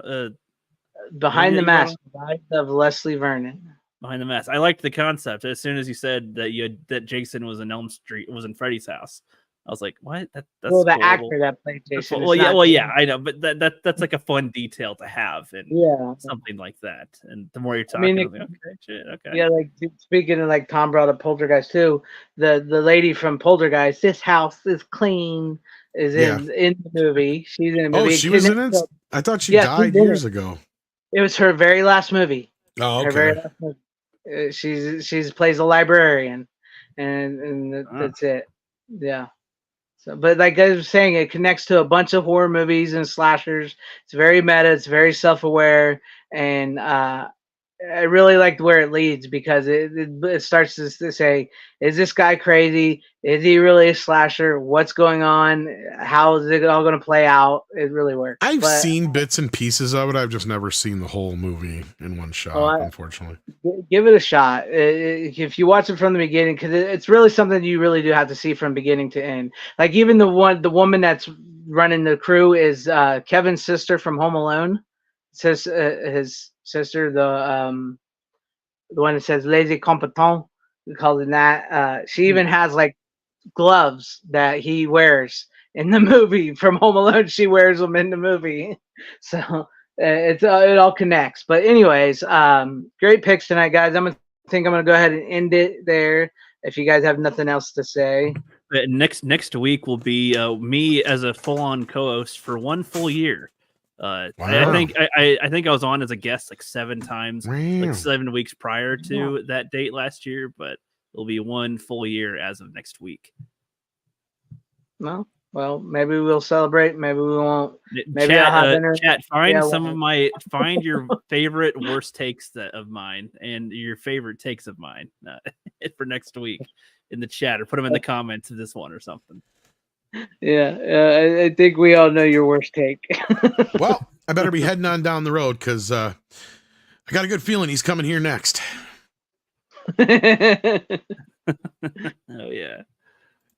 S3: Behind the Mask, Life of Leslie Vernon.
S4: behind the mask. I liked the concept. As soon as you said that Jason was in Freddy's house, I was like, what? That's
S3: well, the
S4: cool.
S3: actor that played Jason.
S4: Yeah, I know, but that's like a fun detail to have, and
S3: yeah,
S4: something like that. And the more you're talking, I mean, okay, shit, okay,
S3: yeah. Like speaking of like Tom brought up Poltergeist too. The lady from Poltergeist, this house is clean, is in the movie. She's in the movie.
S6: Oh, she was in it. I thought she died years ago.
S3: It was her very last movie.
S6: Oh, okay.
S3: Her very last movie. She's plays a librarian, and that's it. Yeah. So, but like I was saying, it connects to a bunch of horror movies and slashers. It's very meta. It's very self-aware, and I really liked where it leads because it starts to say, is this guy crazy? Is he really a slasher? What's going on? How is it all going to play out? It really works.
S6: I've seen bits and pieces of it. I've just never seen the whole movie in one shot, unfortunately.
S3: Give it a shot. If you watch it from the beginning, because it's really something you really do have to see from beginning to end. Like even the woman that's running the crew is Kevin's sister from Home Alone. Says his sister, the one that says lazy competent, we call it that. She even has like gloves that he wears in the movie from Home Alone. She wears them in the movie, so it all connects. But anyways, great picks tonight, guys. I'm gonna go ahead and end it there. If you guys have nothing else to say,
S4: next week will be me as a full-on co-host for 1 full year.
S6: Wow.
S4: I think I was on as a guest like 7 times, like 7 weeks prior to that date last year, but it'll be 1 full year as of next week.
S3: No, well, maybe we'll celebrate. Maybe we won't. Maybe
S4: chat. Find your favorite worst takes of mine and your favorite takes of mine for next week in the chat, or put them in the comments of this one or something.
S3: Yeah, I think we all know your worst take.
S6: Well, I better be heading on down the road because I got a good feeling he's coming here next.
S4: Oh yeah.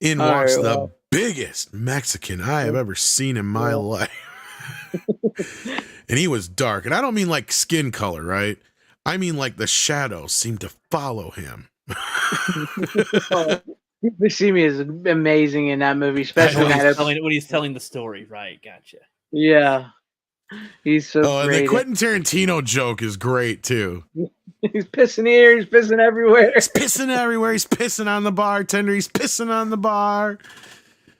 S6: In walks the biggest Mexican I have ever seen in my life. And he was dark. And I don't mean like skin color, right? I mean like the shadows seemed to follow him.
S3: Buscemi is amazing in that movie, especially
S4: when he's telling the story. Right, gotcha.
S3: Yeah, he's so.
S6: Oh, and the Quentin Tarantino joke is great too.
S3: He's pissing here. He's pissing everywhere.
S6: He's pissing everywhere. He's pissing on the bartender. He's pissing on the bar.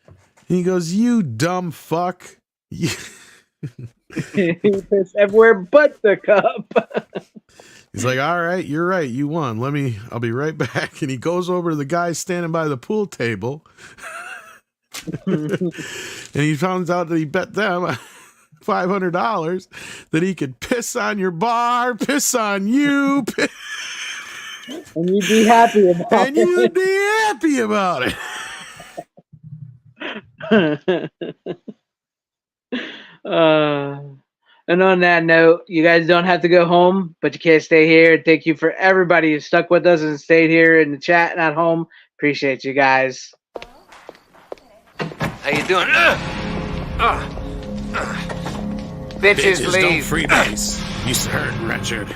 S6: And he goes, "You dumb fuck." He
S3: pissed everywhere but the cup.
S6: He's like, all right, you're right. You won. I'll be right back. And he goes over to the guy standing by the pool table. And he finds out that he bet them $500 that he could piss on your bar, piss on you.
S3: And you'd be happy about it.
S6: And you'd be happy about
S3: it. And on that note, you guys don't have to go home, but you can't stay here. Thank you for everybody who stuck with us and stayed here in the chat and at home. Appreciate you guys.
S7: How you doing? Bitches leave.
S6: Don't free base. You heard, Richard.